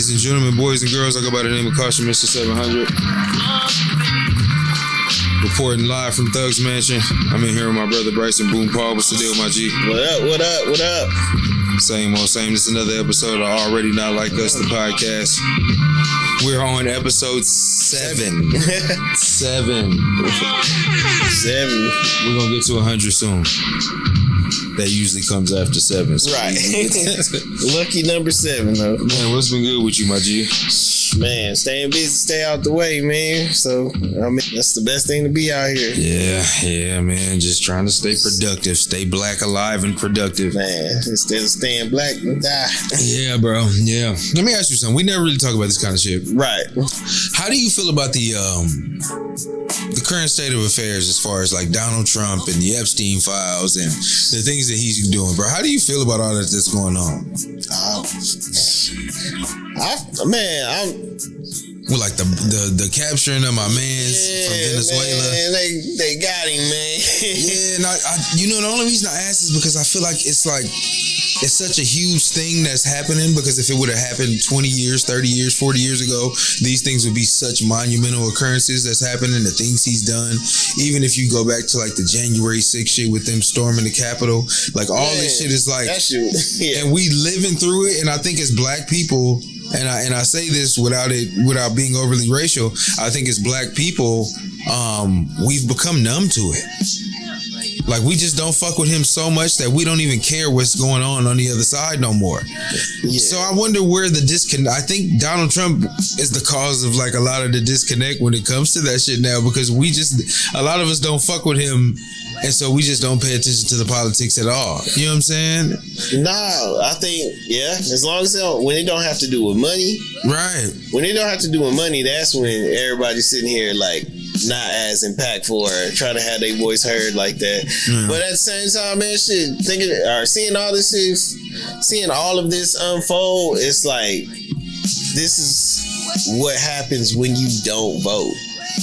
Ladies and gentlemen, boys and girls, I go by the name of Caution Mr. 700. Reporting live from Thug's Mansion. I'm in here with my brother Bryson Boom Paul. What's the deal, my G? What up, what up, what up? Same old same. This is another episode of Awwready Not Like Us, the podcast. We're on episode 7. 7. We're going to get to 100 soon. That usually comes after 7. So right. Lucky number 7, though. Man, what's been good with you, my G? Man, staying busy, stay out the way, man. So, I mean, that's the best thing to be out here. Yeah, man. Just trying to stay productive. Stay black, alive, and productive. Man, instead of staying black, die. Yeah, bro. Yeah. Let me ask you something. We never really talk about this kind of shit. Right. How do you feel about the current state of affairs as far as like Donald Trump and the Epstein files and the things that he's doing, bro? How do you feel about all that's going on? I'm with like the capturing of my mans from Venezuela. Man, they got him, man. Yeah, and I you know, the only reason I ask is because I feel like it's such a huge thing that's happening, because if it would have happened 20 years, 30 years, 40 years ago, these things would be such monumental occurrences that's happening, the things he's done. Even if you go back to like the January 6th shit with them storming the Capitol, like all this shit is like, yeah. And we living through it. And I think as black people, and I say this without being overly racial, I think as black people, we've become numb to it. Like, we just don't fuck with him so much that we don't even care what's going on the other side no more. Yeah. So I wonder where the disconnect. I think Donald Trump is the cause of like a lot of the disconnect when it comes to that shit now, because a lot of us don't fuck with him, and so we just don't pay attention to the politics at all. You know what I'm saying? No, I think, as long as when it don't have to do with money. Right. When it don't have to do with money, that's when everybody's sitting here like not as impactful or trying to have their voice heard like that. Mm. But at the same time, man, seeing all this shit, seeing all of this unfold, it's like, this is what happens when you don't vote.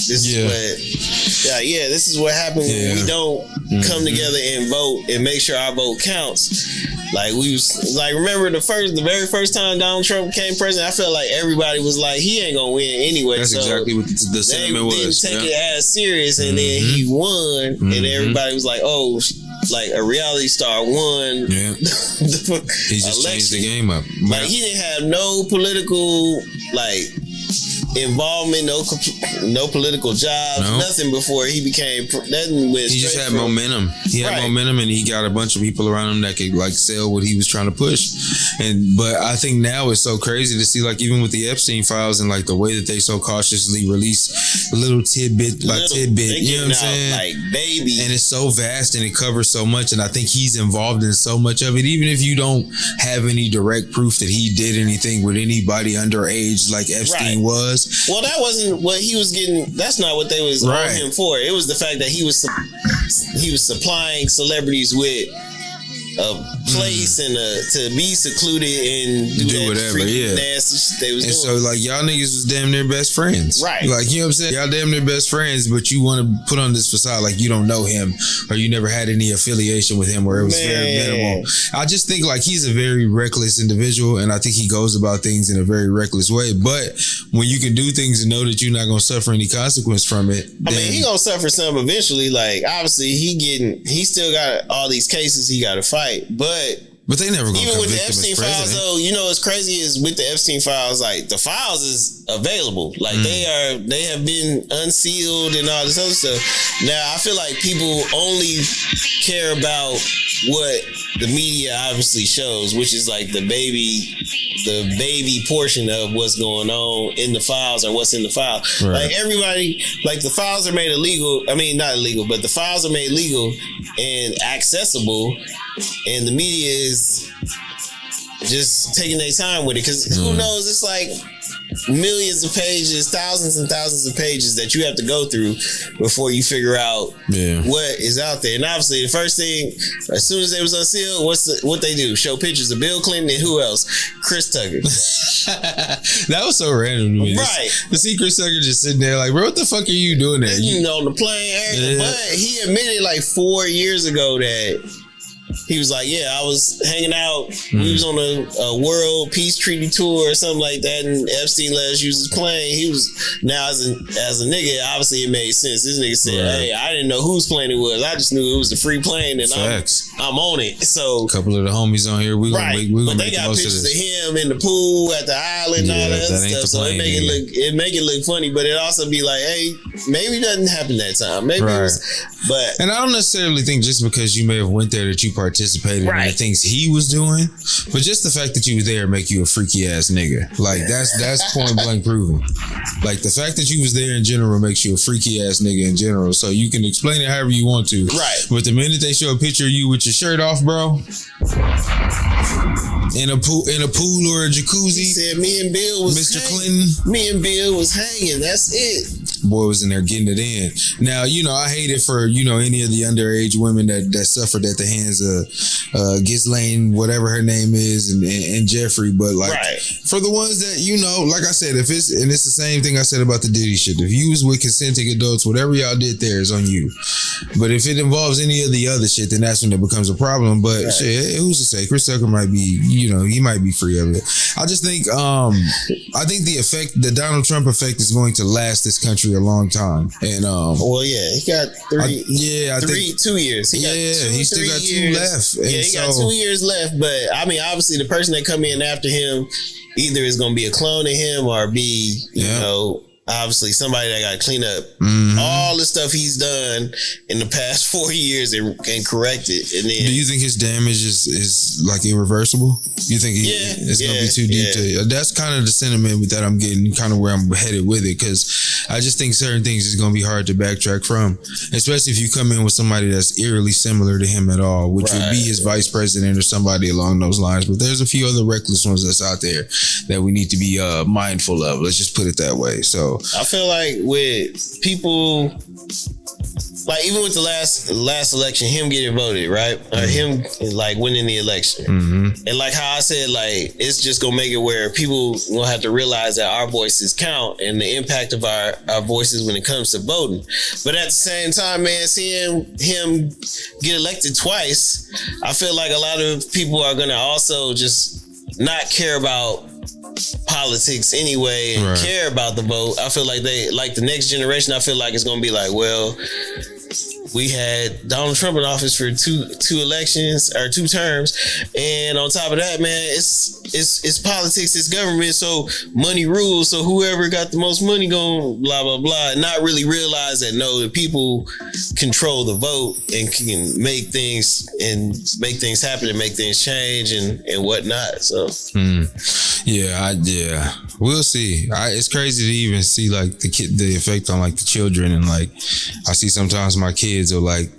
This is what happens when we don't come together and vote and make sure our vote counts. Like, remember the very first time Donald Trump became president, I felt like everybody was like, he ain't gonna win anyway. That's exactly what the sentiment was. They didn't take it as serious, and then he won, and everybody was like, oh, like a reality star won. Yeah. He just changed the game up. Like, he didn't have no political, involvement, no political jobs, nothing before he became. He just had momentum. He had momentum, and he got a bunch of people around him that could like sell what he was trying to push. But I think now it's so crazy to see, like, even with the Epstein files and like the way that they so cautiously release little tidbit by tidbit. You know what I'm saying? Like, baby, and it's so vast and it covers so much. And I think he's involved in so much of it, even if you don't have any direct proof that he did anything with anybody underage like Epstein was. Well, that wasn't what he was getting. That's not what they was on him for. It was the fact that he was supplying celebrities with a place and to be secluded and do whatever, nasty shit they was doing. So like, y'all niggas was damn near best friends, right? Like, you know what I'm saying? Y'all damn near best friends, but you want to put on this facade like you don't know him or you never had any affiliation with him, or it was very minimal. I just think like he's a very reckless individual, and I think he goes about things in a very reckless way. But when you can do things and know that you're not gonna suffer any consequence from it, I mean, he gonna suffer some eventually. Like, obviously, he still got all these cases he got to fight. But they never gonna even with the convict him Epstein as files, president. though, you know what's crazy is with the Epstein files, like, the files is available. Like, they have been unsealed and all this other stuff. Now, I feel like people only care about what the media obviously shows, which is like the baby portion of what's going on in the files or what's in the file. Right. Like, everybody, like, the files are made illegal. I mean, not illegal, but the files are made legal and accessible, and the media is just taking their time with it, because who knows, it's like millions of pages, thousands and thousands of pages that you have to go through before you figure out what is out there. And obviously, the first thing, as soon as they was unsealed, what they do? Show pictures of Bill Clinton and who else? Chris Tucker. That was so random to me. Right. To see Chris Tucker just sitting there like, bro, what the fuck are you doing there? You know, on the plane, everything. But he admitted like 4 years ago that He was like, yeah, I was hanging out. We was on a world peace treaty tour or something like that, and Epstein let us use his plane. He was, now as a nigga, obviously it made sense. This nigga said, hey, I didn't know whose plane it was. I just knew it was the free plane, and I'm on it. So a couple of the homies on here, we gonna make the most of this. They got pictures of him in the pool at the island and all that stuff. So it make it look funny, but it also be like, hey, maybe it doesn't happen that time. Maybe it was, but and I don't necessarily think just because you may have went there that you participated in the things he was doing, but just the fact that you were there make you a freaky ass nigga. Like that's point blank proven. Like the fact that you was there in general makes you a freaky ass nigga in general. So you can explain it however you want to. Right. But the minute they show a picture of you with your shirt off, bro, in a pool or a jacuzzi, he said me and Bill was Mr. hanging. Clinton. Me and Bill was hanging. That's it. Boy was in there getting it in. Now, I hate it for, any of the underage women that suffered at the hands of Ghislaine, whatever her name is, and Jeffrey. But for the ones that, like I said, it's the same thing I said about the Diddy shit. If you was with consenting adults, whatever y'all did there is on you. But if it involves any of the other shit, then that's when it becomes a problem. But shit, who's to say? Chris Tucker might be, he might be free of it. I just think, the Donald Trump effect is going to last this country a long time. And he got 2 years. He still got 2 left. And he got 2 years left. But I mean, obviously, the person that come in after him either is going to be a clone of him or be, obviously somebody that got to clean up all the stuff he's done in the past 4 years and correct it. And then, do you think his damage is like irreversible? You think it's going to be too deep to? That's kind of the sentiment that I'm getting, kind of where I'm headed with it, because I just think certain things is going to be hard to backtrack from, especially if you come in with somebody that's eerily similar to him at all, which would be his vice president or somebody along those lines. But there's a few other reckless ones that's out there that we need to be mindful of. Let's just put it that way. So I feel like with people, like even with the last election, him getting voted, right? Or him like winning the election. And like how I said, like it's just gonna make it where people will have to realize that our voices count and the impact of our voices when it comes to voting. But at the same time, man, seeing him get elected twice, I feel like a lot of people are gonna also just not care about politics anyway and care about the vote. I feel like the next generation, I feel like it's gonna be like, well, we had Donald Trump in office for two elections or 2 terms, and on top of that, man, it's politics, it's government, so money rules. So whoever got the most money going blah blah blah, and not really realize that the people control the vote and can make things happen and make things change and whatnot. So we'll see. It's crazy to even see like the effect on like the children, and like I see sometimes my kids are like,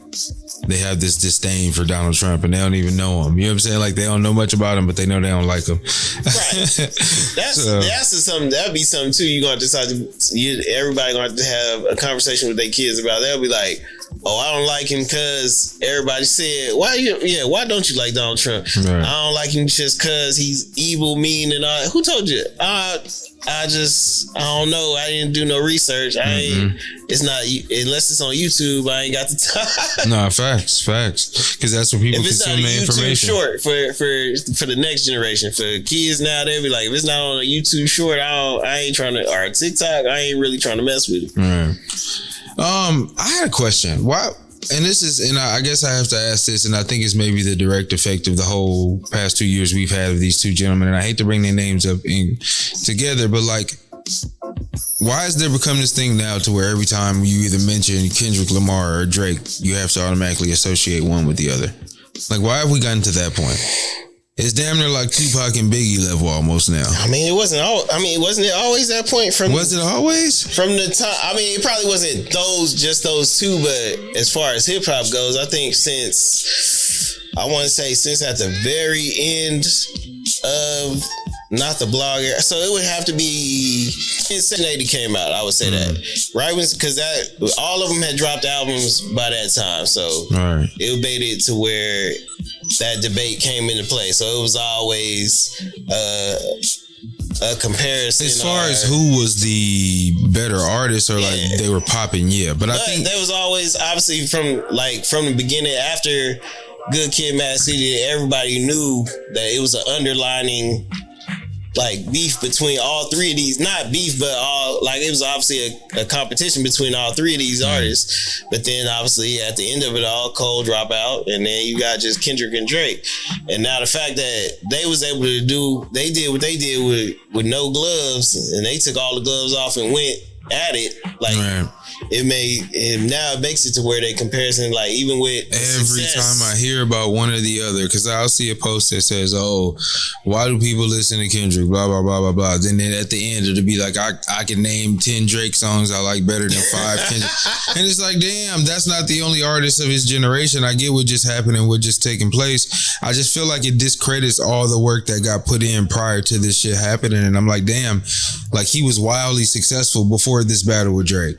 they have this disdain for Donald Trump and they don't even know him. You know what I'm saying? Like they don't know much about him, but they know they don't like him. Right. That'd be something too. You're gonna decide everybody gonna have to have a conversation with their kids about. They'll be like, oh, I don't like him because everybody said, why don't you like Donald Trump? Right. I don't like him just because he's evil, mean, and all. Who told you? I don't know. I didn't do no research. It's not, unless it's on YouTube, I ain't got the time. No, facts. Because that's where people consume the information. Short for the next generation, for kids now, they'll be like, if it's not on a YouTube short, I ain't trying to, or TikTok, I ain't really trying to mess with it. Right. I had a question. Why? And I guess I have to ask this, and I think it's maybe the direct effect of the whole past 2 years we've had of these 2 gentlemen, and I hate to bring their names up together, but like, why has there become this thing now to where every time you either mention Kendrick Lamar or Drake, you have to automatically associate one with the other? Like, why have we gotten to that point? It's damn near like Tupac and Biggie level almost now. I mean, wasn't it always that point? Was it always? From the time, I mean, it probably wasn't just those 2, but as far as hip hop goes, I think since at the very end of not the blogger, so it would have to be since 80 came out. I would say that, right? Because all of them had dropped albums by that time, so it made it to where that debate came into play. So it was always a comparison. As far as who was the better artist or like they were popping, but I think there was always, obviously from the beginning, after Good Kid, Mad City, everybody knew that it was an underlining like beef between all three of these. Not beef, but all like it was obviously a competition between all three of these artists. But then obviously at the end of it all, Cole drop out, and then you got just Kendrick and Drake. And now the fact that they was able to they did what they did with no gloves, and they took all the gloves off and went at it. Like it makes it to where they comparison, like even with every success, time I hear about one or the other, because I'll see a post that says, "Oh, why do people listen to Kendrick?" Blah blah blah blah blah. Then at the end it'll be like, I can name 10 Drake songs I like better than 5 Kendrick, and it's like, damn, that's not the only artist of his generation. I get what just happened and what just taking place. I just feel like it discredits all the work that got put in prior to this shit happening, and I'm like, damn, like he was wildly successful before this battle with Drake.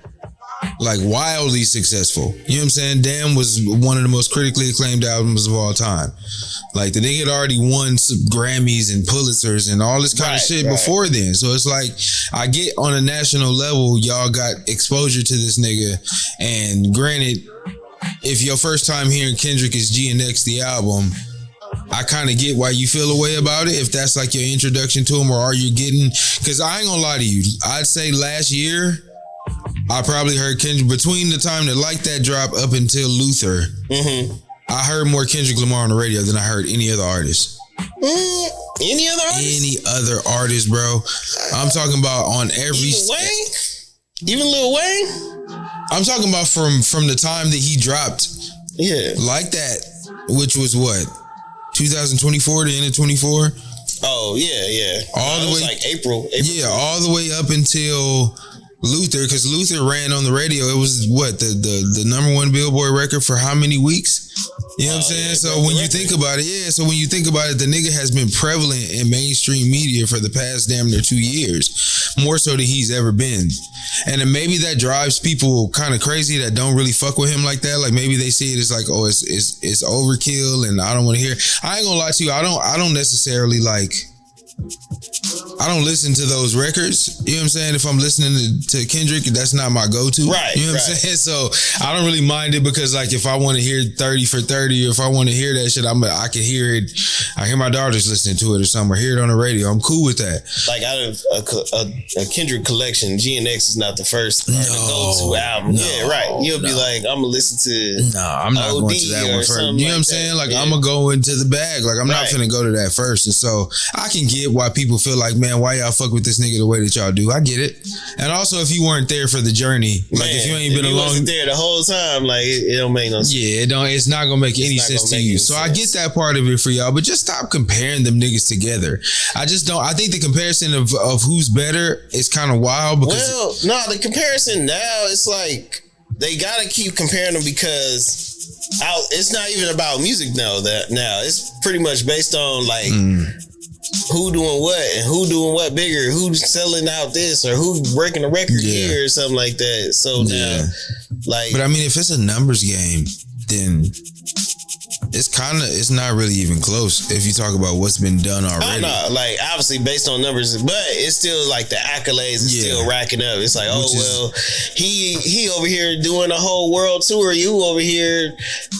Like wildly successful. You know what I'm saying? Damn was one of the most critically acclaimed albums of all time. Like the nigga had already won some Grammys and Pulitzers and all this kind of shit before then. So it's like, I get on a national level, y'all got exposure to this nigga. And granted, if your first time hearing Kendrick is GNX the album, I kind of get why you feel a way about it. If that's like your introduction to him, or are you getting, because I ain't gonna lie to you, I'd say last year I probably heard Kendrick between the time that Like That drop up until Luther. I heard more Kendrick Lamar on the radio than I heard any other artist. Any other artist? Any other artist, bro. I'm talking about on every. Even Lil Wayne? I'm talking about from the time that he dropped. Yeah. Like That, which was what? 2024, the end of 24? Oh, yeah. All the way like April. Yeah, all the way up until Luther, because Luther ran on the radio. It was what, the number one Billboard record for how many weeks? You know what I'm saying? Yeah, so when you think about it, the nigga has been prevalent in mainstream media for the past damn near 2 years, more so than he's ever been. And then maybe that drives people kind of crazy that don't really fuck with him like that. Like maybe they see it as like, oh, it's overkill, and I don't want to hear. I ain't gonna lie to you, I don't necessarily like. I don't listen to those records. You know what I'm saying? If I'm listening to Kendrick, that's not my go-to. Right. You know what I'm saying? So I don't really mind it, because like if I want to hear 30 for 30, or if I want to hear that shit, I can hear it. I hear my daughters listening to it or something, or hear it on the radio. I'm cool with that. Like out of a Kendrick collection, GNX is not the first the go-to album. Yeah, right. You'll be like, I'm gonna listen to. No, I'm not going to that one first. You know what I'm saying? Like I'm gonna go into the bag. Like I'm not finna go to that first. And so I can get why people feel like, man, why y'all fuck with this nigga the way that y'all do? I get it. And also, if you weren't there for the journey, like if you ain't been along, wasn't there the whole time, like it don't make no sense. Yeah, it's not gonna make any sense to you. So I get that part of it for y'all, but just stop comparing them niggas together. I just don't. I think the comparison of who's better is kind of wild, because the comparison now, it's like they gotta keep comparing them, because it's not even about music now. Now it's pretty much based on like. Who doing what, and who doing what bigger, who's selling out this, or who breaking a record here, or something like that. So now, like, but I mean, if it's a numbers game, then it's not really even close if you talk about what's been done already. Like obviously based on numbers, but it's still like the accolades is still racking up. It's like, he over here doing a whole world tour, you over here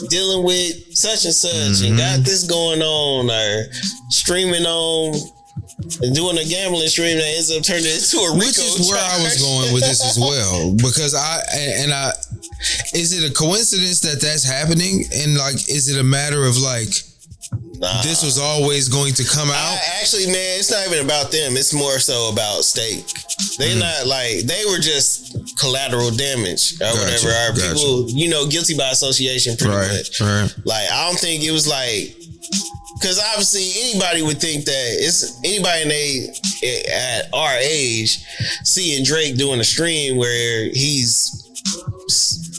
dealing with such and such, and got this going on, or streaming on and doing a gambling stream that ends up turning into a Rico. Which is where I was going with this as well, because is it a coincidence that that's happening, and like, is it a matter of like, this was always going to come out? Actually, man, it's not even about them. It's more so about State. They're not like, they were just collateral damage or whatever. Or people, guilty by association, pretty much. Right. Like, I don't think it was like, because obviously anybody would think that it's anybody at our age seeing Drake doing a stream where he's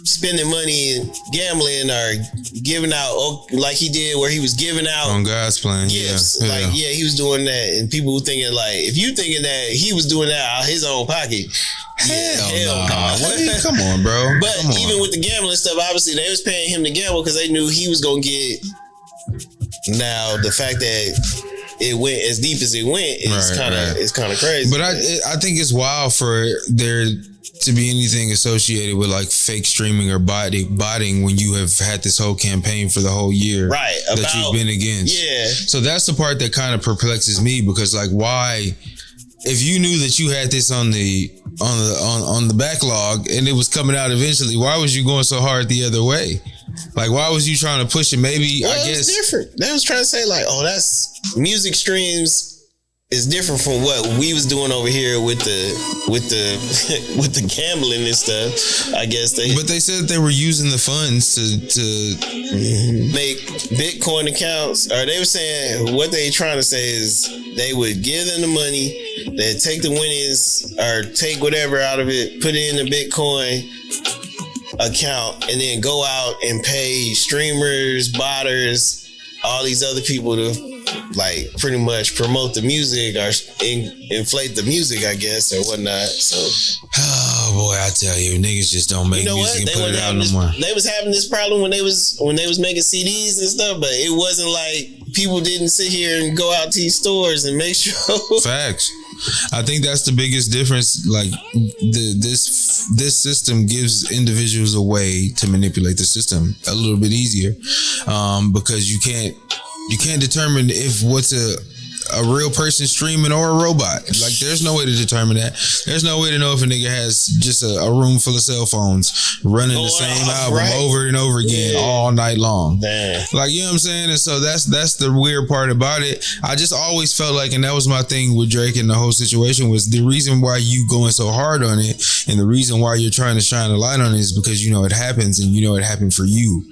spending money and gambling, or giving out like he did, where he was giving out on God's plan gifts. He was doing that, and people were thinking like, if you thinking that he was doing that out of his own pocket, hell no. Come on, bro. But even with the gambling stuff, obviously they was paying him to gamble because they knew he was gonna get. Now the fact that it went as deep as it went is kind of crazy. But I think it's wild for to be anything associated with like fake streaming or botting when you have had this whole campaign for the whole year that you've been against. Yeah. So that's the part that kind of perplexes me, because like, why, if you knew that you had this on the backlog and it was coming out eventually, why was you going so hard the other way? Like, why was you trying to push it? Maybe, I guess it's different. They was trying to say like, oh, that's music streams is different from what we was doing over here with the with the gambling and stuff. I guess but they said they were using the funds to make Bitcoin accounts. Or they were saying, what they trying to say is they would give them the money, they'd take the winnings or take whatever out of it, put it in the Bitcoin account, and then go out and pay streamers, botters, all these other people to like pretty much promote the music or inflate the music, I guess, or whatnot. So, oh boy, I tell you, niggas just don't make music and put it out no more. They was having this problem when they was making CDs and stuff, but it wasn't like people didn't sit here and go out to these stores and make sure. Facts. I think that's the biggest difference. Like this system gives individuals a way to manipulate the system a little bit easier, because you can't determine if what's a real person streaming or a robot. Like, there's no way to determine that. There's no way to know if a nigga has just a room full of cell phones running the same album over and over again all night long. Damn. Like, you know what I'm saying? And so that's the weird part about it. I just always felt like, and that was my thing with Drake and the whole situation, was the reason why you going so hard on it and the reason why you're trying to shine a light on it is because you know it happens and you know it happened for you.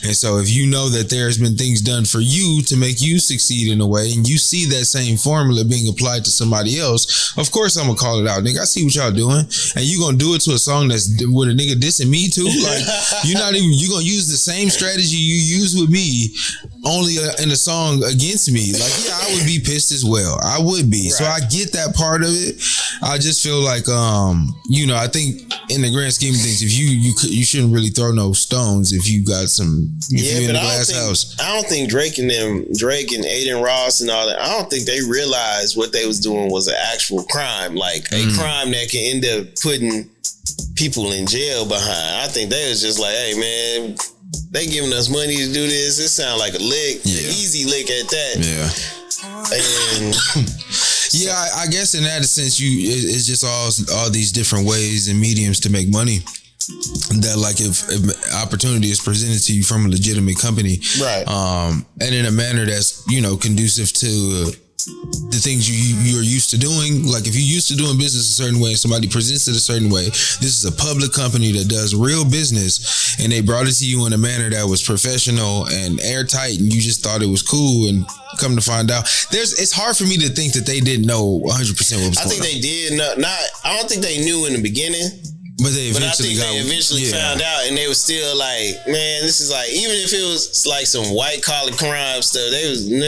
And so if you know that there's been things done for you to make you succeed in a way, and you see that same formula being applied to somebody else, of course I'm gonna call it out. Nigga, I see what y'all doing, and you gonna do it to a song that's with a nigga dissing me too? Like, you gonna use the same strategy you use with me, only in a song against me. Like, yeah, I would be pissed as well. I would be. Right. So I get that part of it. I just feel like, I think in the grand scheme of things, if you shouldn't really throw no stones if you got some. If you're in a glass house. I don't think Drake and Aiden Ross and all that, I don't think they realized what they was doing was an actual crime, like a crime that can end up putting people in jail behind. I think they was just like, hey man, they giving us money to do this. It sounds like a lick, easy lick at that. Yeah. And yeah, I guess in that sense, it's just all these different ways and mediums to make money. That, like, if opportunity is presented to you from a legitimate company, right, and in a manner that's conducive to the things you're used to doing. Like, if you're used to doing business a certain way, somebody presents it a certain way. This is a public company that does real business, and they brought it to you in a manner that was professional and airtight, and you just thought it was cool. And come to find out, it's hard for me to think that they didn't know 100% what was going on. I think they did. I don't think they knew in the beginning. But I think they eventually found out, and they were still like, man, this is like, even if it was like some white collar crime stuff, they was, man,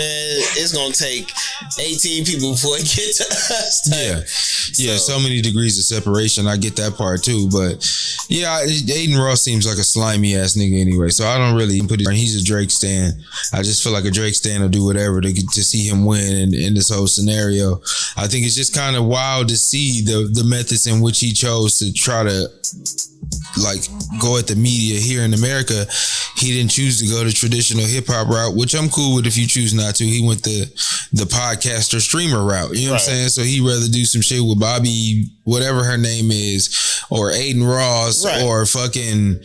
it's gonna take 18 people before it get to us. Yeah, so many degrees of separation. I get that part too, but yeah, Aiden Ross seems like a slimy ass nigga anyway, so I don't really put it. He's a Drake stan. I just feel like a Drake stan will do whatever to see him win in this whole scenario. I think it's just kind of wild to see the methods in which he chose to try to like go at the media here in America. He didn't choose to go the traditional hip hop route, which I'm cool with if you choose not to. He went the podcaster streamer route. You know what I'm saying? So he'd rather do some shit with Bobby, whatever her name is, or Aiden Ross, or fucking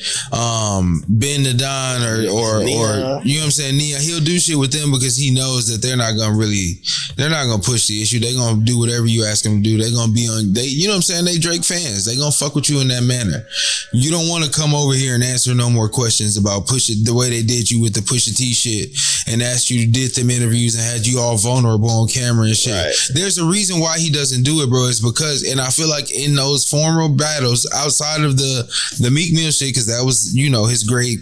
Ben the Don, or you know what I'm saying, Nia. He'll do shit with them because he knows that they're not gonna push the issue. They're gonna do whatever you ask them to do. They're gonna be on, you know what I'm saying? They Drake fans. They gonna fuck with you in that manner. You don't want to come over here and answer no more questions about the way they did you with the Pusha T shit, and asked you to did them interviews and had you all vulnerable on camera and shit. Right. There's a reason why he doesn't do it, bro. It's because, and I feel like in those formal battles outside of the Meek Mill shit, because that was, his great,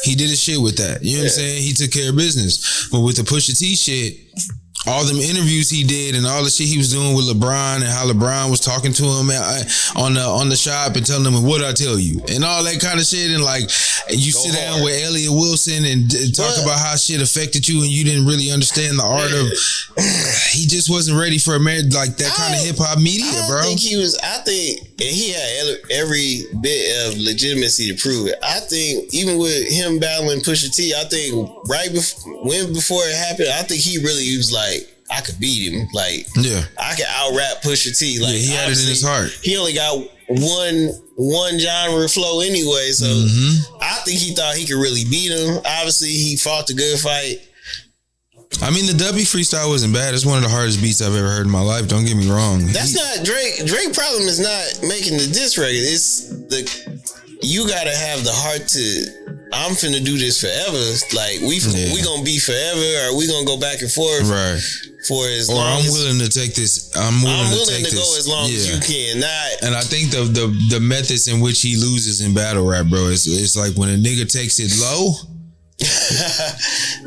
he did his shit with that. You know what I'm saying? He took care of business. But with the Pusha T shit, all them interviews he did and all the shit he was doing with LeBron and how LeBron was talking to him on the shop and telling him, what I tell you, and all that kind of shit. And like, you sit down with Elliot Wilson and talk about how shit affected you and you didn't really understand the art of. He just wasn't ready for like that kind of hip hop media, bro. I think he had every bit of legitimacy to prove it. I think even with him battling Pusha T, I think before it happened, I think he really was like, I could beat him. Like, I could out rap Pusha T. Like, he had it in his heart. He only got one genre flow anyway, so I think he thought he could really beat him. Obviously, he fought the good fight. I mean, the W freestyle wasn't bad. It's one of the hardest beats I've ever heard in my life. Don't get me wrong. That's not Drake. Drake problem is not making the diss record. It's you gotta have the heart to. I'm finna do this forever. Like we gonna be forever, or we gonna go back and forth, right? For as or long I'm as, willing to take this. I'm willing to go as long as you can. And I think the methods in which he loses in battle rap, bro, it's like when a nigga takes it low.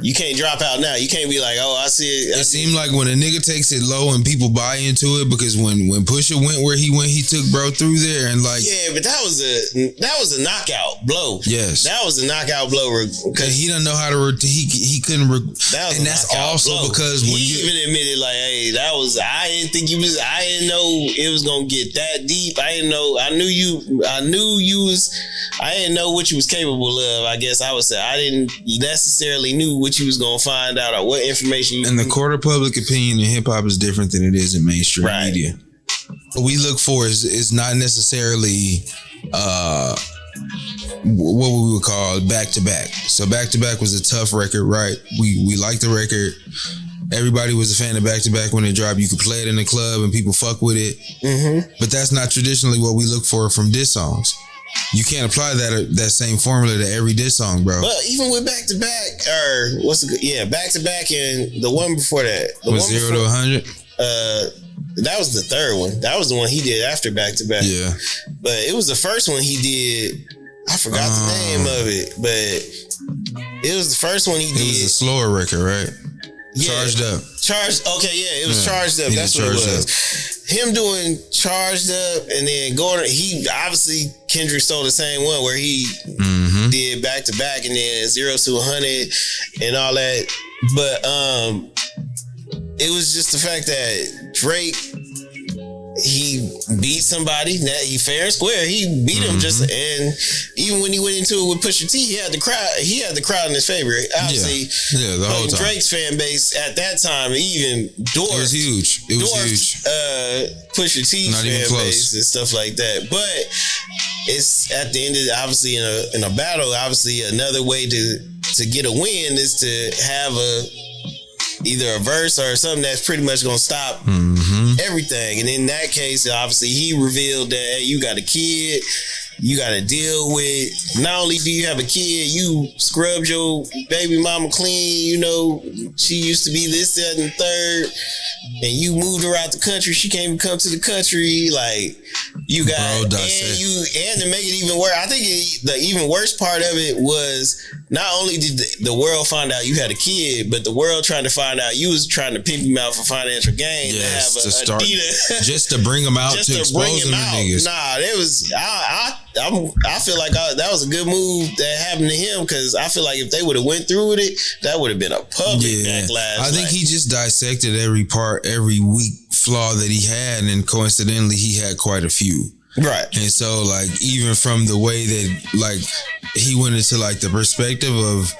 You can't drop out now. You can't be like, oh, I see it. It seemed like when a nigga takes it low and people buy into it, because when Pusha went where he went, he took bro through there and like, yeah, but that was a knockout blow. Yes, that was a knockout blow because he doesn't know how to. He couldn't. And that's also blow. Because when he even admitted like, hey, I didn't think I didn't know it was gonna get that deep. I didn't know. I knew you was. I didn't know what you was capable of. I guess I would say I didn't necessarily knew what you was gonna find out or what information you. And the court of public opinion in hip hop is different than it is in mainstream media. What we look for is not necessarily what we would call back to back. So back to back was a tough record, right? We liked the record. Everybody was a fan of back to back when it dropped. You could play it in the club and people fuck with it. But that's not traditionally what we look for from diss songs. You can't apply that same formula to every diss song, bro. But even with back to back, or back to back, and the one before that, was 0 to 100. That was the third one. That was the one he did after back to back. Yeah, but it was the first one he did. I forgot the name of it, but it was the first one he did. It was a slower record, right? Yeah. Charged Up. Okay, yeah, it was Charged Up. That's what it was. Him doing Charged Up and then going. He obviously Kendrick stole the same one where he did back to back and then 0 to 100 and all that. But it was just the fact that Drake, he beat somebody. He fair and square. He beat him and even when he went into it with Pusha T, he had the crowd. He had the crowd in his favor. Obviously, the whole time. Drake's fan base at that time even dwarfed. It was huge. It was huge. Pusha T's fan base and stuff like that. But it's at the end of obviously in a battle. Obviously, another way to get a win is to have either a verse or something that's pretty much gonna stop everything. And in that case, obviously, he revealed that you got a kid. You got to deal with, not only do you have a kid, you scrubbed your baby mama clean, you know, she used to be this, that, and third, and you moved her out the country, she can't even come to the country, like, you got, and to make it even worse, I think the even worse part of it was, not only did the world find out you had a kid, but the world trying to find out you was trying to pimp him out for financial gain, yes, to have Adidas. Just to bring him out, to expose them niggas. Nah, it was, I feel like that was a good move that happened to him, because I feel like if they would have went through with it, that would have been a public backlash. I think he just dissected every weak flaw that he had, and coincidentally, he had quite a few. Right. And so, like, even from the way that, like, he went into, like, the perspective of,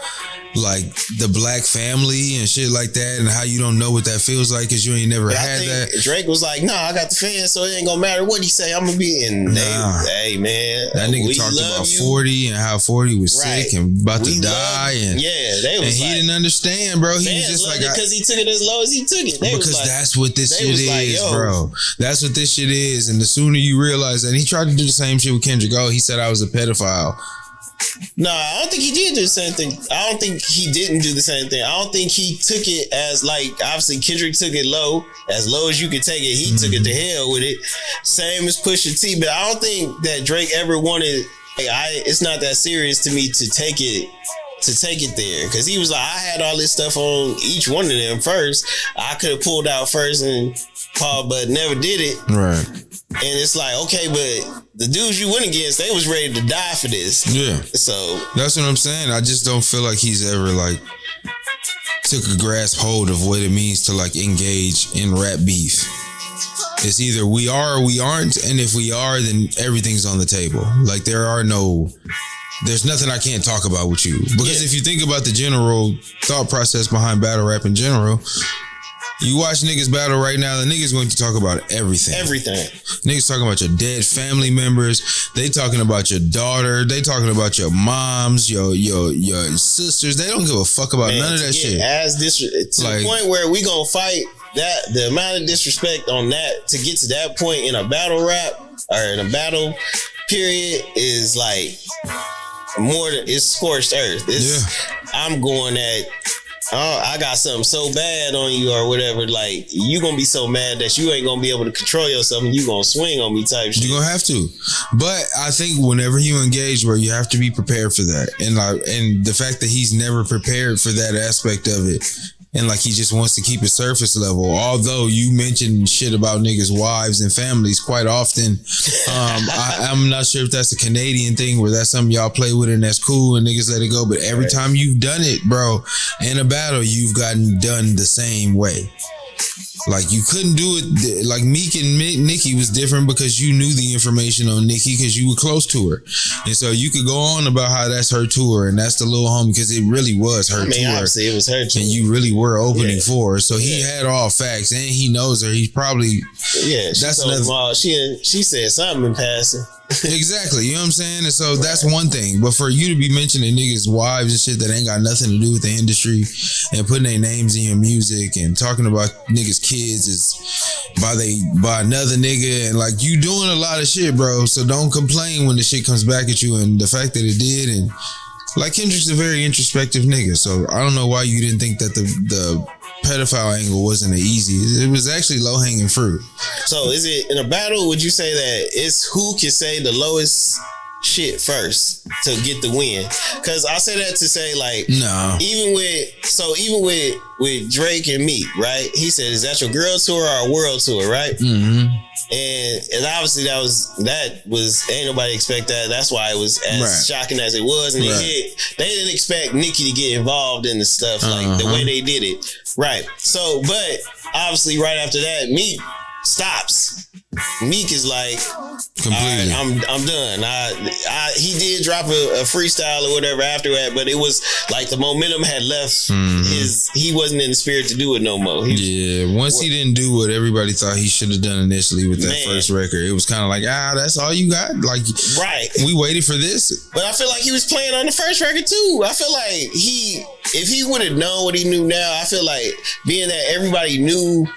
like, the black family and shit like that, and how you don't know what that feels like because you ain't never had that. Drake was like, nah, I got the fans, so it ain't gonna matter what he say, I'm gonna be in. Hey, man. That nigga talked about 40 and how 40 was sick and about to die. And they was he didn't understand, bro. He was just like, because he took it as low as he took it. Because that's what this shit is, bro. That's what this shit is. And the sooner you realize that, he tried to do the same shit with Kendrick. Oh, he said I was a pedophile. No, I don't think he did do the same thing. I don't think he didn't do the same thing. I don't think he took it as, like, obviously Kendrick took it low as you could take it. He took it to hell with it. Same as Pusha T, but I don't think that Drake ever wanted, it's not that serious to me to take it to take it there, because he was like, I had all this stuff on each one of them first. I could have pulled out first and Paul, but never did it. Right. And it's like, okay, but the dudes you went against, they was ready to die for this. Yeah. So that's what I'm saying. I just don't feel like he's ever like took a grasp hold of what it means to like engage in rap beef. It's either we are or we aren't, and if we are, then everything's on the table. Like there's nothing I can't talk about with you. Because if you think about the general thought process behind battle rap in general, you watch niggas battle right now, the niggas going to talk about everything. Everything. Niggas talking about your dead family members. They talking about your daughter. They talking about your moms, your sisters. They don't give a fuck about none of that shit. To the point where we gonna fight that, the amount of disrespect on that, to get to that point in a battle rap or in a battle period is like more than, it's scorched earth. I'm going at, I got something so bad on you or whatever, like you gonna be so mad that you ain't gonna be able to control yourself and you gonna swing on me type shit. You're gonna have to. But I think whenever you engage, bro, you have to be prepared for that. And the fact that he's never prepared for that aspect of it, and like he just wants to keep it surface level. Although you mentioned shit about niggas' wives and families quite often. I'm not sure if that's a Canadian thing where that's something y'all play with and that's cool and niggas let it go. But every time you've done it, bro, in a battle, you've gotten done the same way. Like you couldn't do it like Meek and Nicki was different because you knew the information on Nicki because you were close to her, and so you could go on about how that's her tour and that's the little homie because it really was her tour. Obviously it was her tour, and you really were opening for her. So he had all facts and he knows her. He's probably that's another. She said something in passing. Exactly, you know what I'm saying? And so that's one thing. But for you to be mentioning niggas' wives and shit that ain't got nothing to do with the industry and putting their names in your music and talking about niggas' kids is by another nigga, and like you doing a lot of shit, bro. So don't complain when the shit comes back at you, and the fact that it did. And like Kendrick's a very introspective nigga, so I don't know why you didn't think that the pedophile angle wasn't easy. It was actually low-hanging fruit. So is it in a battle, would you say that it's who can say the lowest shit first to get the win? Because I say that to say, like, no, even with Drake and Meek, right? He said, is that your girl tour or a world tour, right? Mm-hmm. And obviously that was ain't nobody expect that. That's why it was as shocking as it was. And they didn't expect Nicki to get involved in the stuff like the way they did it. Right. So, but obviously right after that, Meek stops. Meek is like, completely. All right, I'm done. He did drop a freestyle or whatever after that, but it was like the momentum had left he wasn't in the spirit to do it no more. Once he didn't do what everybody thought he should have done initially with that first record, it was kind of like, that's all you got? Like, right. We waited for this? But I feel like he was playing on the first record too. I feel like if he would have known what he knew now, I feel like being that everybody knew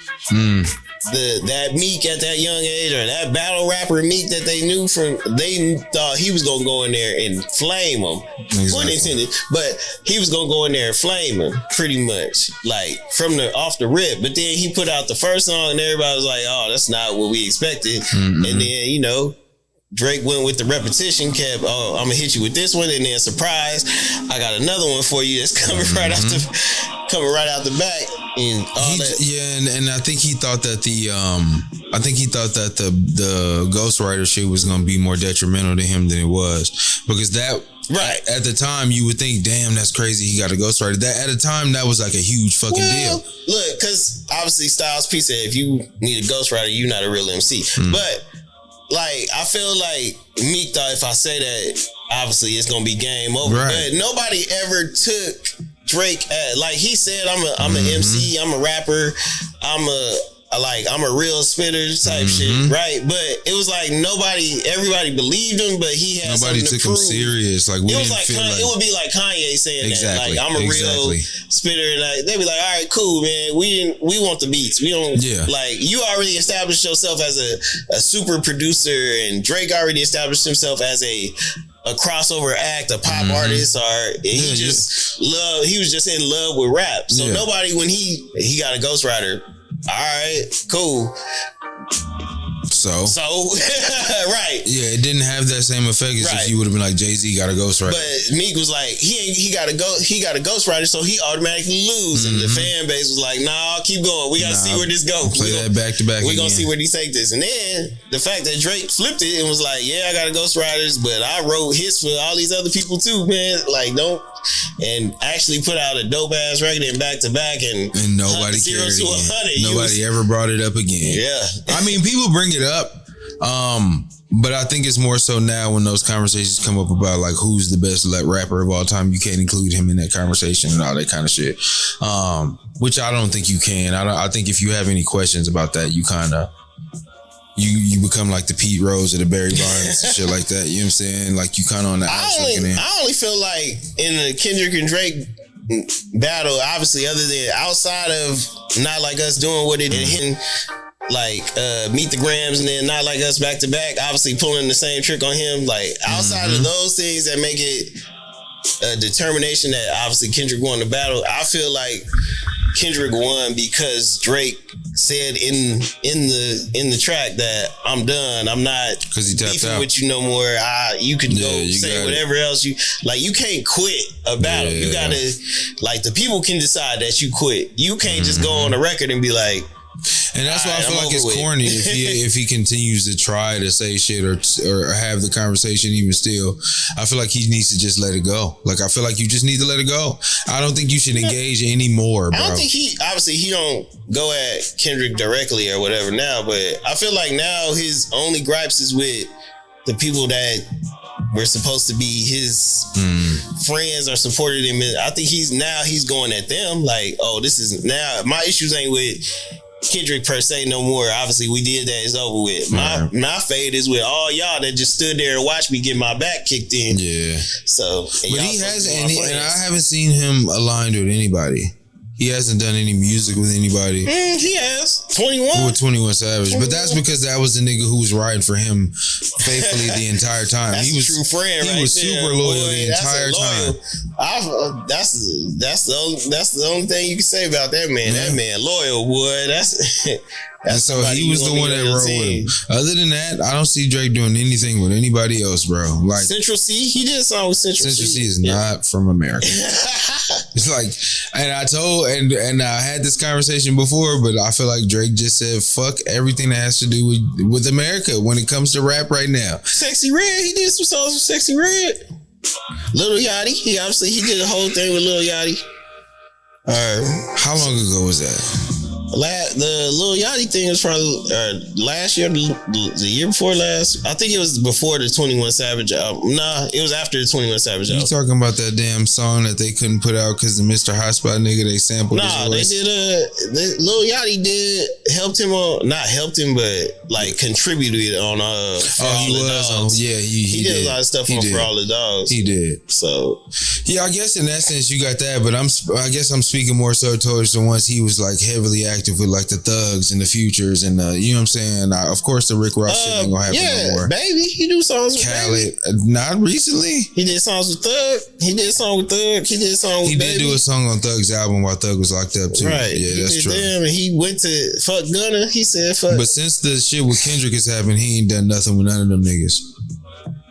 that Meek at that young age, or that battle rapper Meek that they knew from, they thought he was gonna go in there and flame him. Pun intended, but he was gonna go in there and flame him pretty much, like from the off the rip. But then he put out the first song and everybody was like, oh, that's not what we expected. And then, Drake went with the repetition, kept, I'm gonna hit you with this one, and then surprise, I got another one for you that's coming right out the back, and all that. Yeah, and I think he thought that the ghostwriter shit was gonna be more detrimental to him than it was, because that. Right. At the time, you would think, damn, that's crazy. He got a ghostwriter. That at the time, that was like a huge fucking deal. Look, because obviously Styles P said, if you need a ghostwriter, you're not a real MC. But like, I feel like Meek thought if I say that, obviously it's gonna be game over. Right. But nobody ever took Drake at, like he said, I'm an MC, I'm a rapper, I'm a real spitter type shit, right? But it was like everybody believed him, but he had nobody something to took prove. him serious. Like, it would be like Kanye saying that, like, I'm a real spitter, and they'd be like, all right, cool, man. We want the beats. We don't like, you already established yourself as a super producer, and Drake already established himself as a crossover act, a pop artist, or he was just in love with rap. So nobody, when he got a ghostwriter, all right, cool. So right. Yeah, it didn't have that same effect as if you would have been like, Jay-Z got a ghostwriter. But Meek was like, he got a ghostwriter, so he automatically lose. And the fan base was like, nah, keep going. We gotta see where this goes. Play that back to back. We're gonna see where he take this. And then the fact that Drake flipped it and was like, yeah, I got a ghostwriters, but I wrote hits for all these other people too, man. Like, don't. And actually put out a dope ass record in back to back, and nobody cared. 0 to 100. Nobody ever brought it up again. Yeah, I mean, people bring it up, but I think it's more so now when those conversations come up about like who's the best rapper of all time. You can't include him in that conversation and all that kind of shit, which I don't think you can. I think if you have any questions about that, you kind of. You become like the Pete Rose or the Barry Bonds and shit like that. You know what I'm saying? Like you kind of on the outside. I only feel like in the Kendrick and Drake battle, obviously, other than outside of Not Like Us doing what it did, hitting like Meet the Grams and then Not Like Us back to back, obviously pulling the same trick on him. Like outside of those things that make it a determination that obviously Kendrick won the battle, I feel like Kendrick won because Drake said in the track that I'm done. I'm not beefing with you no more. You can go say whatever else you like. You can't quit a battle. You gotta like the people can decide that you quit. You can't just go on the record and be like. And that's why I feel like it's corny if he continues to try to say shit or have the conversation even still. I feel like he needs to just let it go. Like I feel like you just need to let it go. I don't think you should engage anymore, bro. I don't think he don't go at Kendrick directly or whatever now, but I feel like now his only gripes is with the people that were supposed to be his friends or supported him. I think he's going at them like, oh, this is now my issues ain't with Kendrick per se no more. Obviously we did that, it's over with. My fade is with all y'all that just stood there and watched me get my back kicked in. Yeah. So but he has and I haven't seen him aligned with anybody. He hasn't done any music with anybody. He has. 21. With 21 Savage. But that's because that was the nigga who was riding for him faithfully the entire time. He was a true friend. He was super loyal the entire time. That's the only thing you can say about that man. That man loyal, boy. And so he was the one that wrote with him. Other than that, I don't see Drake doing anything with anybody else, bro. Like Central C, he did a song with Central C. Central C is not from America. It's like, and I told, and I had this conversation before, but I feel like Drake just said, fuck everything that has to do with America when it comes to rap right now. Sexy Red, he did some songs with Sexy Red. Lil Yachty, he did a whole thing with Lil Yachty. How long ago was that? The Lil Yachty thing was probably last year, the year before last. I think it was before the 21 Savage album. Nah, it was after the 21 Savage album. You talking about that damn song that they couldn't put out because the Mr. Hotspot nigga they sampled? Nah, they did Lil Yachty helped him, but like contributed on For All the Dogs. He did a lot of stuff on For All the Dogs. He did. So yeah, I guess in that sense you got that, but I guess I'm speaking more so towards the ones he was like heavily active with, like the Thugs and the Futures and you know what I'm saying. Of course, the Rick Ross shit ain't gonna happen no more. Baby, he do songs with Khaled. Not recently. He did songs with Thug. He did a song with Thug. He did a song with He Baby. did do a song on Thug's album while Thug was locked up too. Right. Yeah, that's true. And he went to fuck Gunna. He said fuck. But since the shit with Kendrick has happened, he ain't done nothing with none of them niggas.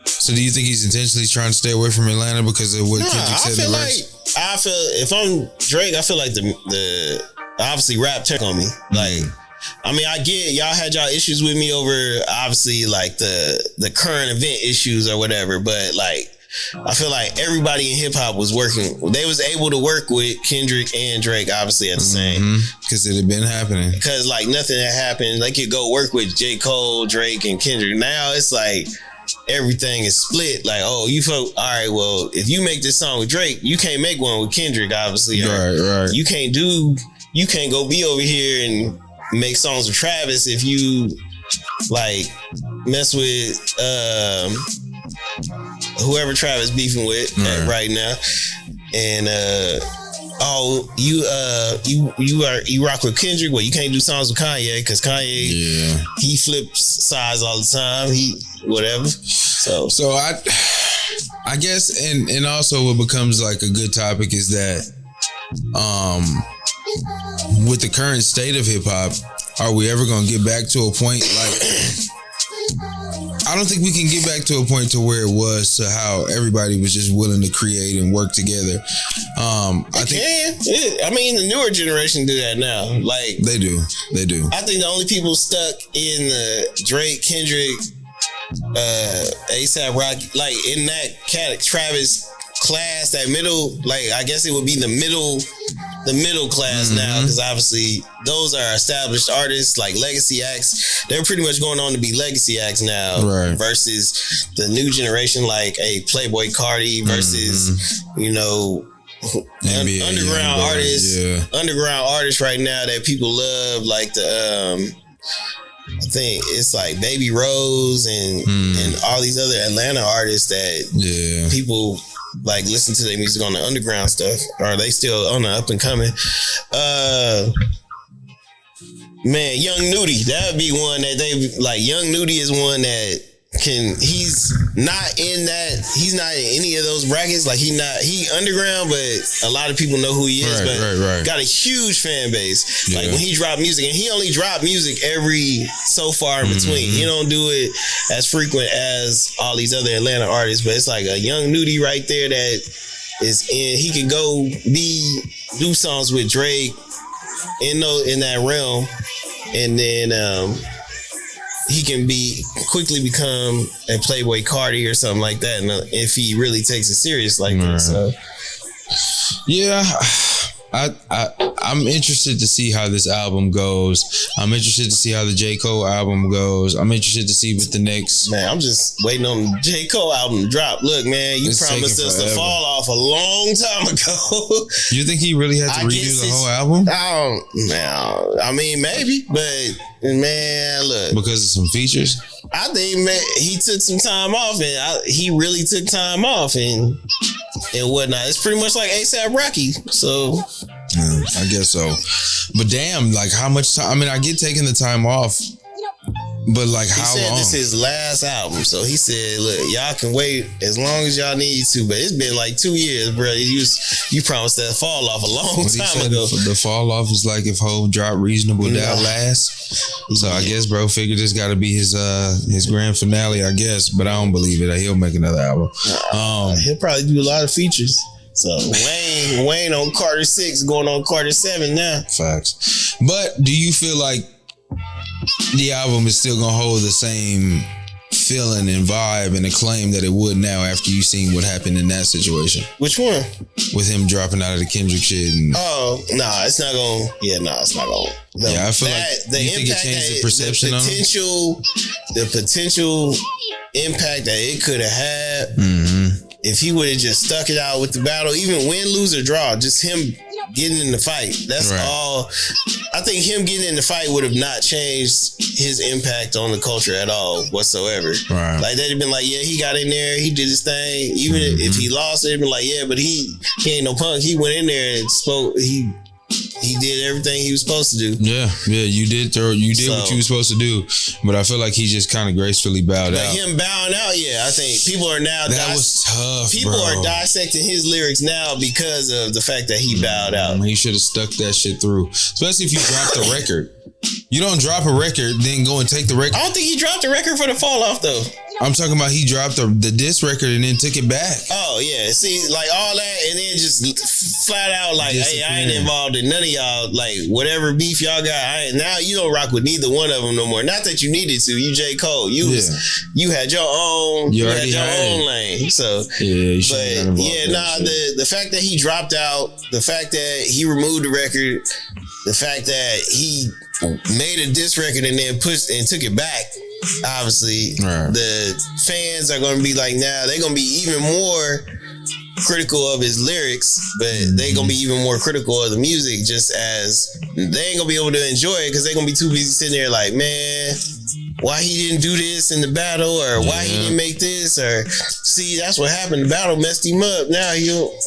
So do you think he's intentionally trying to stay away from Atlanta because of what Kendrick said in the verse? I feel if I'm Drake, I feel like the obviously rap tech on me. Like, I mean, I get y'all had y'all issues with me over obviously like the current event issues or whatever, but like I feel like everybody in hip hop was working. They was able to work with Kendrick and Drake obviously at the same because it had been happening. Because like nothing had happened. They could go work with J. Cole, Drake, and Kendrick. Now it's like everything is split. Like, oh, you folk, all right, well, if you make this song with Drake, you can't make one with Kendrick, obviously. Right. You can't go be over here and make songs with Travis if you like mess with whoever Travis beefing with right now. And you rock with Kendrick. Well, you can't do songs with Kanye because Kanye he flips sides all the time. He whatever. So I guess and also what becomes like a good topic is that with the current state of hip hop, are we ever gonna get back to a point like I don't think we can get back to a point to where it was to how everybody was just willing to create and work together. I mean, the newer generation do that now. Like they do. I think the only people stuck in the Drake, Kendrick, ASAP Rocky, like in that Travis class, that middle, like I guess it would be the middle class now, because obviously those are established artists, like legacy acts. They're pretty much going on to be legacy acts now, right? Versus the new generation, like a Playboy Cardi versus underground artists, underground artists right now that people love, like the I think it's like Baby Rose and all these other Atlanta artists that people like listen to their music on the underground stuff. Are they still on the up and coming? Man, Young Nudie, that would be one that they like. Young Nudie is one that he's not in any of those brackets. Like he underground, but a lot of people know who he is. Right. Got a huge fan base. Like when he dropped music, and he only dropped music every so far in between. He don't do it as frequent as all these other Atlanta artists. But it's like a Young Nudie right there that is in. He can go do songs with Drake in that realm, and then he can quickly become a Playboy Cardi or something like that, and if he really takes it serious like that. So yeah, I'm interested to see how this album goes. I'm interested to see how the J. Cole album goes. I'm interested to see what the next. Man, I'm just waiting on the J. Cole album to drop. Look, man, you promised us to fall off a long time ago. You think he really had to redo the whole album? I mean, maybe, but man, look, because of some features. I think, man, he took some time off, and he really took time off and whatnot. It's pretty much like ASAP Rocky. So I guess so. But damn, like how much time? I mean, I get taking the time off, but like how long? He said this is his last album. So he said, look, y'all can wait as long as y'all need to, but it's been like 2 years, bro. You promised that fall off a long time ago. The fall off is like if Hov dropped Reasonable Doubt last. So I guess bro figured this got to be his grand finale, I guess, but I don't believe it. He'll make another album. He'll probably do a lot of features. So Wayne on Carter 6, going on Carter 7 now. Facts. But do you feel like the album is still gonna hold the same feeling and vibe and acclaim that it would now after you seen what happened in that situation? Which one? With him dropping out of the Kendrick shit. It's not gonna. Yeah, it's not gonna. I feel like you think it changed the perception of him? The potential impact that it could have had if he would have just stuck it out with the battle, even win, lose, or draw, just him getting in the fight. That's all. I think him getting in the fight would have not changed his impact on the culture at all whatsoever. Right. Like they'd have been like, yeah, he got in there, he did his thing. Even if he lost, they'd been like, yeah, but he ain't no punk. He went in there and spoke. He did everything he was supposed to do. Yeah, you did what you were supposed to do. But I feel like he just kind of gracefully bowed out. Him bowing out, I think people are now was tough. People are dissecting his lyrics now because of the fact that he bowed out. He should have stuck that shit through. Especially if you dropped the record. You don't drop a record, then go and take the record. I don't think he dropped the record for the fall off though. I'm talking about he dropped the diss record and then took it back. Oh yeah, see, like all that, and then just flat out like, hey, I ain't involved in none of y'all. Like whatever beef y'all got, now you don't rock with neither one of them no more. Not that you needed to. You J. Cole, you had your own, you had your own lane. So the fact that he dropped out, the fact that he removed the record, the fact that he made a diss record and then pushed and took it back. Obviously, the fans are going to be like, now they're going to be even more critical of his lyrics, but they're going to be even more critical of the music, just as they ain't going to be able to enjoy it because they're going to be too busy sitting there like, man, why he didn't do this in the battle, or why he didn't make this, or see, that's what happened. The battle messed him up. Now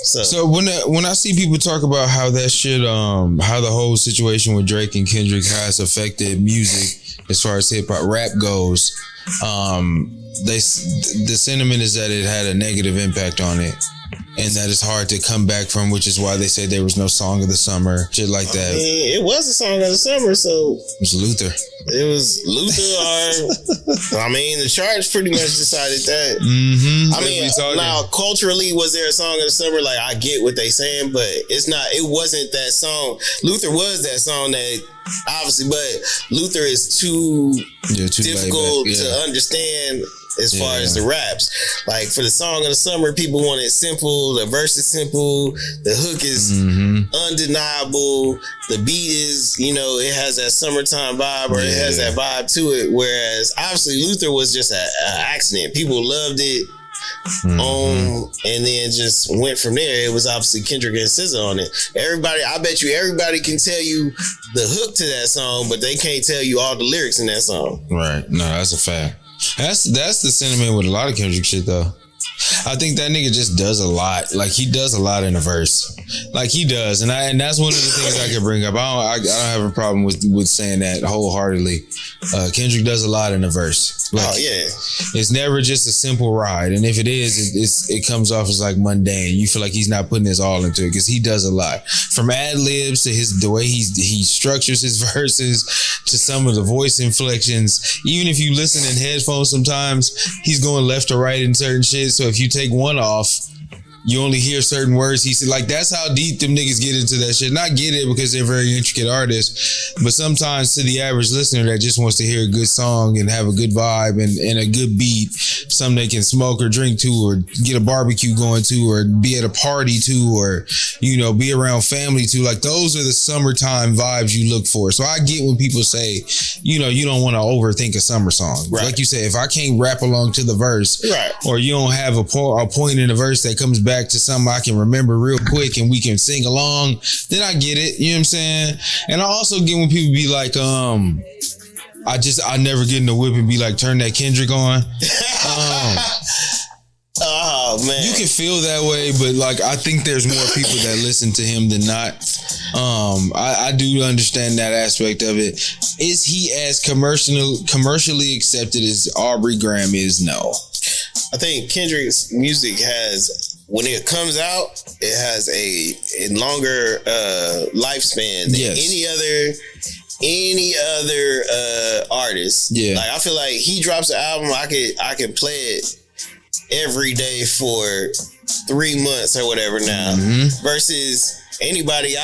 So when I see people talk about how that shit, how the whole situation with Drake and Kendrick has affected music as far as hip hop rap goes, the sentiment is that it had a negative impact on it. and that it's hard to come back from, which is why they say there was no song of the summer, shit like that. I mean, it was a song of the summer, so it was Luther. It was Luther, or I mean, the charts pretty much decided that. Mm-hmm. I mean, now culturally, was there a song of the summer? Like, I get what they saying, but it's not. It wasn't that song. Luther was that song that obviously, but Luther is too difficult to understand. As far as the raps, like for the song of the summer, people want it simple. The verse is simple. The hook is undeniable. The beat is, it has that summertime vibe, or it has that vibe to it. Whereas obviously Luther was just an accident. People loved it. And then just went from there. It was obviously Kendrick and SZA on it. I bet you everybody can tell you the hook to that song, but they can't tell you all the lyrics in that song. Right. No, that's a fact. That's the sentiment with a lot of Kendrick shit though. I think that nigga just does a lot. Like he does a lot in a verse. Like he does, and that's one of the things I can bring up. I don't have a problem with saying that wholeheartedly. Kendrick does a lot in a verse. Like, it's never just a simple ride, and if it is, it comes off as like mundane. You feel like he's not putting his all into it because he does a lot, from ad libs to the way he structures his verses to some of the voice inflections. Even if you listen in headphones, sometimes he's going left or right in certain shit. So if you take one off, you only hear certain words he said. Like, that's how deep them niggas get into that shit. Not get it because they're very intricate artists, but sometimes to the average listener that just wants to hear a good song and have a good vibe and a good beat, something they can smoke or drink to, or get a barbecue going to, or be at a party to, or, be around family to. Like, those are the summertime vibes you look for. So I get when people say, you don't want to overthink a summer song. Right. Like you said, if I can't rap along to the verse, right, or you don't have a point in the verse that comes back to something I can remember real quick and we can sing along, then I get it. You know what I'm saying? And I also get when people be like, I never get in the whip and be like, turn that Kendrick on. Oh man, you can feel that way, but like I think there's more people that listen to him than not. I do understand that aspect of it. Is he as commercially accepted as Aubrey Graham is? No. I think Kendrick's music has, when it comes out, it has a longer lifespan than any other artist. Yeah. Like, I feel like he drops an album, I can play it every day for 3 months or whatever now. Versus anybody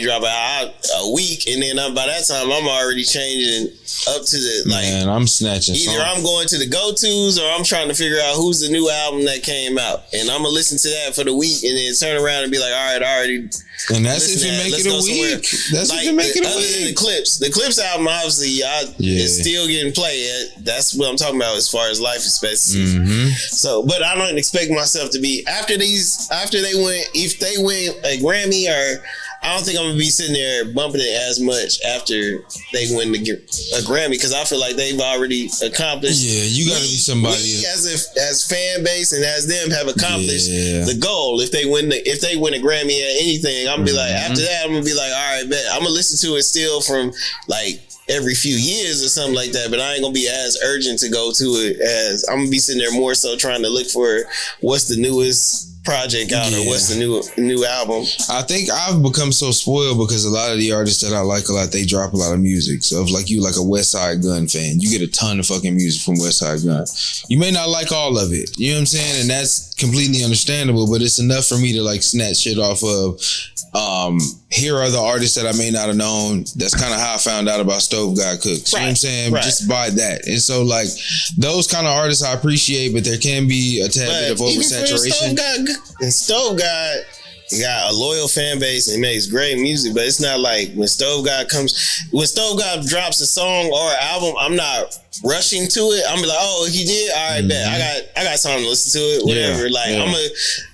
drop out a week, and then by that time I'm already changing up to the I'm snatching. Either I'm going to the go-tos, or I'm trying to figure out who's the new album that came out, and I'm gonna listen to that for the week, and then turn around and be like, all right, I already. And that's if you make it a week. That's if you make it a week. Other than the Clips album, obviously, is still getting played. That's what I'm talking about as far as life expectancy. So, but I don't expect myself to be if they win a Grammy, or I don't think I'm gonna be sitting there bumping it as much after they win a Grammy, because I feel like they've already accomplished. Yeah, you gotta be somebody. We as fan base and as them have accomplished the goal. If they win a Grammy at anything, I'm gonna be like, after that, I'm gonna be like, all right, bet I'm gonna listen to it still from like every few years or something like that, but I ain't gonna be as urgent to go to it as I'm gonna be sitting there more so trying to look for what's the newest project out or what's the new album. I think I've become so spoiled because a lot of the artists that I like a lot, they drop a lot of music. So if like you like a West Side Gun fan, you get a ton of fucking music from West Side Gun. You may not like all of it, you know what I'm saying? And that's completely understandable, but it's enough for me to like snatch shit off of. Here are the artists that I may not have known. That's kind of how I found out about Stove God Cooks. You know what I'm saying? Right. Just by that. And so like those kind of artists I appreciate, but there can be a tad bit of oversaturation. Stove God got a loyal fan base and he makes great music, but it's not like when Stove God drops a song or an album, I'm not rushing to it. I'm be like, oh, he did? All right, bet. I got something to listen to it, whatever.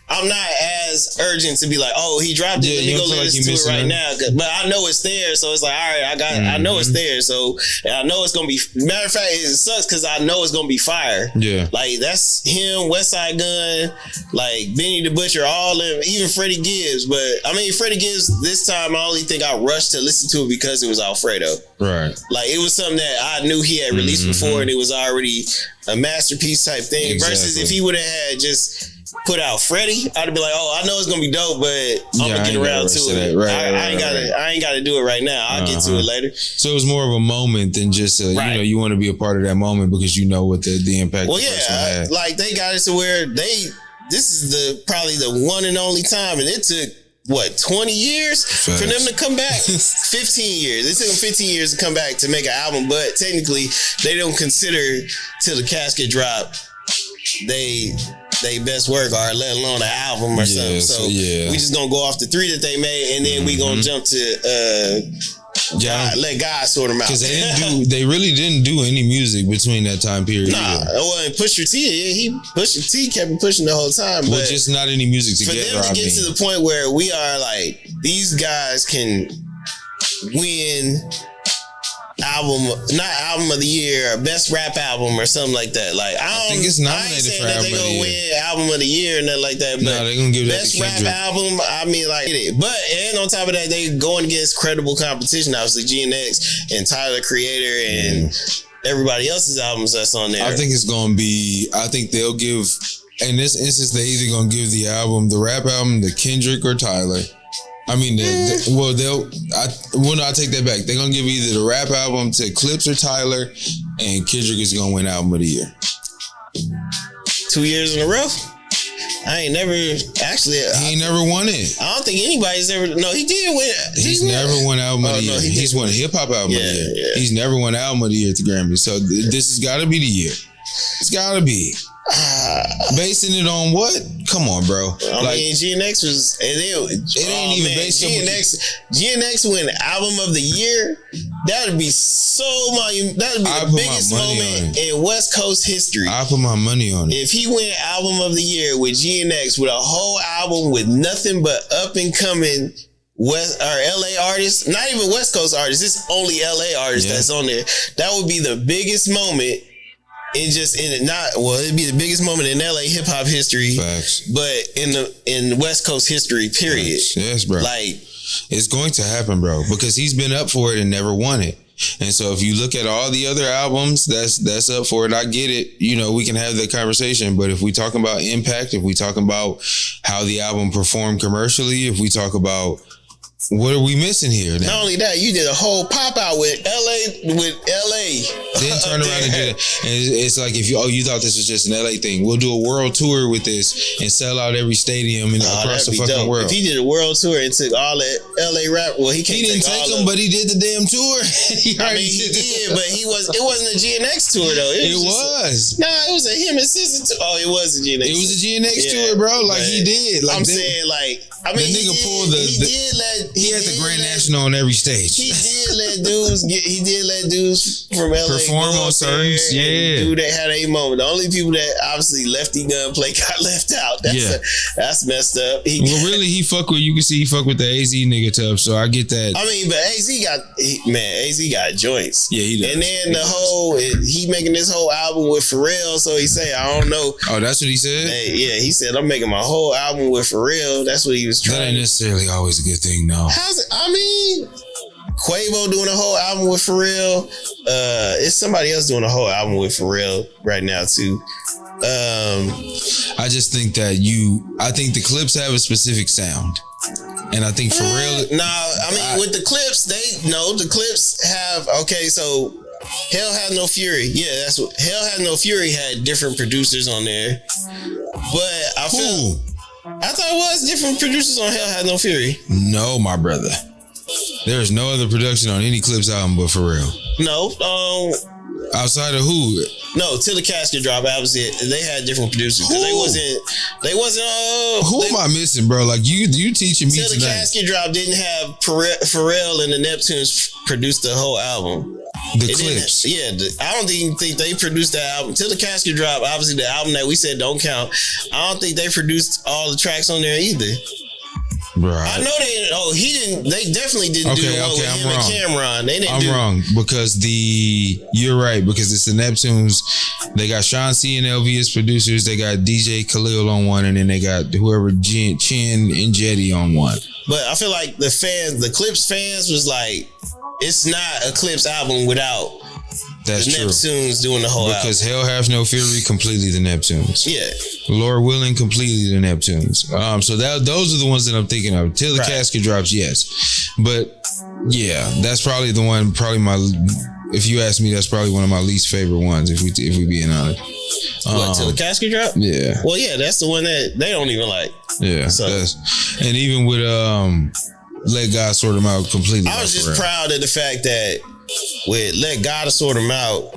I'm not as urgent to be like, oh, he dropped it. Let me go listen to it right now. But I know it's there, so it's like, all right, I know it's there. So I know it's gonna be. Matter of fact, it sucks because I know it's gonna be fire. Yeah, like that's him, West Side Gun, like Benny the Butcher, all them, even Freddie Gibbs. But I mean, Freddie Gibbs. This time, I only think I rushed to listen to it because it was Alfredo. Right, like it was something that I knew he had released before, and it was already a masterpiece type thing. Versus if he would have had just put out Freddie, I'd be like, oh, I know it's gonna be dope, but I'm gonna get around to it. I ain't gotta do it right now. I'll get to it later. So it was more of a moment than just you know, you want to be a part of that moment because you know what the impact. Well, yeah, like they got it to where this is probably the one and only time, and it took 20 years for them to come back. 15 years. It took them 15 years to come back to make an album, but technically they don't consider Till the Casket Drop they best work, or let alone an album or something. So we just gonna go off the 3 that they made, and then we gonna jump to let God sort them out. Because they really didn't do any music between that time period. Well, and Pusha T kept pushing the whole time. But just not any music together. For them to get to the point where we are like, these guys can win not album of the year or best rap album or something like that. Like I think it's nominated for album of the year. They gonna win album of the year and nothing like that. But they're gonna give best rap album. I mean, like it. But and on top of that, they going against credible competition. Obviously, GNX and Tyler Creator and everybody else's albums that's on there. I think it's gonna be. I think they'll give. In this instance, they either gonna give the rap album, to Kendrick or Tyler. I mean, I'll take that back. They're going to give either the rap album to Clips or Tyler, and Kendrick is going to win album of the year. 2 years in a row? He ain't never won it. I don't think anybody's ever. No, he did win. He's never won album of the year. He's won hip hop album of the year. Yeah. He's never won album of the year at the Grammys. So this has got to be the year. It's got to be. Basing it on what? Come on, bro. I mean, GNX was. It ain't even based on GNX win album of the year. That would be so monumental. That would be the biggest moment in West Coast history. I put my money on it. If he win album of the year with GNX with a whole album with nothing but up and coming West or LA artists, not even West Coast artists, it's only LA artists that's on there. That would be the biggest moment. It'd be the biggest moment in LA hip hop history. Facts. But in West Coast history, period. Facts. Yes, bro. Like, it's going to happen, bro, because he's been up for it and never won it. And so if you look at all the other albums that's up for it, I get it. You know, we can have that conversation. But if we talking about impact, if we talking about how the album performed commercially, if we talk about what are we missing here? Not only that, you did a whole pop out with LA. Then turn around and do it. And it's like if you thought this was just an LA thing. We'll do a world tour with this and sell out every stadium across the fucking world. If he did a world tour and took all that LA rap, well, he didn't take them, but he did the damn tour. He did, but it wasn't a GNX tour though. It was. It was a him and Sister tour. Oh, it was a GNX. It was a GNX tour, bro. Like he did. Like I'm saying, like I mean, the nigga pulled he had the Grand National on every stage. He did let dudes from LA perform on certain, do that, had a moment. The only people that obviously Lefty Gunplay got left out. That's messed up. He fuck with. You can see he fuck with the AZ nigga tough. So I get that. I mean, but AZ got joints. Yeah, he does. And then he making this whole album with Pharrell. So he say, I don't know. Oh, that's what he said. He said, I'm making my whole album with Pharrell. That's what he was trying. That ain't necessarily always a good thing, no. How's it? I mean, Quavo doing a whole album with Pharrell. It's somebody else doing a whole album with Pharrell right now too. I just think that I think the Clips have a specific sound. And I think Pharrell... with the Clips, the Clips have... Okay, so Hell Had No Fury. Yeah, that's what... Hell Had No Fury had different producers on there. But I thought it was different producers on Hell Had No Fury. No, my brother. There's no other production on any Clips album but Pharrell. No. Outside of who? No, Till the Casket Drop. Obviously, they had different producers. They wasn't. Who am I missing, bro? Like you teaching me Till the Casket Drop didn't have Pharrell and the Neptunes produce the whole album. The Clips. I don't even think they produced that album. Till the Casket Drop, obviously the album that we said don't count. I don't think they produced all the tracks on there either. Right. I know they didn't. Oh, he didn't. They definitely didn't do the one with him and Cameron. They didn't. I'm wrong because you're right because it's the Neptunes. They got Sean C and LV as producers. They got DJ Khalil on one, and then they got whoever Chin and Jetty on one. But I feel like the Clips fans was like, it's not a Clips album without That's the true. Neptunes doing the whole because Hell Hath No Fury completely the Neptunes. Yeah. Lord Willing completely the Neptunes. So those are the ones that I'm thinking of. Till the Casket drops, yes. But yeah, that's probably the one. Probably my. If you ask me, that's probably one of my least favorite ones. If we being honest. Till the Casket drop? Yeah. Well, yeah, that's the one that they don't even like. Yeah. So. And even with Let God Sort Them Out completely. I was just proud of the fact that with Let God Sort Them Out,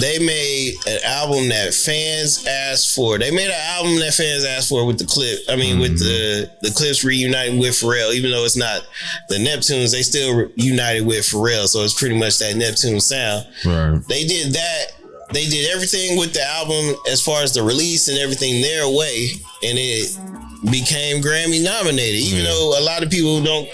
they made an album that fans asked for. They made an album that fans asked for with the clip. I mean, with the Clips reuniting with Pharrell. Even though it's not the Neptunes, they still united with Pharrell. So it's pretty much that Neptune sound. Right. They did that. They did everything with the album as far as the release and everything their way. And it became Grammy nominated. Even though a lot of people don't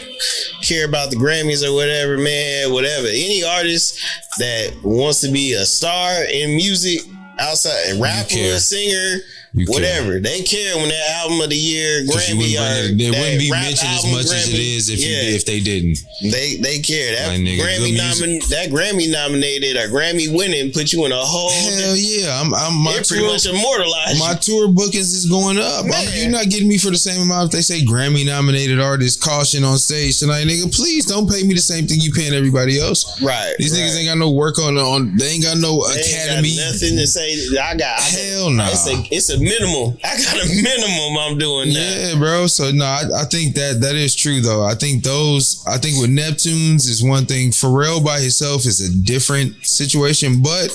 care about the Grammys or whatever, man, whatever. Any artist that wants to be a star in music, outside, a rapper, a singer, whatever, they care when that album of the year Grammy it wouldn't be mentioned as much as it is if they didn't. They care. That like, nigga, that Grammy nominated or Grammy winning put you in a whole hell yeah. I'm my pretty much immortalized. My tour bookings is going up. You're not getting me for the same amount if they say Grammy nominated artist caution on stage tonight, nigga. Please don't pay me the same thing you paying everybody else. Right. These niggas ain't got no work on they ain't got no academy. Got nothing to say. Hell no. It's a minimal. I got a minimum I'm doing now. Yeah, bro. So no, I think that is true though. I think with Neptunes is one thing. Pharrell by himself is a different situation, but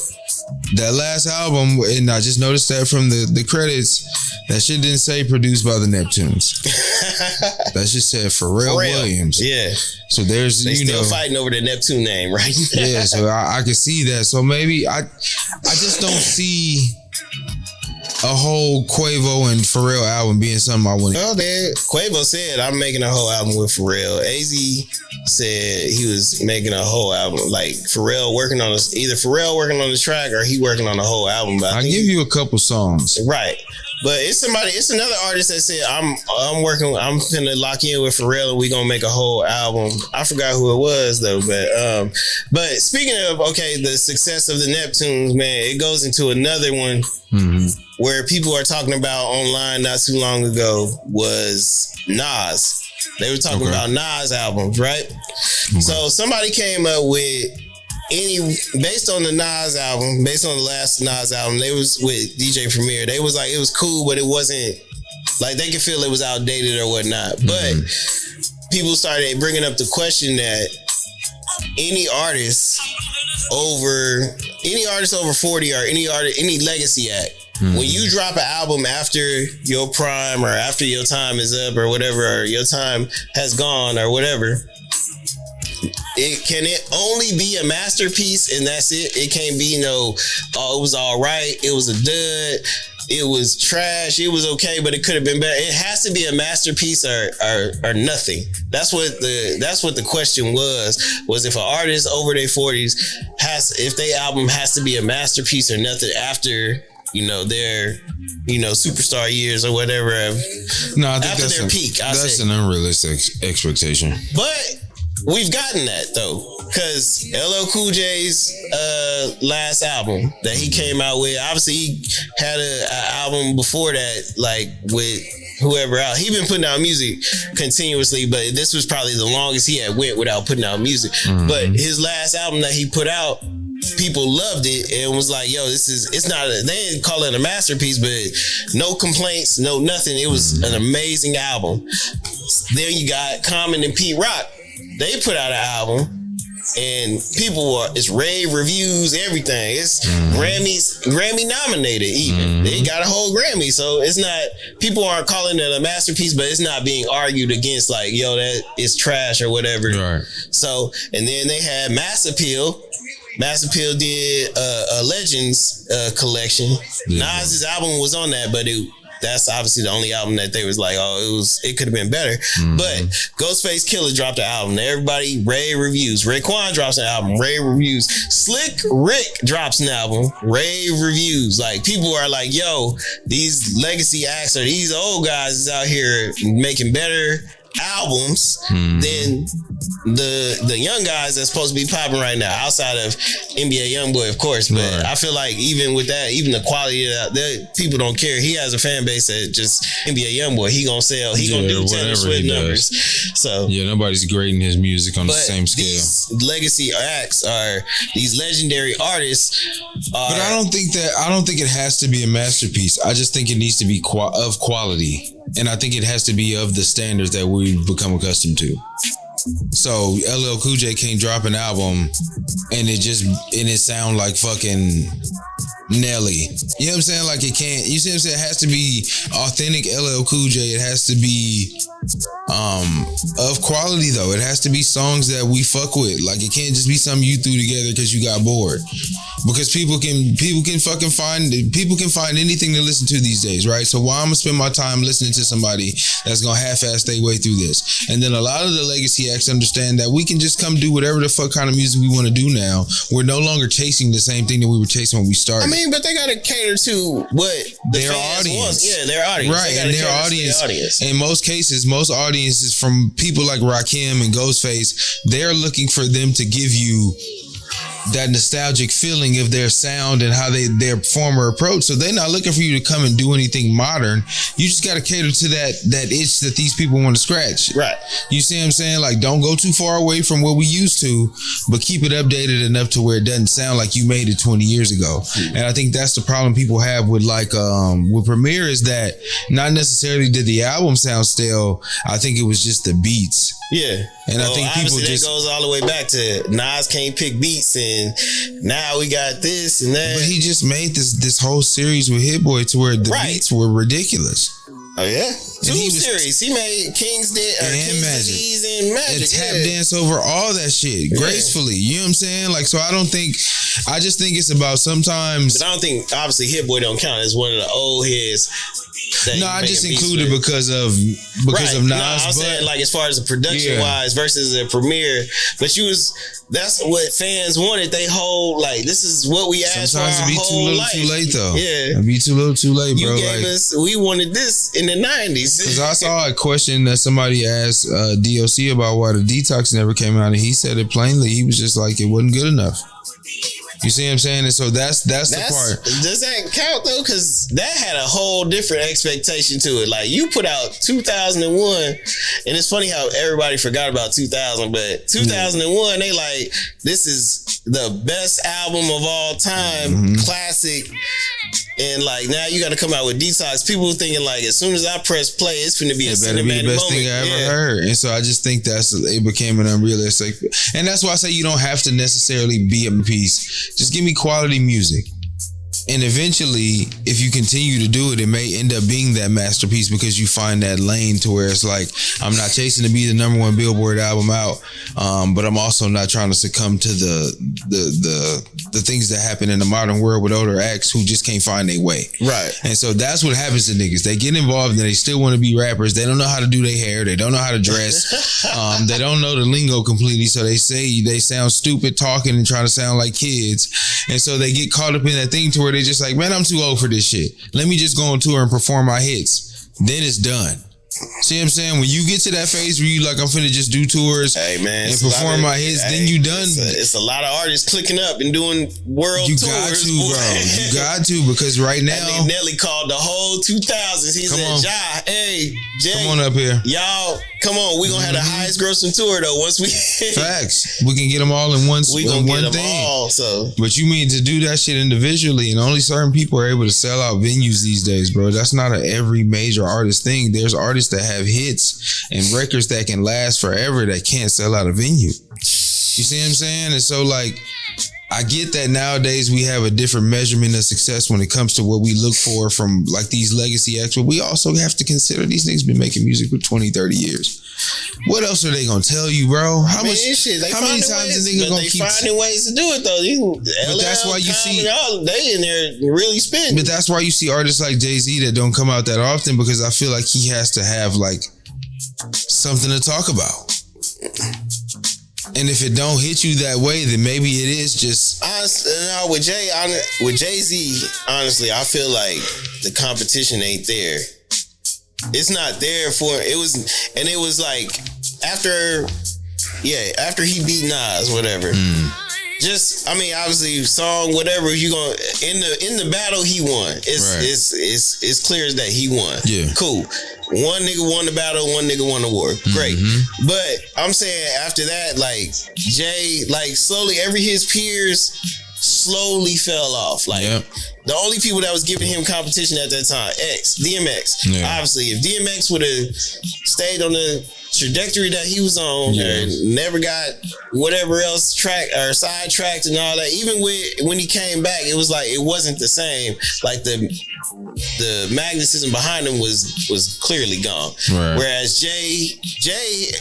that last album, and I just noticed that from the credits, that shit didn't say produced by the Neptunes. That shit said Pharrell Williams. Yeah. So they still fighting over the Neptune name, right? Yeah. So I can see that. So maybe I just don't see a whole Quavo and Pharrell album being something I want. Well, Quavo said I'm making a whole album with Pharrell. AZ said he was making a whole album, like Pharrell working on either Pharrell working on the track or he working on the whole album. But I give you a couple songs, right? But it's another artist that said I'm gonna lock in with Pharrell and we gonna make a whole album. I forgot who it was though, but speaking of the success of the Neptunes, man, it goes into another one. Where people are talking about online not too long ago was Nas. They were talking about Nas albums, right? So somebody came up with based on the Nas album, based on the last Nas album, they was with DJ Premier. They was like, it was cool, but it wasn't like they could feel it was outdated or whatnot. But people started bringing up the question that any artist over 40 or any legacy act, when you drop an album after your prime or after your time is up or whatever, or your time has gone or whatever, can it only be a masterpiece and that's it? It can't be it was all right, it was a dud, it was trash, it was okay, but it could have been better. It has to be a masterpiece or nothing. That's what the question was if an artist over their 40s if their album has to be a masterpiece or nothing after their superstar years or whatever. No, I think after their peak. That's an unrealistic expectation. But we've gotten that though, because LL Cool J's last album that he came out with, obviously he had an album before that, like with whoever else. He been putting out music continuously, but this was probably the longest he had went without putting out music. But his last album that he put out, people loved it and was like, yo, they didn't call it a masterpiece, but no complaints, no nothing. It was an amazing album. Then you got Common and Pete Rock. They put out an album and it's rave reviews, everything. It's Grammy nominated even. They got a whole Grammy. So it's not, people aren't calling it a masterpiece, but it's not being argued against like, yo, that is trash or whatever. Right. So, and then they had Mass Appeal. Mass Appeal did a Legends collection. Nas's album was on that, but that's obviously the only album that they was like, it could have been better. But Ghostface Killer dropped an album. Everybody rave reviews. Raekwon drops an album. Rave reviews. Slick Rick drops an album. Rave reviews. Like people are like, yo, these legacy acts or these old guys is out here making better albums than the young guys that's supposed to be popping right now, outside of NBA YoungBoy, of course. But I feel like even with that, even the quality of that, people don't care. He has a fan base that just NBA YoungBoy. He gonna sell. He gonna do Taylor Swift numbers. So yeah, nobody's grading his music on the same scale. These legacy acts are these legendary artists. But I don't think it has to be a masterpiece. I just think it needs to be of quality. And I think it has to be of the standards that we've become accustomed to. So LL Cool J can't drop an album and it sound like fucking Nelly. You know what I'm saying? Like it can't. You see what I'm saying? It has to be authentic LL Cool J. It has to be of quality though. It has to be songs that we fuck with. Like it can't just be something you threw together because you got bored. Because people can find anything to listen to these days, right? So why I'm gonna spend my time listening to somebody that's gonna half-ass their way through this? And then a lot of the legacy acts understand that we can just come do whatever the fuck kind of music we want to do now. We're no longer chasing the same thing that we were chasing when we started. I mean, but they gotta cater to what their audience. Yeah, their audience. Right, and their audience. In most cases, most audiences from people like Rakim and Ghostface, they're looking for them to give you that nostalgic feeling of their sound and how their former approach. So they're not looking for you to come and do anything modern. You just got to cater to that itch that these people want to scratch. Right. You see what I'm saying? Like, don't go too far away from what we used to, but keep it updated enough to where it doesn't sound like you made it 20 years ago. And I think that's the problem people have with with Premier, is that not necessarily did the album sound stale. I think it was just the beats. Yeah. And I think people that goes all the way back to Nas can't pick beats, and now we got this and that. But he just made this whole series with Hit Boy to where the beats were ridiculous. Oh yeah, two series. He made King's Disease and Magic. And tap dance over all that shit gracefully. You know what I'm saying? Like, so I just think it's about sometimes. But I don't think, obviously, Hit Boy don't count as one of the old hits. No, I just included because of Nas. No, I'm saying, like, as far as the production wise versus a Premiere, but that's what fans wanted. They hold, like, this is what we asked for our whole life. Sometimes it be too little, too late though. Yeah, it'd be too little, too late, bro. You gave us, we wanted this in the 90s. Because I saw a question that somebody asked DOC about why the Detox never came out, and he said it plainly. He was just like, it wasn't good enough. You see what I'm saying? And so that's the part. Does that count though? Because that had a whole different expectation to it. Like, you put out 2001, and it's funny how everybody forgot about 2000, but 2001, they like, this is the best album of all time, classic. And like, now you got to come out with Detox. People thinking like, as soon as I press play, it's finna be a cinematic moment. Best thing I ever heard. And so I just think it became an unrealistic. And that's why I say you don't have to necessarily be a piece. Just give me quality music. And eventually, if you continue to do it, it may end up being that masterpiece because you find that lane to where it's like, I'm not chasing to be the number one Billboard album out, but I'm also not trying to succumb to the things that happen in the modern world with older acts who just can't find their way. Right. And so that's what happens to niggas. They get involved and they still want to be rappers. They don't know how to do their hair. They don't know how to dress. They don't know the lingo completely. So they say they sound stupid talking and trying to sound like kids. And so they get caught up in that thing to where they just like, man, I'm too old for this shit. Let me just go on tour and perform my hits. Then it's done. See what I'm saying? When you get to that phase where you like, I'm finna just do tours and perform my hits, then you done. It's a lot of artists clicking up and doing world tours. You got to, bro. You got to, because right now, I think Nelly called the whole 2000s. He said, Ja, hey, Jay, come on up here. Y'all, come on. We're going to have the highest grossing tour, though, once we... Facts. We can get them all in one we gonna one get them thing. all, so. But you mean to do that shit individually, and only certain people are able to sell out venues these days, bro. That's not every major artist thing. There's artists that have hits and records that can last forever that can't sell out a venue. You see what I'm saying? And so, like, I get that nowadays we have a different measurement of success when it comes to what we look for from like these legacy acts, but we also have to consider these niggas been making music for 20, 30 years. What else are they gonna tell you, bro? How many times are they gonna keep finding ways to do it though? But that's why you see they in there really spending. But that's why you see artists like Jay-Z that don't come out that often, because I feel like he has to have like something to talk about. And if it don't hit you that way, then maybe it is just... Honestly, no, with Jay-Z, honestly, I feel like the competition ain't there. it's not there for it was, and it was like after he beat Nas, whatever. Just, I mean, obviously, song, whatever you gonna in the battle, he won. It's clear as that he won. Yeah, cool. One nigga won the battle, one nigga won the war. Great. But I'm saying after that, like Jay, like slowly, his peers slowly fell off. Like the only people that was giving him competition at that time, DMX. Yeah. Obviously, if DMX would have stayed on the trajectory that he was on, and never got whatever else track or sidetracked and all that. Even when he came back, it was like it wasn't the same. Like the magnetism behind him was clearly gone. Right. Whereas Jay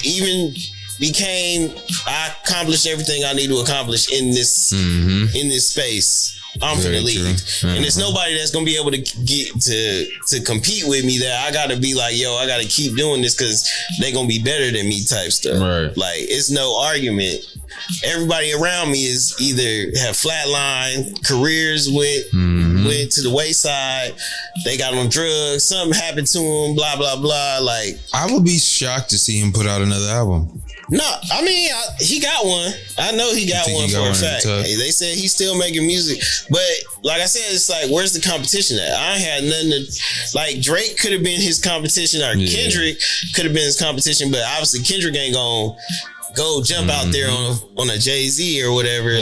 even became, I accomplished everything I need to accomplish in this in this space. I'm finna leave. And there's nobody that's gonna be able to get to compete with me that I gotta be like, yo, I gotta keep doing this because they gonna be better than me type stuff. Right. Like, it's no argument. Everybody around me is either have flatlined, careers went to the wayside, they got on drugs, something happened to them, blah, blah, blah. Like, I would be shocked to see him put out another album. No, I mean, he got one. I know he got one for a fact. They said he's still making music. But like I said, it's like, where's the competition at? I had nothing to, like, Drake could have been his competition, or Kendrick could have been his competition, but obviously Kendrick ain't gonna go jump out there on a Jay-Z or whatever.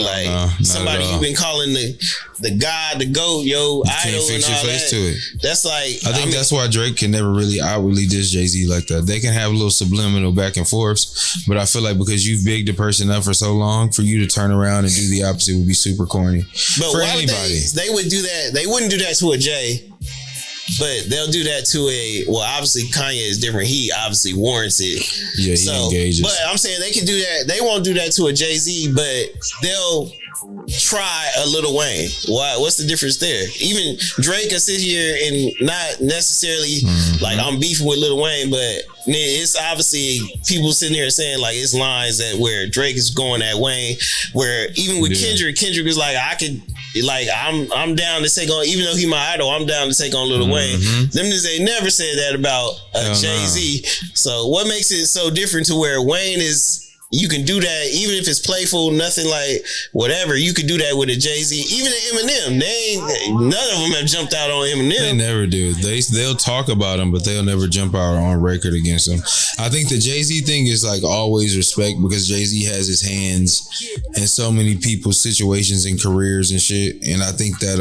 Somebody you've been calling the god, the GOAT, yo, idol, and all that. To it. That's like, I think that's why Drake can never really outwardly diss Jay-Z like that. They can have a little subliminal back and forths, but I feel like because you've bigged a person up for so long, for you to turn around and do the opposite would be super corny. But for why anybody. They would do that. They wouldn't do that to a Jay. But they'll do that to obviously Kanye is different. He obviously warrants it. Yeah, he engages. But I'm saying they can do that. They won't do that to a Jay-Z, but they'll try a Lil Wayne. Why? What's the difference there? Even Drake can sit here and not necessarily like I'm beefing with Lil Wayne, but it's obviously people sitting here saying like it's lines that where Drake is going at Wayne, where even with Kendrick is like, I could, like, I'm down to take on, even though he my idol, I'm down to take on Lil Wayne. Them niggas, they never said that about Jay-Z. So what makes it so different to where Wayne is, you can do that even if it's playful, nothing like whatever. You could do that with a Jay-Z, even an Eminem. None of them have jumped out on Eminem. They never do. They'll talk about him, but they'll never jump out on record against him. I think the Jay-Z thing is like always respect, because Jay-Z has his hands in so many people's situations and careers and shit. And I think that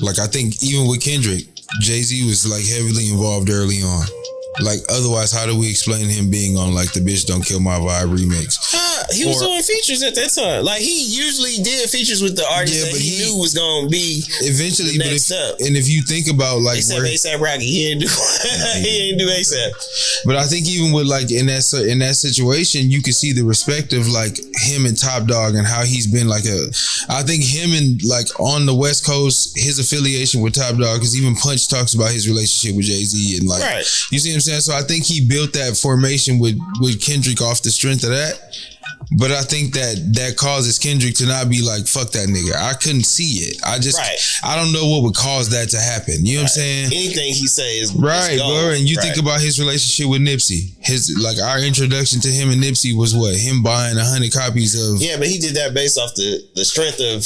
like, I think even with Kendrick, Jay-Z was like heavily involved early on. Like, otherwise, how do we explain him being on like the Bitch Don't Kill My Vibe remix? He was doing features at that time. Like, he usually did features with the artists that he knew was gonna be eventually the next up. And if you think about like, except ASAP Rocky, he didn't do he didn't do ASAP. But I think even with like in that situation, you can see the respect of like him and Top Dog and how he's been like I think him and like on the West Coast, his affiliation with Top Dog, because even Punch talks about his relationship with Jay-Z and like, you see what I'm saying? So I think he built that formation with Kendrick off the strength of that. But I think that causes Kendrick to not be like, fuck that nigga. I couldn't see it. I don't know what would cause that to happen. You know what I'm saying? Anything he says is right, bro. And you think about his relationship with Nipsey. Our introduction to him and Nipsey was what? Him buying 100 copies of. Yeah, but he did that based off the strength of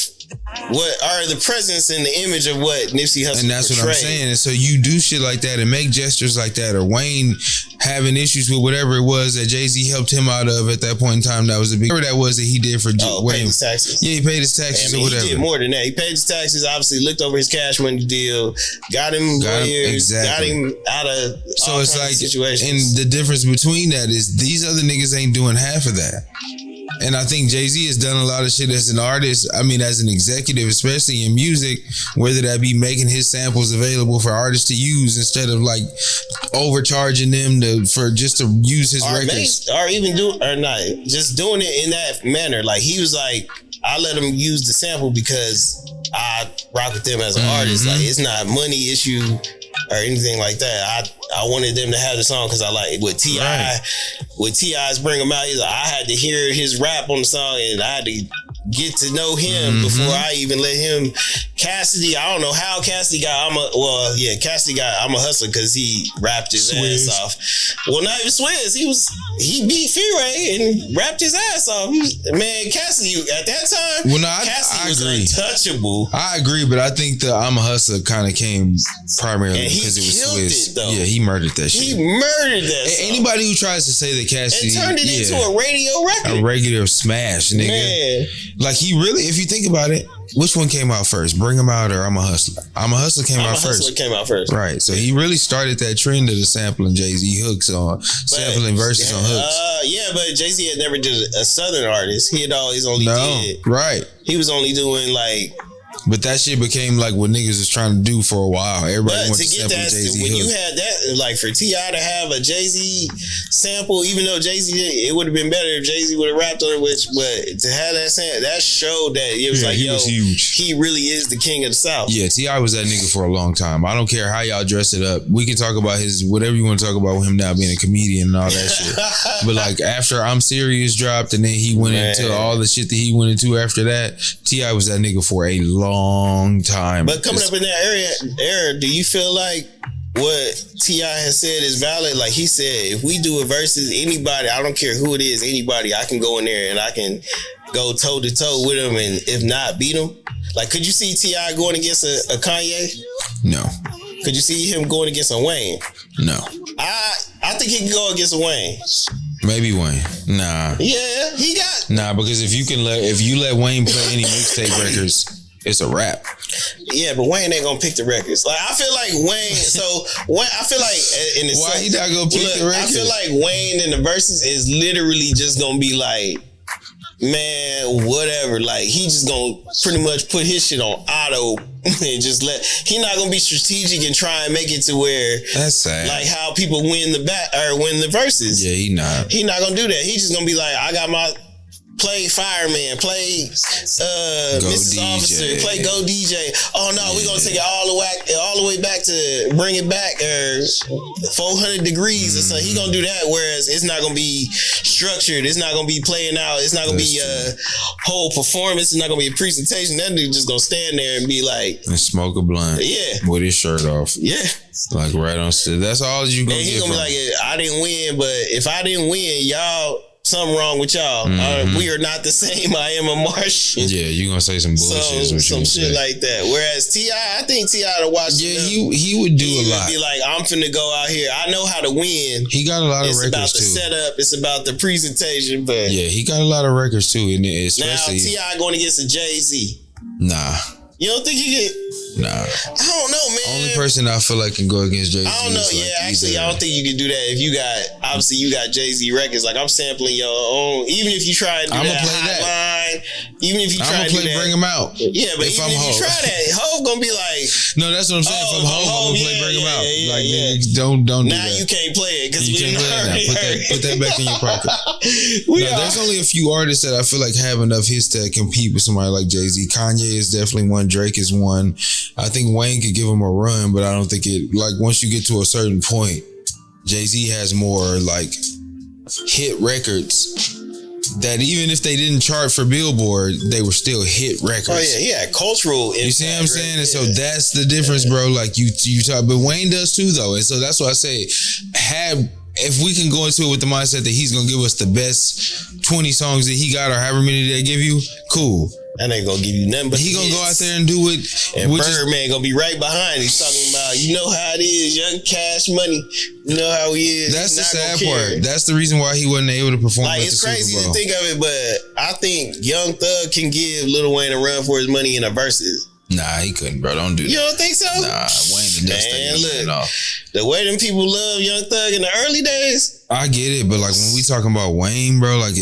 what are the presence and the image of what Nipsey Hussle. And that's portrayed. What I'm saying. And so you do shit like that and make gestures like that, or Wayne having issues with whatever it was that Jay-Z helped him out of at that point in time. That was a big, whatever that was that he did for Wayne. Paid his taxes. Yeah, he paid his taxes or whatever. He did more than that. He paid his taxes, obviously looked over his cash money deal, got him lawyers, got him out of so it's like situations. And the difference between that is these other niggas ain't doing half of that. And I think Jay-Z has done a lot of shit as an artist. I mean, as an executive, especially in music, whether that be making his samples available for artists to use instead of like overcharging them for just to use his records. Or even just doing it in that manner. Like, he was like, I let him use the sample because I rock with them as an artist. Like, it's not a money issue or anything like that. I wanted them to have the song because I like with T.I. Right. With T.I.'s Bring Him Out, I had to hear his rap on the song and I had to get to know him before I even let him. Cassidy, I don't know how Cassidy got. Cassidy got I'm a Hustler because he rapped his ass off. Well, not even Swizz. He beat F.Ray and rapped his ass off. Man, Cassidy at that time. Well, no, Cassidy I was agree. untouchable. I agree, but I think the I'm a Hustler kind of came primarily because it was Swizz. Yeah, he murdered that shit. He murdered that. Anybody who tries to say that Cassidy and turned it into a radio record, a regular smash, nigga. Man. Like he really, if you think about it, which one came out first? Bring 'Em Out or I'm a Hustler? I'm a Hustler came out first. Right. So he really started that trend of the sampling Jay-Z hooks on sampling verses on hooks. But Jay-Z had never did a Southern artist. He had always only did. Right. He was only doing like. But that shit became like what niggas was trying to do for a while. Everybody wanted to sample Jay-Z when hooks. you had that, like for T.I. to have a Jay-Z sample, even though Jay-Z did, it would have been better if Jay-Z would have rapped on it. But to have that sample, that showed that it was he was huge. He really is the king of the South. Yeah, T.I. was that nigga for a long time. I don't care how y'all dress it up. We can talk about his whatever you want to talk about with him now being a comedian and all that shit. But like after I'm Serious dropped and then he went into all the shit that he went into after that, T.I. was that nigga for a long time. But coming up in that era, do you feel like what T.I. has said is valid? Like he said, if we do a versus anybody, I don't care who it is, anybody, I can go in there and I can go toe to toe with him, and if not, beat him. Like, could you see T.I. going against a Kanye? No. Could you see him going against a Wayne? No. I think he can go against a Wayne. Maybe Wayne. Nah. Yeah, he got. Nah, because if you let Wayne play any mixtape records, it's a rap. Yeah, but Wayne ain't gonna pick the records. Like I feel like Wayne. I feel like in the why he not gonna pick the records? I feel like Wayne in the verses is literally just gonna be like, man, whatever. Like he just gonna pretty much put his shit on auto and just he not gonna be strategic and try and make it to where that's sad. Like how people win the verses. Yeah, he not gonna do that. He just gonna be like, I got my. Play Fireman, play Mrs. DJ. Officer, play Go DJ. Oh no, we're gonna take it all the way back to bring it back 400 degrees or something. He gonna do that, whereas it's not gonna be structured. It's not gonna be playing out. It's not gonna be a whole performance. It's not gonna be a presentation. That dude just gonna stand there and be like and smoke a blunt. Yeah, with his shirt off. Yeah. Like right on stage. That's all you gonna get. He's gonna be like, I didn't win, but if I didn't win, y'all. Something wrong with y'all. We are not the same. I am a Martian. Yeah, you gonna say some bullshit. Some shit like that. Whereas T.I., I think T.I. to watch. Yeah, he would do a lot. Be like, I'm finna go out here. I know how to win. He got a lot of records too. It's about the setup. It's about the presentation. But yeah, he got a lot of records too. And especially now T.I. going against a Jay-Z. Nah. You don't think he get? Nah. I don't know, man. Only person I feel like can go against Jay-Z. I don't know. Actually, I don't think you can do that if you got Jay-Z records. Like I'm sampling your own. Even if you try and do that line, even if you try and do that, Bring Him Out. Yeah, but even if you try that, Hov gonna be like, no, that's what I'm saying. If I'm Hov, I'm gonna play Bring Him Out. Like don't do that. Now you can't play it because you can't play it now. Put that back in your pocket. There's only a few artists that I feel like have enough hits to compete with somebody like Jay-Z. Kanye is definitely one. Drake is one. I think Wayne could give him a run, but I don't think once you get to a certain point, Jay-Z has more like hit records that even if they didn't chart for Billboard, they were still hit records. Oh yeah, he had cultural impact. You see what I'm saying? And so that's the difference, bro. Like you talk, but Wayne does too though. And so that's why I say if we can go into it with the mindset that he's gonna give us the best 20 songs that he got or however many they give you, cool. That ain't gonna give you nothing but he gonna go out there and do it. And Birdman gonna be right behind. He's talking about, you know how it is, Young Cash Money. You know how he is. That's the sad part. That's the reason why he wasn't able to perform. Like it's crazy to think of it, but I think Young Thug can give Lil Wayne a run for his money in a verses. Nah, he couldn't, bro. Don't do that. You don't think so? Nah, Wayne the next thing. Look, the way them people love Young Thug in the early days. I get it, but like when we talking about Wayne, bro, I don't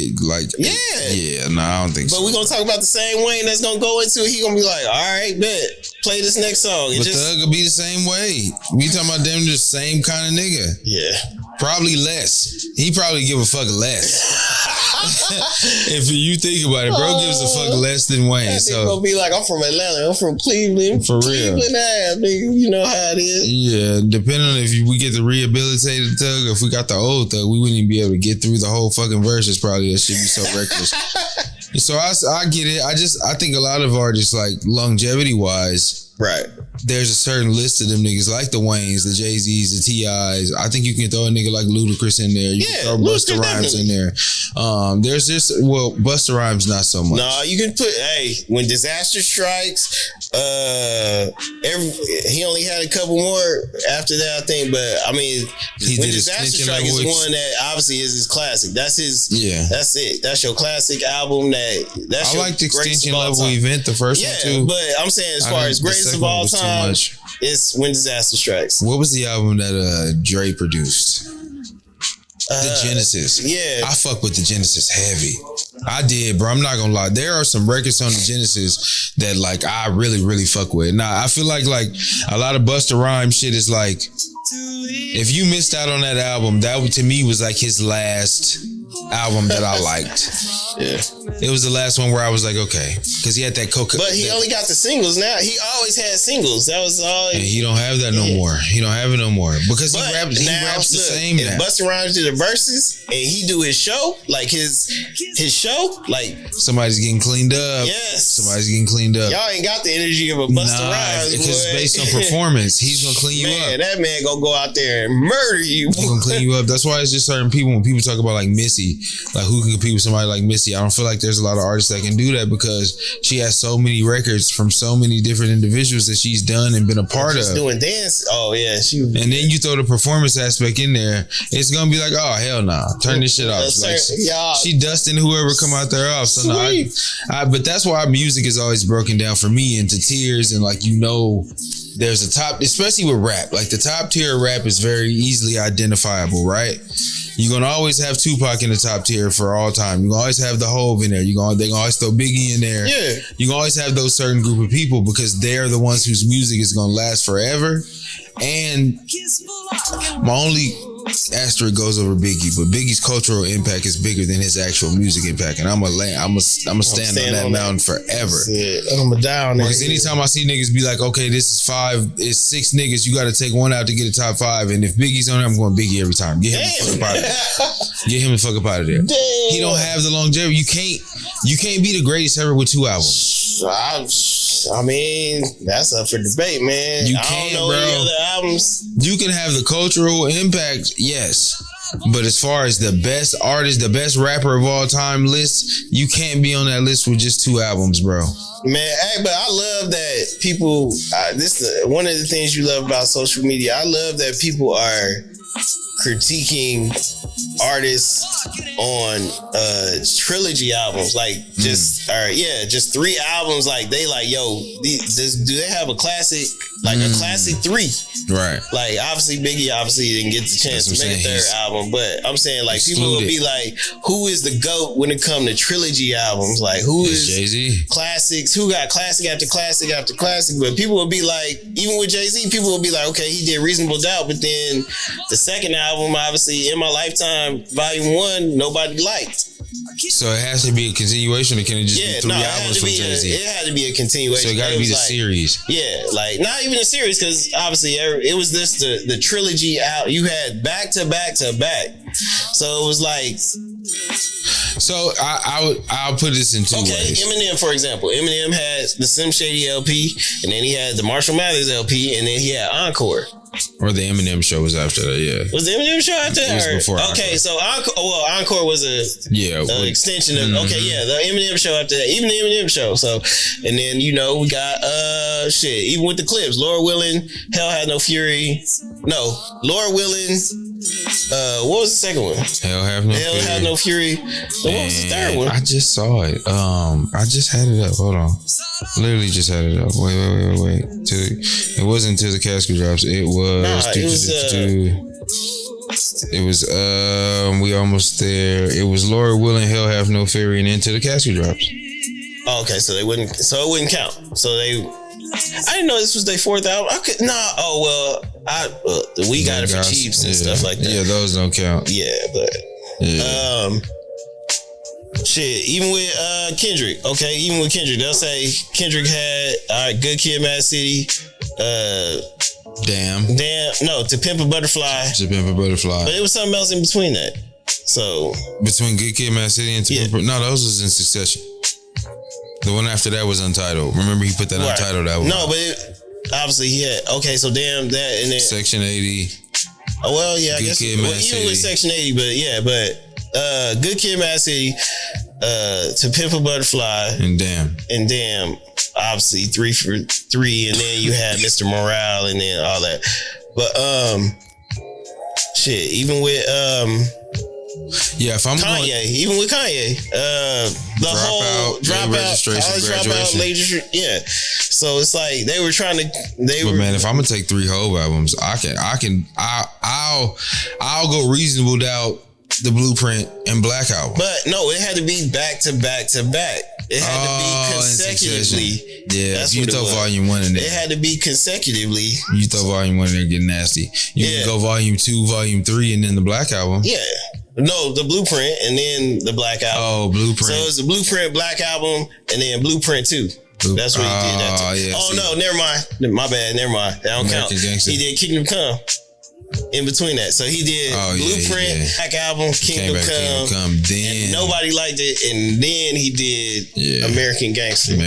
think so. But we gonna talk about the same Wayne that's gonna go into it. He gonna be like, all right, bet, play this next song. But Thug will be the same way. We talking about them the same kind of nigga. Yeah. Probably less. He probably give a fuck less. If you think about it, bro gives a fuck less than Wayne. So gonna be like, I'm from Atlanta, I'm from Cleveland. For real. Cleveland, nigga. You know how it is. Yeah, depending on if we get the rehabilitated Thug, if we got the old Thug, we wouldn't even be able to get through the whole fucking verses. Probably that should be so reckless. So I get it. I think a lot of artists, like longevity wise, right? There's a certain list of them niggas like the Waynes, the Jay-Z's, the T.I.'s. I think you can throw a nigga like Ludacris in there. You can throw Busta Rhymes in there. There's just, well, Busta Rhymes not so much. No, you can put, when disaster strikes, he only had a couple more after that, I think. But I mean, when disaster strike is one that obviously is his classic. That's his. Yeah. That's it. That's your classic album. That's I like the Extinction Level Event, the first one too. But I'm saying as far as greatest of all time, it's When Disaster Strikes. What was the album that Dre produced? The Genesis. Yeah. I fuck with the Genesis heavy. I did, bro. I'm not gonna lie. There are some records on the Genesis that like I really, really fuck with. Now I feel like a lot of Busta Rhymes shit is like, if you missed out on that album, that to me was like his last album that I liked. Yeah. It was the last one where I was like, okay. Because he had that coca. But he only got the singles now. He always had singles. That was all. And he don't have that no more. He don't have it no more. Because he raps the same now. Busta Rhymes do the verses and he do his show, like his show, like somebody's getting cleaned up. Yes. Somebody's getting cleaned up. Y'all ain't got the energy of a Busta Rhymes. Because it's based on performance. He's gonna clean you up. That man gonna go out there and murder you. He's gonna clean you up. That's why it's just certain people, when people talk about like Missy, like who can compete with somebody like Missy, I don't feel like there's a lot of artists that can do that, because she has so many records from so many different individuals that she's done and been a part of. Doing dance. Oh yeah, and then you throw the performance aspect in there, it's gonna be like, oh hell nah, turn this shit off. Like she dusting whoever come out there off. So no, but that's why music is always broken down for me into tiers, and like there's a top, especially with rap. Like the top tier of rap is very easily identifiable, right? You're gonna always have Tupac in the top tier for all time. You're gonna always have the Hove in there. They gonna always throw Biggie in there. Yeah. You gonna always have those certain group of people, because they're the ones whose music is gonna last forever. And my only asterisk goes over Biggie, but Biggie's cultural impact is bigger than his actual music impact, and I'm gonna stand on that mountain forever. I'm gonna die on that. Because anytime I see niggas be like, okay, this is 6 niggas, you got to take one out to get a top 5, and if Biggie's on there, I'm going Biggie every time. Get him the fuck up out of there. Get him the fuck up out of there. Damn. He don't have the longevity. You can't be the greatest ever with 2 albums. I mean, that's up for debate, man. You I can't, don't know bro. any other albums. You can have the cultural impact, yes. But as far as the best artist, the best rapper of all time list, you can't be on that list with just 2 albums, bro. Man, but I love that people, one of the things you love about social media, I love that people are critiquing artists on trilogy albums, like just 3 albums. Like they like, yo, do they have a classic, like a classic 3? Right. Like obviously Biggie didn't get the chance to make a 3rd album, but I'm saying like people will be like, who is the GOAT when it comes to trilogy albums? Like who is Jay-Z? Classics? Who got classic after classic after classic? But people will be like, even with Jay-Z, people will be like, okay, he did Reasonable Doubt, but then the second album, obviously In My Lifetime Volume 1, nobody liked. So it has to be a continuation, or can it just be 3 albums from Jay-Z? It had to be a continuation. So it got to be the series. Yeah, like not even a series, because obviously it was this the trilogy out. You had back to back to back, so it was like. So I'll put this in 2 ways. Eminem, for example, Eminem had the Slim Shady LP, and then he had the Marshall Mathers LP, and then he had Encore. Or the Eminem show was after that, yeah. Was the Eminem show after that? It was before Okay, Encore. so Encore was an extension of, the Eminem show after that. Even the Eminem show. So, and then, we got, even with the clips, Laura Willing, Hell Had No Fury. No, Laura Willing, what was the second one? Hell Had No Fury. What was the third one? I just saw it. I just had it up. Hold on. Literally just had it up. Wait. It wasn't Till the Casket Drops. It was. We almost there. It was Laura Willing, Hell Have No Fury, and then Till the Casket Drops. Oh, okay, so it wouldn't count. So I didn't know this was their 4th album. We Got It for Cheaps and stuff like that. Yeah, those don't count. Yeah, but even with Kendrick, they'll say Kendrick had Good Kid, Mad City, Damn, no, To Pimp a Butterfly. But it was something else in between that. So between Good Kid, Mad City and To Pimp, no, those was in succession. The one after that was Untitled. Remember he put that Untitled album? No, but obviously he had. Okay, so damn that and then Section 80. Oh well, yeah, I Good guess Kid, Mad even City. with Section 80, but Good Kid, Mad City, To Pimp a Butterfly, And Damn. Obviously 3 for 3, and then you had Mr. Morale, and then all that. But shit, even with Yeah, if I'm Kanye, going, even with Kanye, the whole dropout, registration, college graduation. dropout, yeah. So it's like they were trying to. But man, if I'm gonna take 3 Hove albums, I'll go Reasonable Doubt, The Blueprint, and Black album. But no, it had to be back to back to back. It had to be consecutively. Yeah, That's if you what it throw was. Volume 1 in there, It had to be consecutively. you throw Volume 1 in there, get nasty. You can go Volume 2, Volume 3, and then the Black album. Yeah. No, the Blueprint and then the Black album. Oh, Blueprint. So it's the Blueprint, Black album, and then Blueprint 2. That's what he did that to. Yeah, no, never mind. My bad, never mind. That don't American count. Gangster. He did Kingdom Come in between that. So he did Blueprint, Black album, Kingdom Come. Then and nobody liked it, and then he did American Gangster.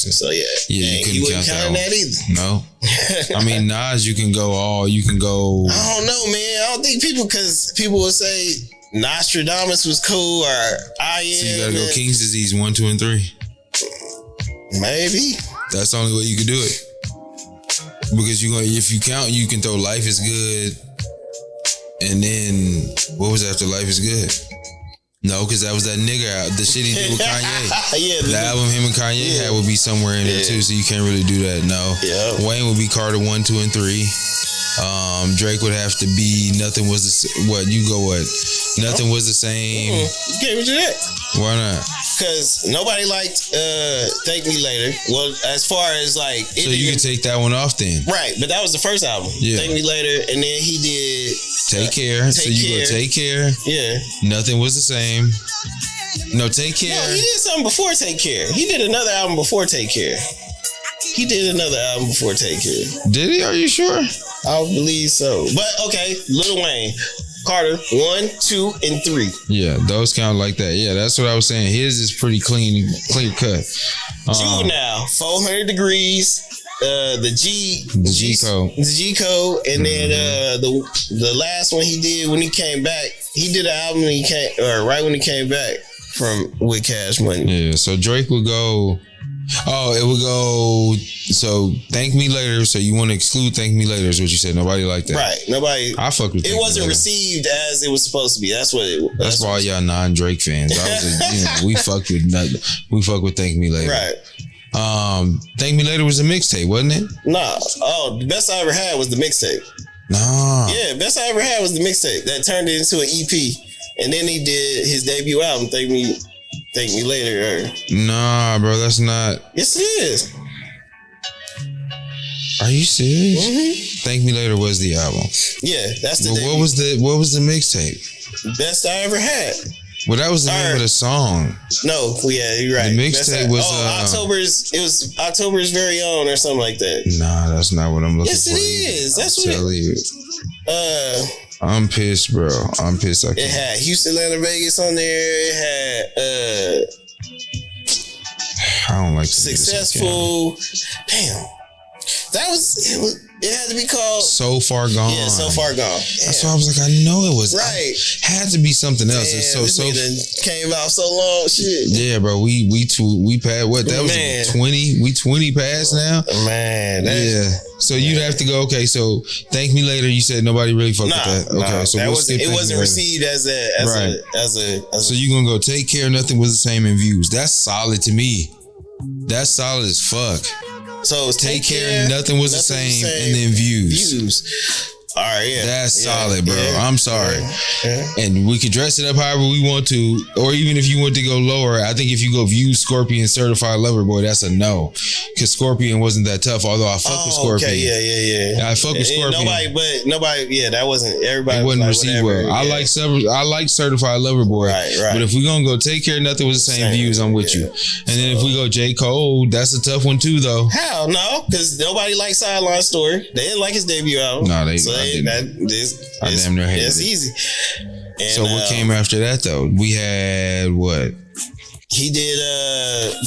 So yeah, you couldn't he wasn't count counting that either. No. I mean, Nas, you can go. I don't know, man. I don't think because people will say Nostradamus was cool, or I am. So you gotta go King's Disease 1, 2, and 3. Maybe. That's the only way you can do it. Because if you count, you can throw Life is Good, and then what was after Life is Good? No, because that was that nigga out. The shit he did with Kanye. The album him and Kanye had would be somewhere in there too, so you can't really do that. No. Yeah. Wayne would be Carter 1, 2, and 3. Drake would have to be Nothing Was Nothing Was the Same. You can't even do that. Why not? Because nobody liked Thank Me Later. Well, as far as like... So you can take that one off then. Right, but that was the first album. Yeah. Thank Me Later, and then he did... Take Care. So you go Take Care. Yeah. Nothing Was the Same. No, Take Care. No, he did something before Take Care. He did another album before Take Care. Did he? Are you sure? I believe so. But okay, Lil Wayne. Carter 1, 2, and 3. Yeah, those count like that. Yeah, that's what I was saying. His is pretty clear cut. Juvenile, 400 Degrees, the G code, and then the last one he did when he came back. He did an album right when he came back with Cash Money. Yeah, so Drake would go. Oh, it would go. So Thank Me Later. So you want to exclude Thank Me Later is what you said. Nobody liked that. Right. Nobody. I fuck with. It wasn't received as it was supposed to be. That's what it was. That's why y'all non-Drake fans. We fucked with nothing. We fuck with Thank Me Later. Right. Thank Me Later was a mixtape, wasn't it? Nah. Oh, the best I ever had was the mixtape. Nah. Yeah, best I ever had was the mixtape that turned it into an EP, and then he did his debut album. Thank Me Later. Nah, bro, that's not. Yes, it is. Are you serious? Mm-hmm. Thank Me Later was the album. Yeah, that's the. But what was the mixtape? Best I ever had. Well, that was the name of the song. No, yeah, you're right. The mixtape was October's Very Own or something like that. Nah, that's not what I'm looking for. Yes, it is. That's what it. I'm pissed, bro. I'm pissed. It had Houston, Atlanta, Vegas on there. It had I don't like Successful. Damn. It had to be called So Far Gone. Yeah, So Far Gone. Damn. That's why I was like, I know it was right. Had to be something else. Damn, it's this came out so long. Shit. Yeah, bro. We passed what? That was 20. We 20 past now. Man. So you'd have to go. Okay, so Thank Me Later. You said nobody really fucked with that. Okay, so it wasn't received as a. So you gonna go Take Care. Nothing Was the Same in Views. That's solid to me. That's solid as fuck. So Take Care, Nothing Was the Same, and then Views. All right, yeah. That's solid, bro. I'm sorry. And we could dress it up however we want to, or even if you want to go lower, I think if you go Views, Scorpion, Certified Lover Boy, that's a no. Because Scorpion wasn't that tough, although I fuck with Scorpion. Okay, yeah. I fuck with Scorpion. Nobody, that wasn't, everybody. It wasn't received well. I like Certified Lover Boy. Right. But if we're going to go Take Care, Nothing Was the Same Views, I'm with you. And then if we go J. Cole, that's a tough one too, though. Hell no, because nobody liked Sideline Story. They didn't like his debut album. No, they I damn near hated it. It's easy. And, so what came after that though? We had what? He did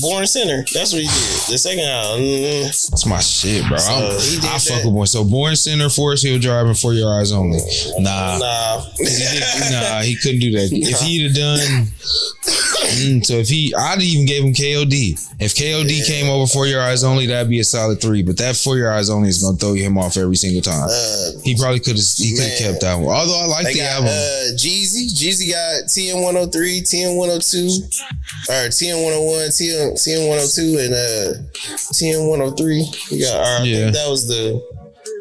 Born Sinner. That's what he did. The second album. That's my shit, bro. I fuck with Born. So Born Sinner, Forest Hill Drive, and For Your Eyes Only. Nah, he couldn't do that. If he'd have done, I'd even gave him KOD. If KOD came over For Your Eyes Only, that'd be a solid 3. But that For Your Eyes Only is gonna throw him off every single time. He probably could have. He could have kept that one. Although I like the album. Jeezy got TN103, TN102, or TN101, TN102, and TN103. He got. I think that was the.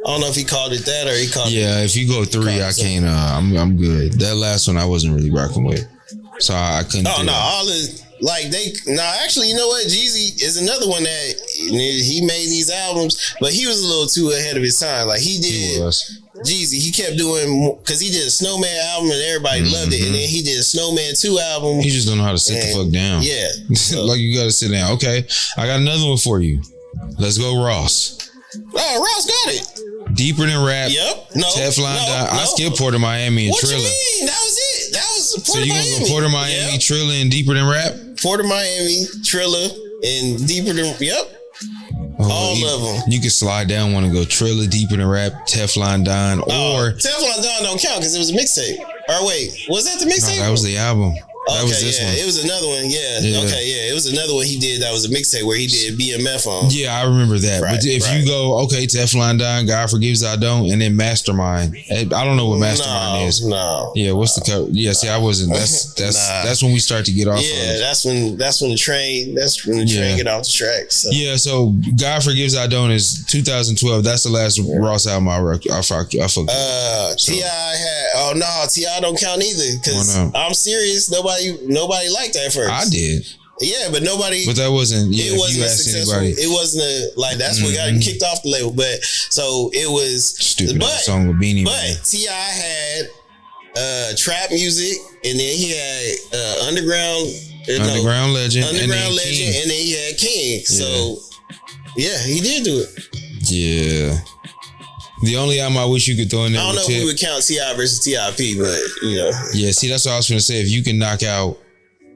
I don't know if he called it that or he called it. Yeah, if you go 3, I can't. I'm good. That last one I wasn't really rocking with, so I couldn't. Oh no, all is like they. No, actually, you know what? Jeezy is another one that he made these albums, but he was a little too ahead of his time. Like he did. Jeezy, he kept doing because he did a Snowman album and everybody loved it, and then he did a Snowman 2 album. He just don't know how to sit the fuck down. Yeah, like you gotta sit down. Okay, I got another one for you. Let's go, Ross. Oh, Ross got it. Deeper Than Rap. Yep. No. Teflon Don. I skipped Port of Miami and Trilla. What you mean? That was it. That was Port of Miami. So you gonna go Port of Miami, Trilla, and Deeper Than Rap? Port of Miami, Trilla, and Deeper Than. Yep. All of them. You can slide down one and go Trilla, Deeper Than Rap, Teflon Don, or Teflon Don don't count because it was a mixtape. Or wait, was that the mixtape? No, that was the album. That was this one. It was another one. Yeah. Okay. Yeah. It was another one he did. That was a mixtape where he did BMF on. Yeah, I remember that. Right, but if you go, Teflon Don, God Forgives I Don't, and then Mastermind. I don't know what Mastermind is. No. Yeah. What's the cover? Yeah. See, I wasn't. That's when we start to get off. Yeah. That's when the train get off the tracks. So. Yeah. So God Forgives I Don't is 2012. That's the last Ross album I fucked. T.I. had. Oh no, T.I. don't count either. Because I'm serious. Nobody liked that at first. I did. Yeah, but nobody. But that wasn't. Yeah, it wasn't successful. Anybody. It wasn't that's what got him kicked off the label. But so it was stupid song with Beanie Man. But T.I. had trap music, and then he had underground legend, and then he had King. Yeah. So yeah, he did do it. Yeah. The only album I wish you could throw in there. I don't know if we would count T.I. versus T.I.P., but you know. Yeah, see, that's what I was going to say. If you can knock out,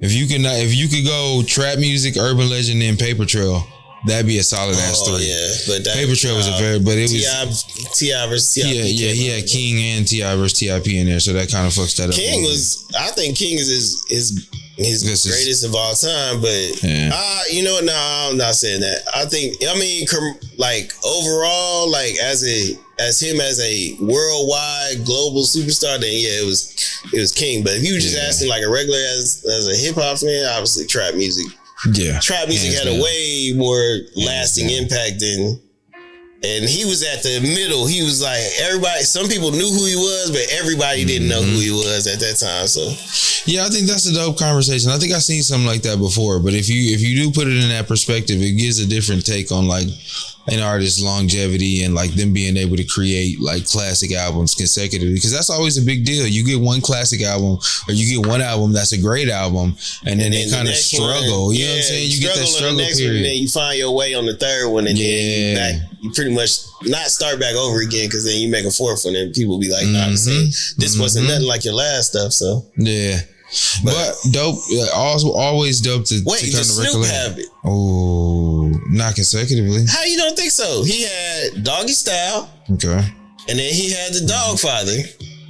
if you could go trap music, urban legend, and Paper Trail, that'd be a solid ass 3. Yeah, but Paper Trail was T.I. versus T.I.P. Yeah, he had King and T.I. versus T.I.P. in there, so that kind of fucks that up. I think King is his greatest of all time, but you know what? No, I'm not saying that. I mean, like overall, like as him as a worldwide global superstar, then yeah, it was King. But if you were just asking like a regular as a hip hop fan, obviously trap music. Yeah, trap music had a way more lasting impact than. And he was at the middle. He was like everybody. Some people knew who he was, but everybody didn't know who he was at that time. So, yeah, I think that's a dope conversation. I think I've seen something like that before. But if you do put it in that perspective, it gives a different take on like an artist's longevity and like them being able to create like classic albums consecutively. Because that's always a big deal. You get one classic album, or you get one album that's a great album, and then they kind of struggle. You know what I'm saying? You get that struggle period. And then you find your way on the third one, and then you pretty much not start back over again, because then you make a fourth one and people be like, nah, this wasn't nothing like your last stuff. So yeah. But dope, always dope to wait, to kind of recollect. Have it? Oh, not consecutively. How you don't think so? He had Doggy Style. Okay. And then he had The Dogfather.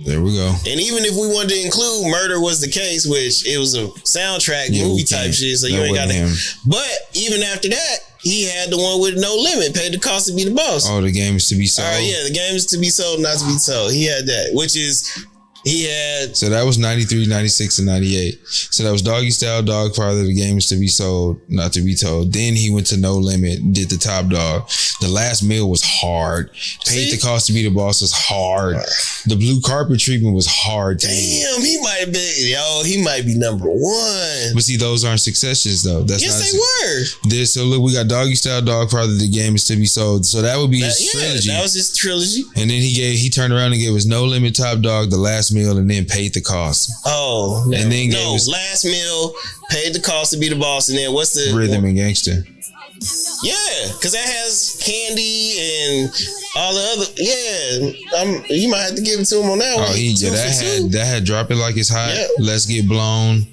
There we go. And even if we wanted to include Murder Was the Case, which it was a soundtrack movie type shit, so you ain't got to. But even after that, he had the one with No Limit, Paid the Cost to Be the Boss. Oh, the game is to be sold. Yeah, the game is to be sold, not to be sold. He had that, which is. He had. So that was 93, 96, and 98. So that was Doggy Style, Dogfather, The Game Is to Be Sold, Not to Be Told. Then he went to No Limit, did The Top Dog. The Last Meal was hard. Paid the Cost to Be the Boss was hard. The Blue Carpet Treatment was hard. Damn, he might be number one. But see, those aren't successes though. That's yes, they were. So look, we got Doggy Style, Dogfather, The Game Is to Be Sold. So that would be his trilogy. That was his trilogy. And then he turned around and gave us No Limit, Top Dog, The Last Meal, and then Paid the Cost. Oh, and then Last Meal, Paid the Cost to Be the Boss, and then what's the Rhythm and Gangster? Yeah, because that has Candy and all the other. Yeah, you might have to give it to him on that one. Oh, that had Drop It Like It's Hot. Yep. Let's Get Blown.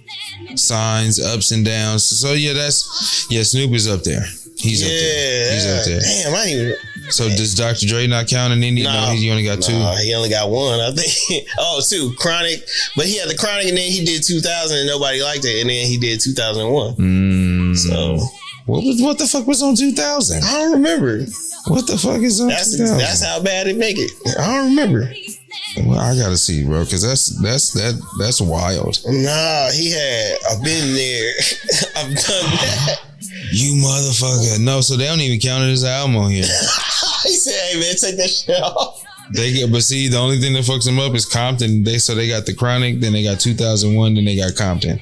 Signs, ups and downs. So Snoop is up there. He's up there. He's up there. Damn, I ain't even. So does Dr. Dre not count in any? No, he only got 2. He only got 1, I think. 2. Chronic. But he had the Chronic, and then he did 2000, and nobody liked it, and then he did 2001. So what the fuck was on 2000? I don't remember. What the fuck is on 2000? That's how bad it make it. I don't remember. Well, I gotta see, bro, because that's wild. Nah, he had. I've been there. I've done that. You motherfucker. No, so they don't even count it as an album on here. He said, hey man, take that shit off. But see, the only thing that fucks them up is Compton. They got the Chronic, then they got 2001, then they got Compton.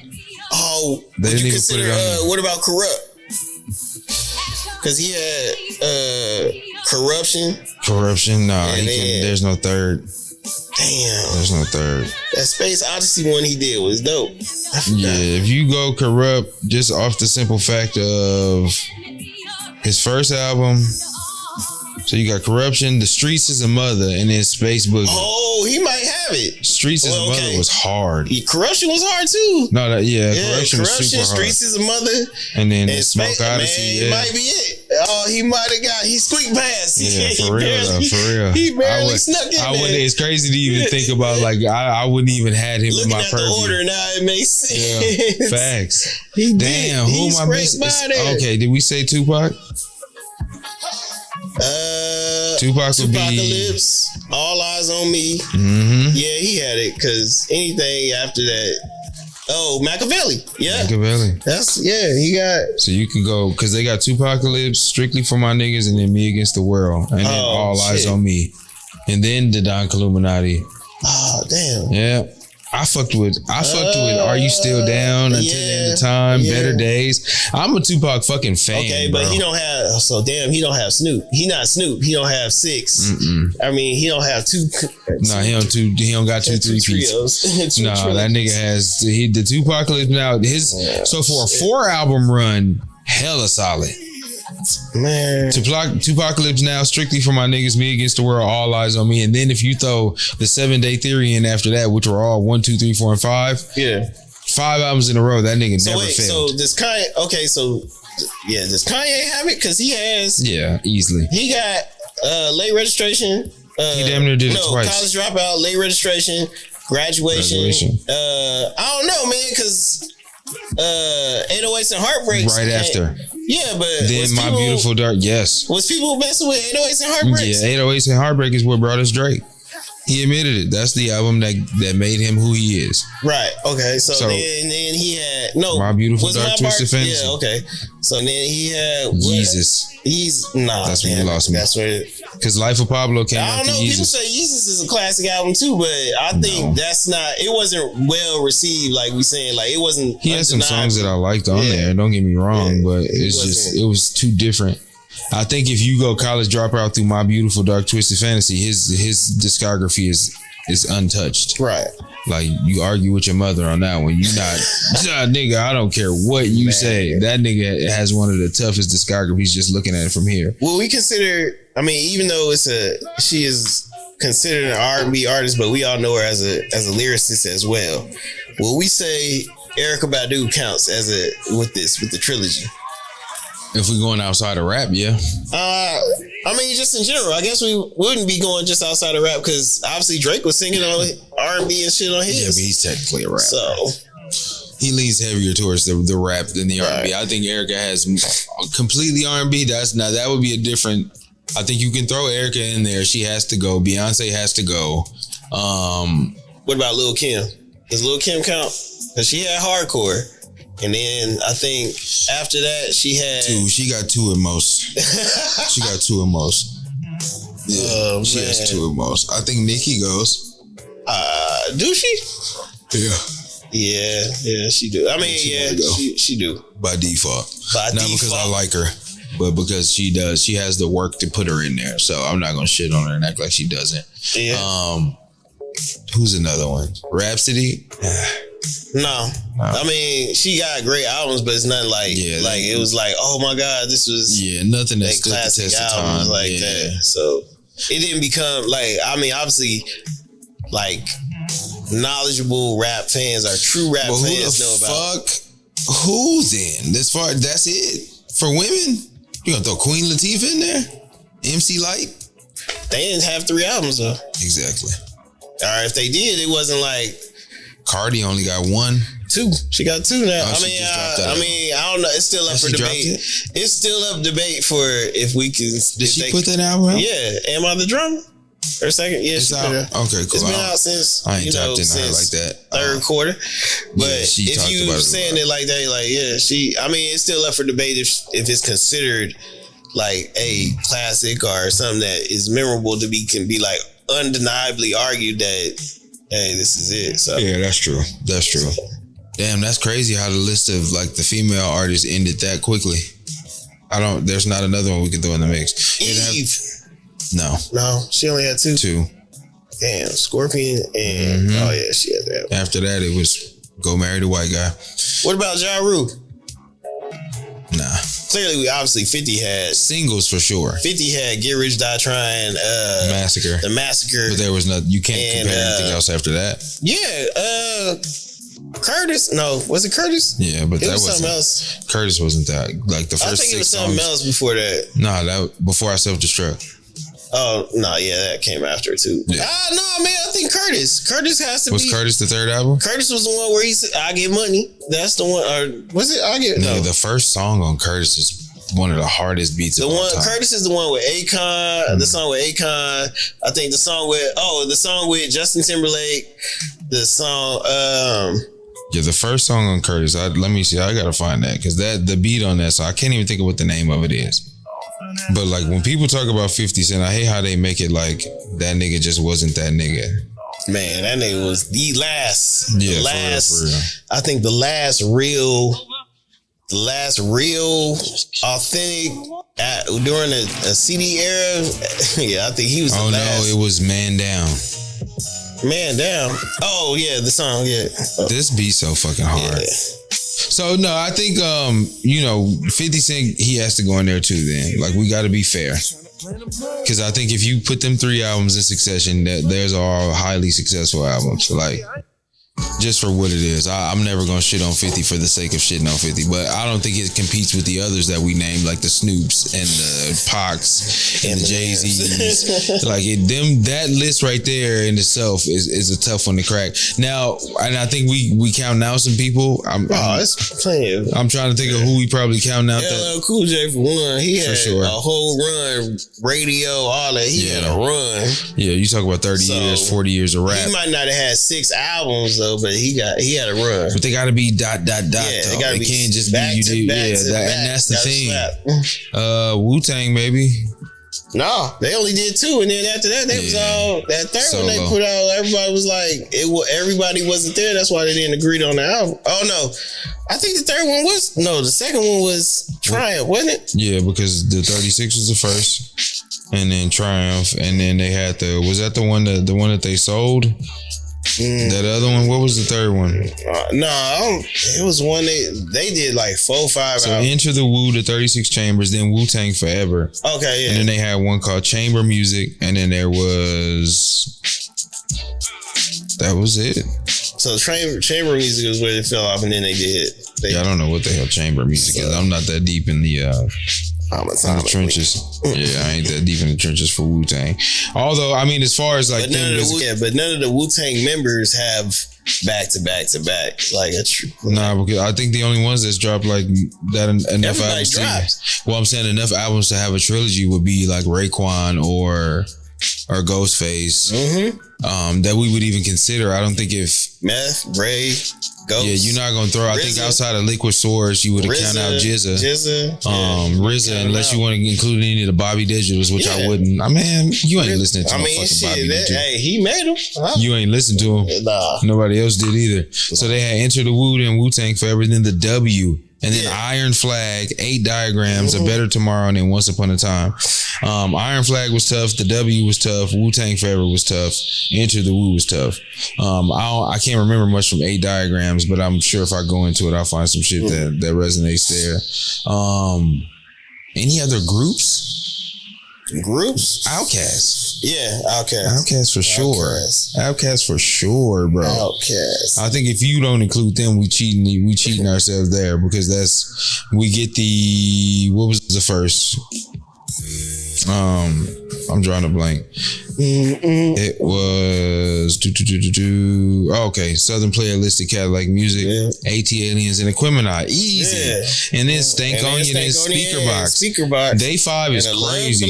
Oh, they didn't even put it on. What about Corrupt? Because he had Corruption. No, there's no third. Damn. There's no third. That Space Odyssey one he did was dope. Yeah, if you go Corrupt just off the simple fact of his first album. So you got Corruption, The Streets is a Mother, and then Space Boogie. Oh, he might have it. Streets is a Mother was hard. Corruption was hard too. No, Corruption was super hard. Streets is a Mother. And then Smoke Odyssey. Man, might be it. Oh, he might have he squeaked past. Yeah, for real. He barely snuck in there. It's crazy to even think about. Like I wouldn't even had him in my purview. Looking at the order now, it makes sense. Yeah, facts. Damn, who am I missing? Okay, did we say Tupac? Tupac would be All Eyes on Me. Mm-hmm. Yeah, he had it because anything after that. Oh, Machiavelli. Yeah. Machiavelli. He got. So you can go because they got Tupacalypse, Strictly for My Niggas, and then Me Against the World, and then All Eyes on Me, and then the Don Illuminati. Oh damn. Yeah. I fucked with Are You Still Down Until the End of Time, Better Days. I'm a Tupac fucking fan. Okay, but bro. he don't have Snoop. He not Snoop. He don't have 6. I mean, he don't have 2. No, he don't got 2 3-peats. No, that nigga has the Tupacalypse now. So for a 4 album run, hella solid. Man, Tupacalypse Now, Strictly for My Niggas, Me Against the World, All Eyes on Me, and then if you throw the 7 Day Theory in after that, which were all 1, 2, 3, 4, and 5, 5 albums in a row, that nigga never failed. So does Kanye? Okay, so does Kanye have it? Because he has. Yeah, easily. He got late registration. He damn near did it twice. College Dropout, late registration, graduation. I don't know, man, because 808s and Heartbreaks right after. Yeah, but then My Beautiful Dark. Yes. Was people messing with 808s and Heartbreaks? Yeah, 808s and Heartbreak is what brought us Drake. He admitted it. That's the album that made him who he is. Right. Okay. So then he had My Beautiful Dark Twisted Fantasy. Yeah. Okay. So then he had Yeezus. That's when he lost me. That's where. Because Life of Pablo came out. I don't know. People say Yeezus is a classic album too, but I think that's not. It wasn't well received. Like we saying, like it wasn't. He had some songs that I liked on there. Don't get me wrong, but it was too different. I think if you go College Dropout through My Beautiful Dark Twisted Fantasy, his discography is untouched. Right. Like you argue with your mother on that one. You not nigga, I don't care what you say. That nigga has one of the toughest discographies just looking at it from here. Well, we consider, I mean, even though she is considered an R&B artist, but we all know her as a lyricist as well. Will we say Erykah Badu counts with the trilogy? If we're going outside of rap, yeah. I mean, just in general, I guess we wouldn't be going just outside of rap because obviously Drake was singing on R&B and shit on his. Yeah, but he's technically a rapper. So he leans heavier towards the rap than the R&B. I think Erykah has completely R&B. That would be a different. I think you can throw Erykah in there. She has to go. Beyonce has to go. What about Lil' Kim? Does Lil' Kim count? Because she had hardcore. And then I think after that she had 2. She got 2 at most. She got 2 at most. Yeah, she has 2 at most. I think Nicki goes. Do she? Yeah. Yeah, she do. I mean, she do. By default. Not because I like her, but because she does. She has the work to put her in there. So I'm not gonna shit on her and act like she doesn't. Yeah. Who's another one? Rhapsody? No. I mean, she got great albums, but it's nothing like it was like, oh my God, this was nothing that stood the test of time like that. So it didn't become like, I mean, obviously, like knowledgeable rap fans or true rap fans know about. Fuck Who then? That's it for women. You gonna throw Queen Latifah in there? MC Light? They didn't have 3 albums though. Exactly. Or if they did, it wasn't like Cardi only got 1. 2. She got 2 now. Oh, I don't know. It's still up for debate. It's still up debate for if we can. Did she put that album out? Yeah. Am I the drummer? Or second? Yeah, it's out. Okay, cool. It's been out since I ain't tapped into her like that. Third quarter. But yeah, if you saying it like that, like it's still up for debate if it's considered like a classic or something that is memorable can be like undeniably argued that hey, this is it. So yeah, that's true. Damn, that's crazy how the list of like the female artists ended that quickly. There's not another one we can throw in the mix. Eve. No, she only had 2. Damn, Scorpion and oh yeah, she had that. After that, it was go marry the white guy. What about Ja Rule? Nah. Clearly, obviously, 50 had singles for sure. 50 had Get Rich, Die Trying, Massacre. The Massacre. But there was nothing. You can't compare anything else after that. Yeah. Curtis. No, was it Curtis? Yeah, but that was something else. Curtis wasn't that like the first. I think it was something else before that. Nah, that before I Self-Destruct. Oh no, yeah, that came after too. Yeah. No, man, I think Curtis. Curtis has to be. Was Curtis the third album? Curtis was the one where he said, "I get money." That's the one. Or was it? No. The first song on Curtis is one of the hardest beats. The one Curtis is the one with Akon. The song with Akon. I think the song with Justin Timberlake. The song. Yeah, the first song on Curtis. Let me see. I gotta find that because the beat on that song. I can't even think of what the name of it is. But like when people talk about 50 Cent, I hate how they make it like that nigga just wasn't that nigga. Man, that nigga was the last. Yeah, for real. I think the last real authentic during a CD era. Yeah, I think he was the last. No, it was Man Down. Man Down. Oh yeah, the song, yeah. This beat so fucking hard. Yeah. So no, I think 50 Cent, he has to go in there too then. Like we gotta be fair. Cause I think if you put them 3 albums in succession, there's all highly successful albums. Like just for what it is. I'm never gonna shit on 50 for the sake of shitting on 50, but I don't think it competes with the others that we named, like the Snoops and the Pacs and the Jay-Z's. Like that list right there in itself is a tough one to crack. Now, and I think we count out some people. It's plenty of. I'm trying to think of who we probably count out. LL Cool J for one. He had a whole run, radio, all that. He had a run. Yeah, you talk about 30 years, 40 years of rap. He might not have had 6 albums though. But he had a run. But they got to be ... Yeah, they got to be. Can't just be you do. And that's the thing. Wu-Tang, maybe. No, they only did 2, and then after that, they was all that third one they put out. Everybody was like, everybody wasn't there. That's why they didn't agree on the album. Oh no, I think the third one was the second one was Triumph, wasn't it? Yeah, because the 36 was the first, and then Triumph, and then they had was that the one that they sold? That other one, what was the third one? It was one they did like 4 or 5 So Enter the Wu, the 36 Chambers, then Wu-Tang Forever. Okay, yeah. And then they had one called Chamber Music, and then there was... That was it. So Chamber Music was where they fell off, and then they did... I don't know what the hell Chamber Music is. I'm not that deep in the... in the trenches. Yeah, I ain't that deep in the trenches for Wu-Tang. Although, I mean, as far as like... But none of the Wu-Tang members have back to back. Like Nah, because I think the only ones that's dropped like that enough albums. Well, I'm saying enough albums to have a trilogy would be like Raekwon or Ghostface. Mm-hmm. That we would even consider. I don't think if Meth, Ray, Ghost. Yeah, you're not gonna throw. I think outside of Liquid Swords, you would have counted out RZA. RZA, unless you want to include any of the Bobby Digitals, which I wouldn't. I mean, you ain't listening to Bobby Digital. Hey, he made them. You ain't listened to him. Nah, nobody else did either. So they had Enter the Wu, then Wu-Tang Forever, then the W. And then Iron Flag, 8 Diagrams, A Better Tomorrow, and then Once Upon a Time. Iron Flag was tough. The W was tough. Wu-Tang Forever was tough. Enter the Wu was tough. I can't remember much from 8 Diagrams, but I'm sure if I go into it, I'll find some shit that resonates there. Any other groups? Groups? Outkast. Yeah, Outkast. Outkast for sure. Outkast for sure, bro. Outkast. I think if you don't include them, we cheating ourselves there, because we get the, what was the first? I'm drawing a blank. It was okay. Southern Playalistic Cadillac Music, AT Aliens, and Equimini. Easy. And then Stank Onion and Speakerbox. Day 5 is crazy.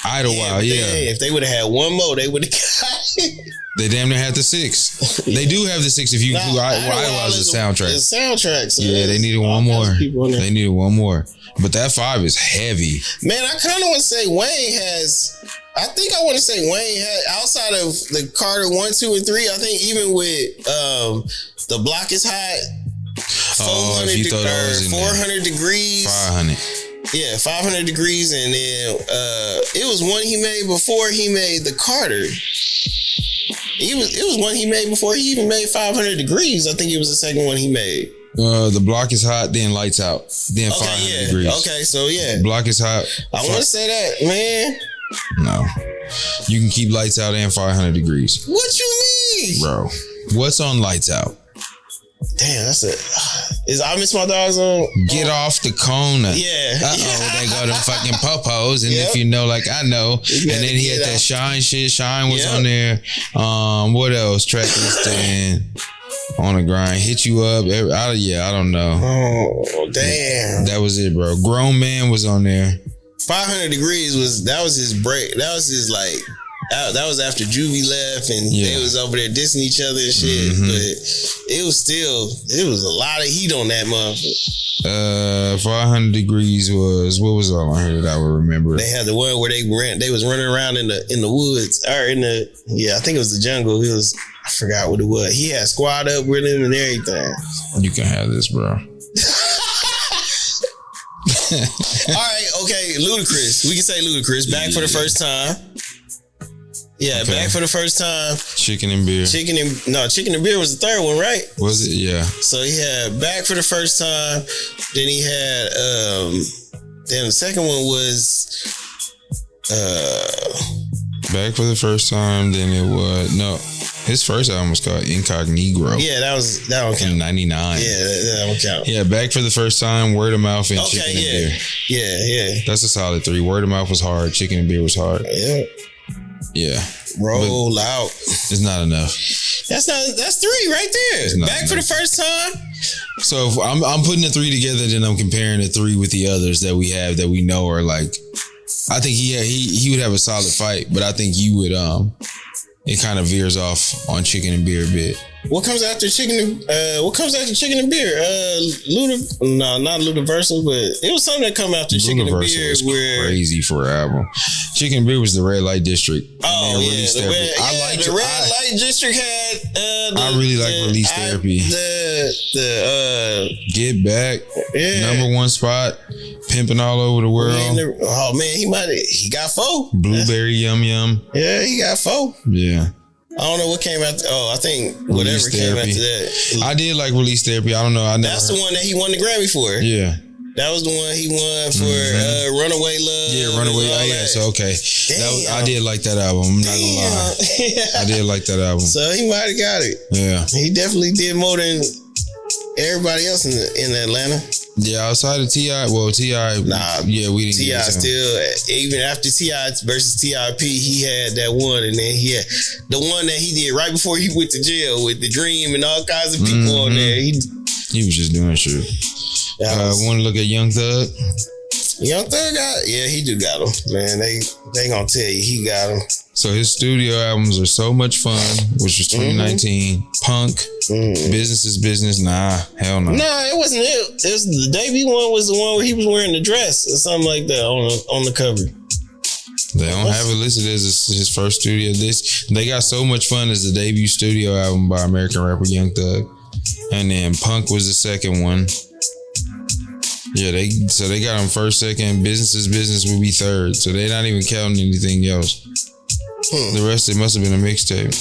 Idlewild, If they would have had one more, they would have got it. They damn near had the 6. They do have the 6 if you include Idlewild as a soundtrack. It's soundtrack. So yeah, they needed one more. They needed one more. But that 5 is heavy. Man, I kind of want to say Wayne has. I think I want to say Wayne had, outside of the Carter 1, 2, and 3. I think even with the Block is Hot, 400 degrees, 500. Yeah, 500 degrees, and then it was one he made before he made the Carter. It was one he made before he even made 500 degrees. I think it was the second one he made. The Block is Hot, then Lights Out, then 500 degrees. Okay, so yeah. Block is Hot. I want to say that, man. No. You can keep Lights Out and 500 degrees. What you mean? Bro, what's on Lights Out? Damn, that's it. Is I Miss My Dogs on? Get off the corner. Yeah. They go to fucking popos. And if you know, like I know. And then he had that Shine shit. Shine was on there. What else? Track listing. On the Grind. Hit You Up. I don't know. Oh, damn. That was it, bro. Grown Man was on there. 500 degrees was his break. That was his like. That was after Juvie left and they was over there dissing each other and shit. But it was a lot of heat on that motherfucker. 500 degrees was, what was all on here that I would remember? They had the one where they was running around in the woods or I think it was the jungle. I forgot what it was. He had Squad Up with him and everything. You can have this, bro. All right, okay, Ludacris. We can say Ludacris. Back for the first time. Yeah, back for the first time. Chicken and Beer. Chicken and Beer was the third one, right? Was it? Yeah. So he had Back for the first time. Then he had then the second one was Back for the first time. Then it was his first album was called Incognito. Yeah, that one count. In 99. Yeah, that one count. Yeah, Back for the first time, Word of Mouth, and Chicken and Beer. Yeah. That's a solid 3. Word of Mouth was hard. Chicken and Beer was hard. Yeah. Yeah. Roll out. It's not enough. That's 3 right there. Back for the first time. So if I'm putting the 3 together, then I'm comparing the 3 with the others that we have that we know are like. I think he would have a solid fight, but I think you would it kind of veers off on Chicken and Beer a bit. What comes after Chicken and Beer? Not Ludiversal, but it was something that come after Chicken and Beer. Was crazy for an album. Chicken and Beer was the Red Light District. Oh yeah, the Red Light District had. I really like Release Therapy. The Get Back, #1 spot, pimping all over the world. Oh man, he got 4. Blueberry Yum Yum. Yeah, he got 4. Yeah. I don't know what came after. Oh, I think whatever came after that. I did like Release Therapy. I don't know. That's the one that he won the Grammy for. Yeah. That was the one he won for Runaway Love. Yeah, Runaway. Oh, yeah, so okay. I did like that album. I'm not gonna lie. I did like that album. So he might have got it. Yeah. He definitely did more than everybody else in Atlanta. Yeah, outside of T.I. Well, T.I. Nah. Yeah, we didn't T.I. get still, even after T.I. versus T.I.P., he had that one, and then he had the one that he did right before he went to jail with The Dream and all kinds of people on there. He was just doing shit. Want to look at Young Thug? Young Thug he do got him, man. They gonna tell you he got him. So his studio albums are So Much Fun, which was 2019. Punk, Business is Business. Nah, hell no. Nah, it wasn't it. It was the debut one. Was the one where he was wearing the dress or something like that on the cover. They don't have it listed as his first studio. They got So Much Fun as the debut studio album by American rapper Young Thug, and then Punk was the second one. Yeah, they got him first, second. Business is Business would be third. So they're not even counting anything else. The rest, it must have been a mixtape.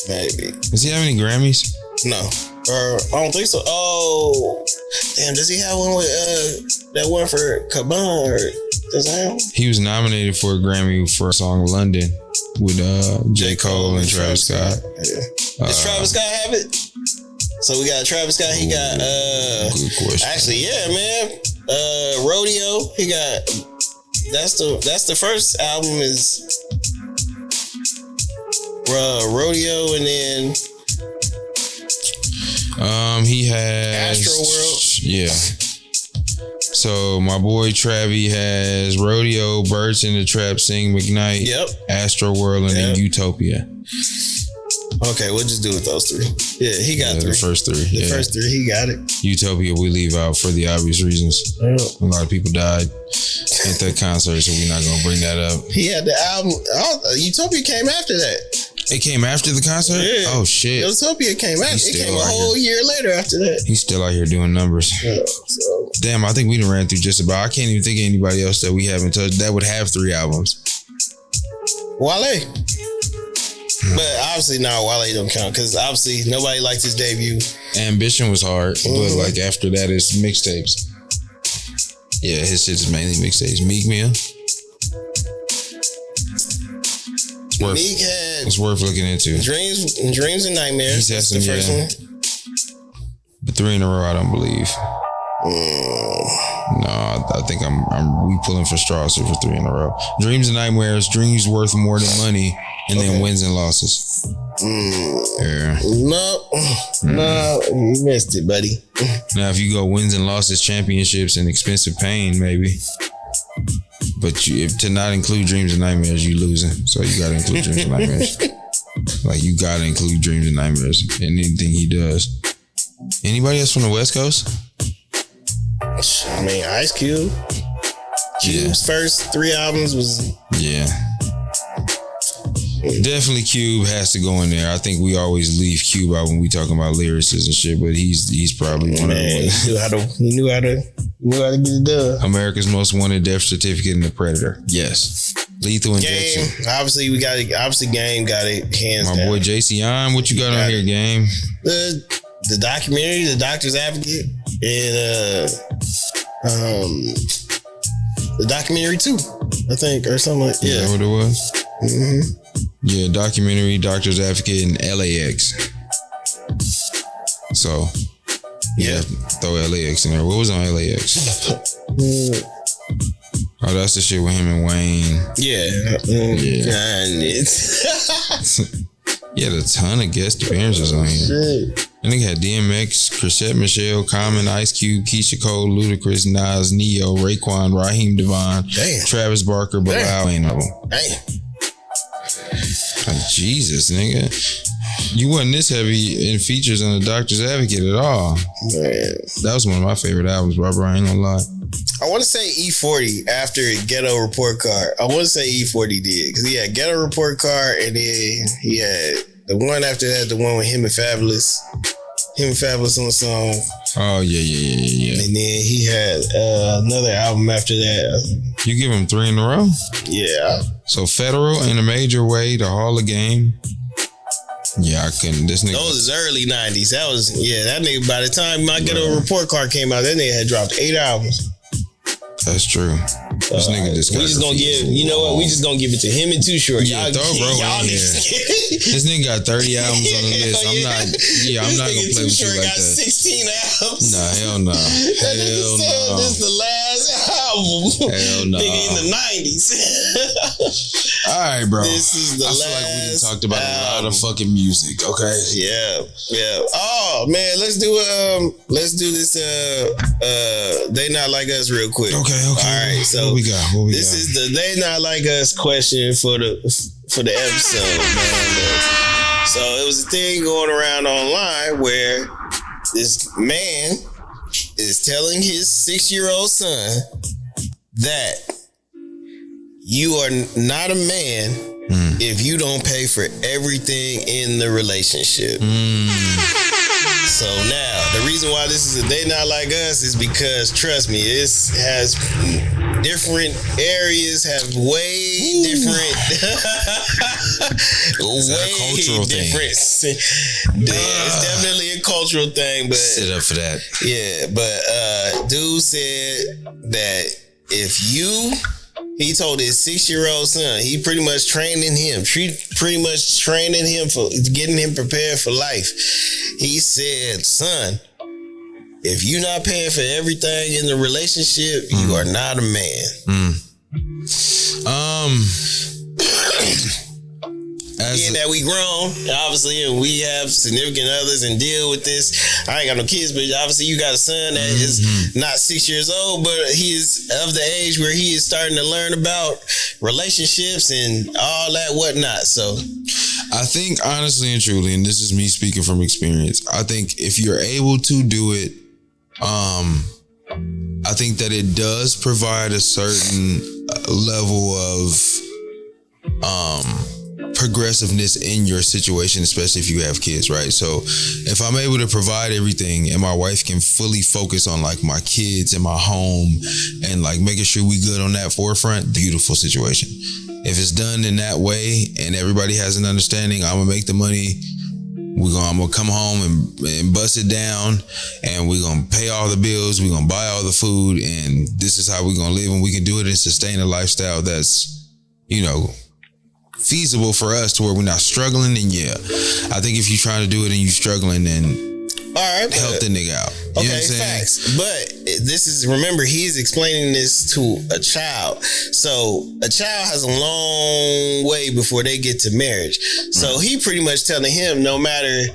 Maybe. Does he have any Grammys? No. I don't think so. Oh, damn! Does he have one with that one for Caban? Or does he have one? He was nominated for a Grammy for a song "London" with J. Cole and Travis Scott. Yeah. Does Travis Scott have it? So we got Travis Scott. He got good question. Actually, yeah, man. Rodeo. He got. That's the first album is Rodeo, and then. He has Astro World. Yeah. So my boy Travi has Rodeo, Birds in the Trap, Sing McKnight, Yep. Astro World, and then Utopia. Okay, we'll just do it those three. Yeah, he got three. The first three. The first three, he got it. Utopia we leave out for the obvious reasons. Yeah. A lot of people died at that concert, so we're not gonna bring that up. He had the album. Utopia came after that. It came after the concert? Yeah. Oh shit. Utopia came after. It came a whole year later after that. He's still out here doing numbers. Yeah, so. Damn, I think we done ran through just about. I can't even think of anybody else that we haven't touched that would have 3 albums. Wale. But obviously, Wale don't count because obviously nobody liked his debut. Ambition was hard, but like after that, it's mixtapes. Yeah, his shit is mainly mixtapes. Meek Mill. It's worth looking into. Dreams and Nightmares. That's the first one. But 3 in a row, I don't believe. No, I think we pulling for straws here for 3 in a row. Dreams and Nightmares. Dreams worth more than money, and then wins and losses. Yeah. No, you missed it, buddy. Now, if you go wins and losses, championships, and expensive pain, maybe. But if to not include Dreams and Nightmares, you losing. So you gotta include Dreams and Nightmares. Like you gotta include Dreams and Nightmares in anything he does. Anybody else from the West Coast? I mean, Ice Cube. Cube's first 3 albums was definitely Cube has to go in there. I think we always leave Cube out when we talking about lyrics and shit, but he's probably one of them. He knew how to get it done. America's Most Wanted, Death Certificate, and The Predator. Yes. Lethal Injection. Game. Obviously, we got it. Obviously, Game got it hands down. My boy JC On, what you got on here, Game? The documentary, The Doctor's Advocate, and the documentary too, I think, or something like that. Is that what it was? Mm-hmm. Yeah, documentary, Doctor's Advocate, and LAX. So, throw LAX in there. What was on LAX? Oh, that's the shit with him and Wayne. Yeah. He had a ton of guest appearances on here. I think had DMX, Chrisette Michelle, Common, Ice Cube, Keisha Cole, Ludacris, Nas, Neo, Raekwon, Raheem Devon, Travis Barker, Bilal, ain't of them. Like, Jesus, nigga. You wasn't this heavy in features on The Doctor's Advocate at all. Man. That was one of my favorite albums, Robert. I ain't gonna lie. I want to say E40 after Ghetto Report Card. I want to say E40 did because he had Ghetto Report Card and then he had the one after that, the one with him and Fabulous. Him and Fabulous on the song. Oh, yeah. And then he had another album after that. You give him 3 in a row? Yeah. So Federal in a Major Way, The Hall of Game. Yeah, I couldn't. This nigga. Those is early 90s. That was, that nigga, by the time my Ghetto Report Card came out, that nigga had dropped 8 albums. That's true. This nigga just we just gonna give, you know what? We just gonna give it to him and Too Short. Yeah, throw bro in here. This nigga got 30 albums on the list. I'm not gonna play with you like that. 16 albums. Nah, hell no. Hell no. This is the last album. Hell no. Nigga in the 90s. All right, bro. This is the last. I feel like we done talked about a lot of fucking music. Okay. Yeah. Oh man, let's do this. They Not Like Us real quick. Okay. All right. So what we got? This is the They Not Like Us question for the episode, man. So it was a thing going around online where this man is telling his 6-year-old son that you are not a man if you don't pay for everything in the relationship. So now, the reason why this is a They Not Like Us is because, trust me, this has different areas have way different, cultural thing? It's definitely a cultural thing, but sit up for that. Yeah, but dude said that he told his 6-year-old son, he pretty much training him for getting him prepared for life. He said, son, if you're not paying for everything in the relationship, you are not a man. Being that we grown, obviously, and we have significant others and deal with this. I ain't got no kids, but obviously you got a son that is not 6 years old, but he is of the age where he is starting to learn about relationships and all that whatnot. So I think, honestly and truly, and this is me speaking from experience, I think if you're able to do it, I think that it does provide a certain level of progressiveness in your situation, especially if you have kids, right? So if I'm able to provide everything and my wife can fully focus on like my kids and my home and like making sure we good on that forefront, beautiful situation. If it's done in that way and everybody has an understanding, I'm gonna make the money. I'm gonna come home and bust it down, and we're gonna pay all the bills. We're gonna buy all the food, and this is how we're gonna live, and we can do it and sustain a lifestyle that's, feasible for us to where we're not struggling. And I think if you're trying to do it and you're struggling, then help the nigga out. You know what I'm saying? Facts. But remember, he's explaining this to a child. So a child has a long way before they get to marriage. So he pretty much telling him, no matter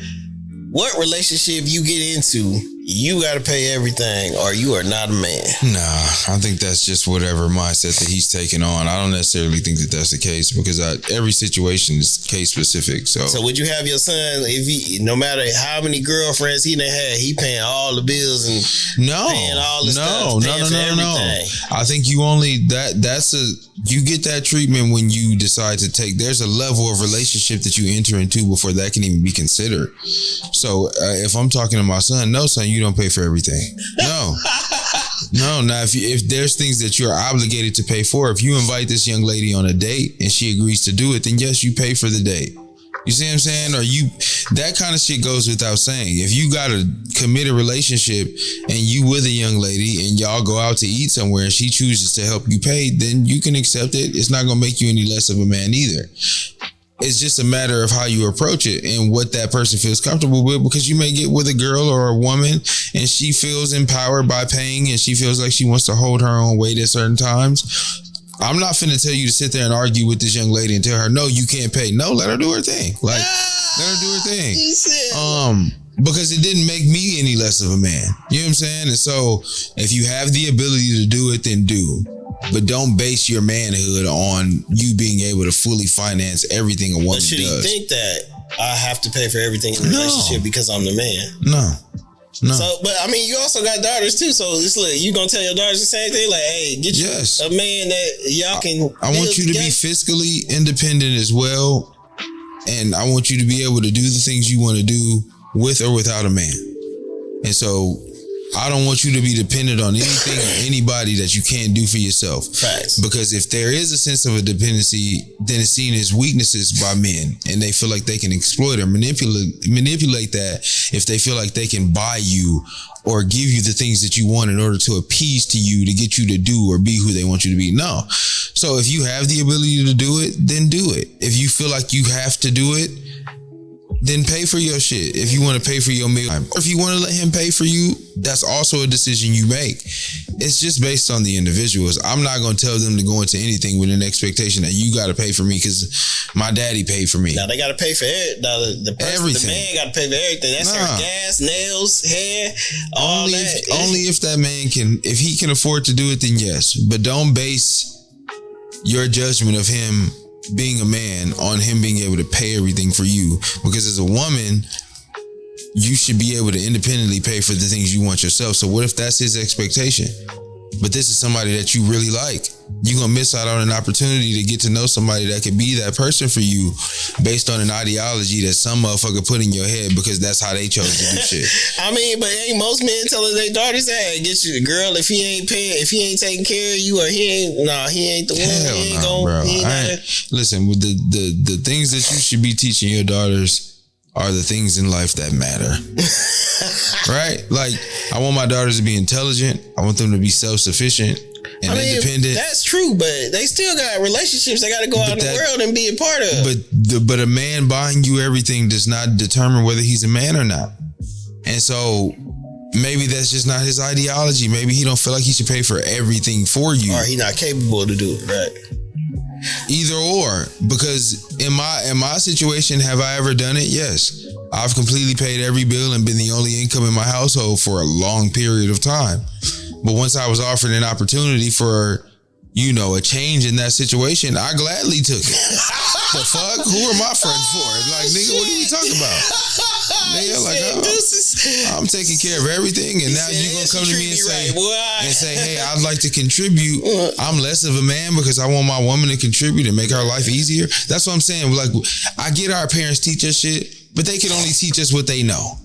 what relationship you get into, you got to pay everything or you are not a man. Nah, I think that's just whatever mindset that he's taking on. I don't necessarily think that that's the case because every situation is case specific. So would you have your son, no matter how many girlfriends he done had, he paying all the bills and paying all the stuff? No. I think you you get that treatment when you decide to there's a level of relationship that you enter into before that can even be considered. So if I'm talking to my son, no, son, you don't pay for everything. No. Now if there's things that you're obligated to pay for, if you invite this young lady on a date and she agrees to do it, then yes, you pay for the date. You see what I'm saying? Or that kind of shit goes without saying. If you got a committed relationship and you with a young lady and y'all go out to eat somewhere and she chooses to help you pay, then you can accept it. It's not going to make you any less of a man either. It's just a matter of how you approach it and what that person feels comfortable with, because you may get with a girl or a woman and she feels empowered by paying and she feels like she wants to hold her own weight at certain times. I'm not finna tell you to sit there and argue with this young lady and tell her, no, you can't pay. No, let her do her thing. Let her do her thing. Because it didn't make me any less of a man. You know what I'm saying? And so if you have the ability to do it, then do. But don't base your manhood on you being able to fully finance everything a woman does. But should he think that I have to pay for everything in the relationship because I'm the man? No. So, but I mean, you also got daughters too. So it's like, you gonna tell your daughters the same thing? Like, hey, get you a man that y'all can. I want you to be fiscally independent as well, and I want you to be able to do the things you want to do with or without a man. And so I don't want you to be dependent on anything or anybody that you can't do for yourself. Facts. Because if there is a sense of a dependency, then it's seen as weaknesses by men, and they feel like they can exploit or manipulate that if they feel like they can buy you or give you the things that you want in order to appease to you to get you to do or be who they want you to be. No. So if you have the ability to do it, then do it. If you feel like you have to do it, then pay for your shit. If you want to pay for your meal, or if you want to let him pay for you, that's also a decision you make. It's just based on the individuals. I'm not going to tell them to go into anything with an expectation that you got to pay for me because my daddy paid for me. Now they got to pay for everything. The man got to pay for everything. That's her gas, nails, hair, all that. Only if that man if he can afford to do it, then yes. But don't base your judgment of him being a man on him being able to pay everything for you, because as a woman you should be able to independently pay for the things you want yourself. So what if that's his expectation, but this is somebody that you really like? you're going to miss out on an opportunity to get to know somebody that could be that person for you based on an ideology that some motherfucker put in your head because that's how they chose to do shit. I mean, but ain't most men telling their daughters that, get you the girl if he ain't taking care of you, or he ain't the one. Hell he ain't no, bro. Listen, with the things that you should be teaching your daughters are the things in life that matter. Right? Like, I want my daughters to be intelligent. I want them to be self-sufficient and independent. That's true, but they still got relationships they got to go out in the world and be a part of. But a man buying you everything does not determine whether he's a man or not. And so maybe that's just not his ideology. Maybe he don't feel like he should pay for everything for you, or he not capable to do it. Right? Either or, because in my situation, have I ever done it? Yes. I've completely paid every bill and been the only income in my household for a long period of time. But once I was offered an opportunity for, a change in that situation, I gladly took it. The fuck? Who are my friends for? Like, nigga, what are we talking about? Nigga, like, I'm taking care of everything, and now you gonna come to me and say, hey, I'd like to contribute. I'm less of a man because I want my woman to contribute and make our life easier. That's what I'm saying. Like, I get our parents teach us shit, but they can only teach us what they know.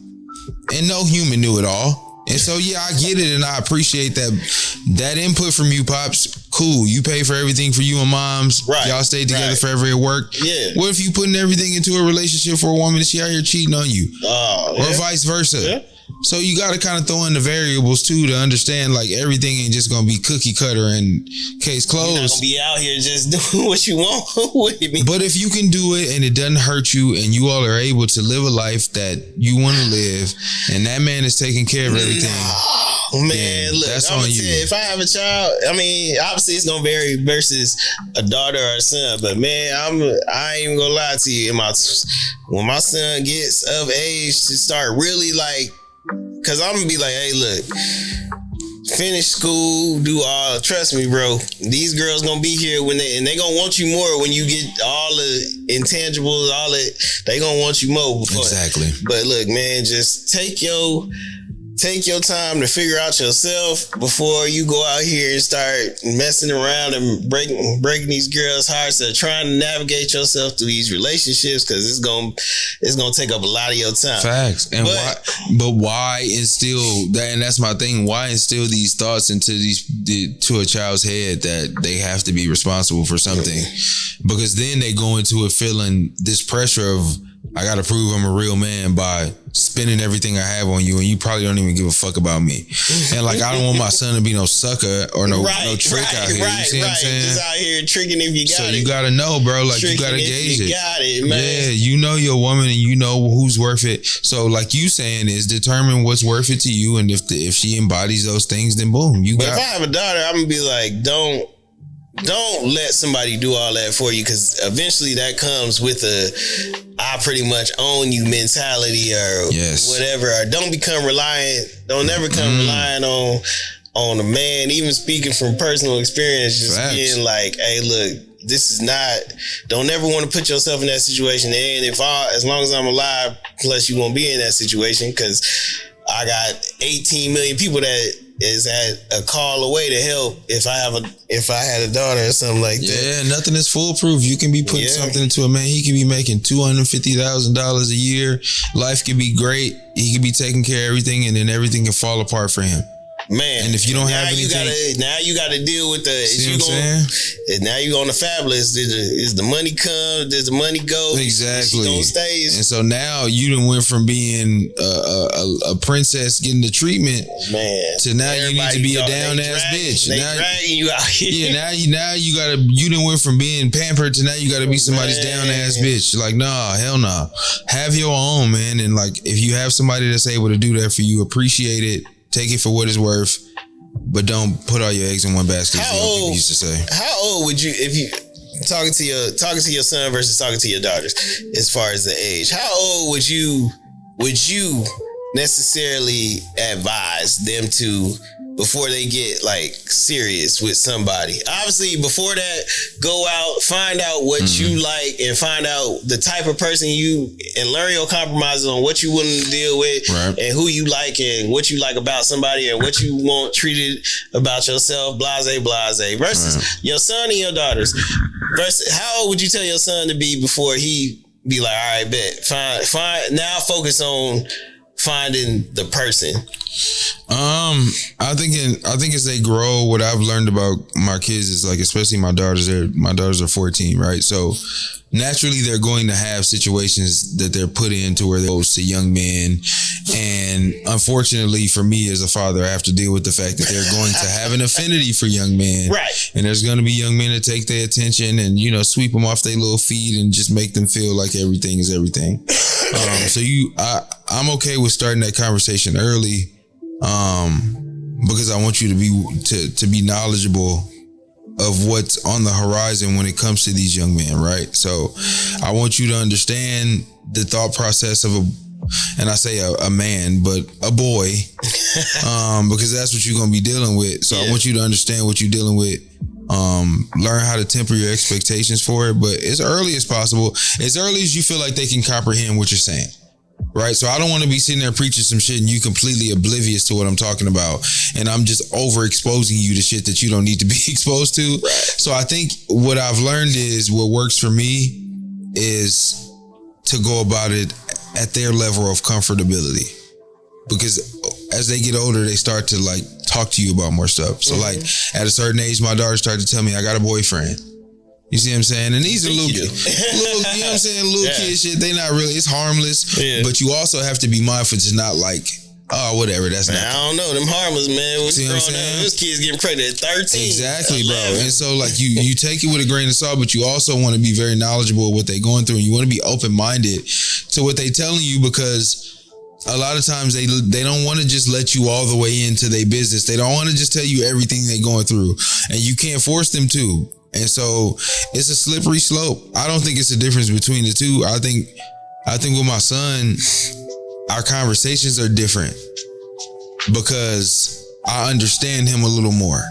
And no human knew it all. And so, yeah, I get it, and I appreciate that input from you, Pops. Cool. You pay for everything for you and Moms. Right. Y'all stay together forever at work. Yeah. What if you putting everything into a relationship for a woman and she out here cheating on you? Or vice versa. Yeah. So you got to kind of throw in the variables too to understand, like, everything ain't just gonna be cookie cutter and case closed. You're not gonna be out here just doing what you want. What do you mean? But if you can do it and it doesn't hurt you, and you all are able to live a life that you want to live, and that man is taking care of everything. Oh, man, look, that's on you. If I have a child, I mean, obviously it's gonna vary versus a daughter or a son. But man, I ain't even gonna lie to you. When my son gets of age to start really like. Cause I'm gonna be like, hey, look, finish school, do all. Trust me, bro. These girls gonna be here when they gonna want you more when you get all the intangibles, all it. They gonna want you more. Exactly. But look, man, just take your time to figure out yourself before you go out here and start messing around and breaking these girls' hearts that are trying to navigate yourself through these relationships, because it's gonna take up a lot of your time. Facts. And why instill that? And that's my thing. Why instill these thoughts into to a child's head that they have to be responsible for something? Because then they go into it feeling this pressure of, I gotta prove I'm a real man by spending everything I have on you, and you probably don't even give a fuck about me. And like, I don't want my son to be no sucker or no trick out here. You see what I'm saying? Just out here tricking if you got it. So you gotta know, bro. Like, you gotta gauge it. Got it, man. Yeah, you know your woman and you know who's worth it. So like you saying is determine what's worth it to you, and if she embodies those things, then boom, if I have a daughter, I'm gonna be like, don't let somebody do all that for you, because eventually that comes with I pretty much own you mentality or whatever. Or don't become reliant. Don't ever come relying on a man. Even speaking from personal experience, just being like, hey, look, this is not. Don't ever want to put yourself in that situation. And as long as I'm alive, plus you won't be in that situation, because I got 18 million people that is at a call away to help if I had a daughter or something like that. Yeah, nothing is foolproof. You can be putting something into a man. He could be making $250,000 a year. Life could be great. He could be taking care of everything, and then everything can fall apart for him. Man, and if you don't have anything, now you got to deal with the. See what I'm saying? Now you on the fabulous. Is the money come? Does the money go? Exactly. She gonna stay. And so now you done went from being a princess getting the treatment, to now you need to be a down ass bitch. Now you out here. Yeah, you done went from being pampered to now you gotta be somebody's down ass bitch. Like, nah, hell nah. Have your own, man. And like, if you have somebody that's able to do that for you, appreciate it. Take it for what it's worth, but don't put all your eggs in one basket. How old used to say? How old would you, if you talking to your son versus talking to your daughters, as far as the age? How old would you necessarily advise them to before they get like serious with somebody. Obviously, before that, go out, find out what you like, and find out the type of person and learn your compromises on what you willing to deal with, and who you like, and what you like about somebody, and what you want treated about yourself. Blase, blase. Versus your son and your daughters. Versus, how old would you tell your son to be before he be like, all right, bet, fine. Now focus on finding the person. I think as they grow, what I've learned about my kids is like, especially my daughters are 14, right? So naturally they're going to have situations that they're put into where they're exposed to young men. And unfortunately for me as a father, I have to deal with the fact that they're going to have an affinity for young men. Right. And there's going to be young men that take their attention and, sweep them off their little feet and just make them feel like everything is everything. So I'm okay with starting that conversation early. Because I want you to be knowledgeable of what's on the horizon when it comes to these young men, right? So I want you to understand the thought process of and I say a man, but a boy, because that's what you're going to be dealing with. So I want you to understand what you're dealing with. Learn how to temper your expectations for it, but as early as possible, as early as you feel like they can comprehend what you're saying. Right. So I don't want to be sitting there preaching some shit and you completely oblivious to what I'm talking about. And I'm just overexposing you to shit that you don't need to be exposed to. Right. So I think what I've learned is what works for me is to go about it at their level of comfortability. Because as they get older, they start to like talk to you about more stuff. So like at a certain age, my daughter started to tell me I got a boyfriend. You see what I'm saying? And these are little you know what I'm saying? Little kid shit. They not really, it's harmless. Yeah. But you also have to be mindful to not like, oh, whatever, that's not. I don't know. Them harmless, man. See what I'm saying? This kid's getting pregnant at 13. Exactly, 11. Bro. And so like you take it with a grain of salt, but you also want to be very knowledgeable of what they're going through. And you want to be open-minded to what they're telling you, because a lot of times they don't want to just let you all the way into their business. They don't want to just tell you everything they're going through. And you can't force them to. And so it's a slippery slope. I don't think it's a difference between the two. I think with my son, our conversations are different because I understand him a little more.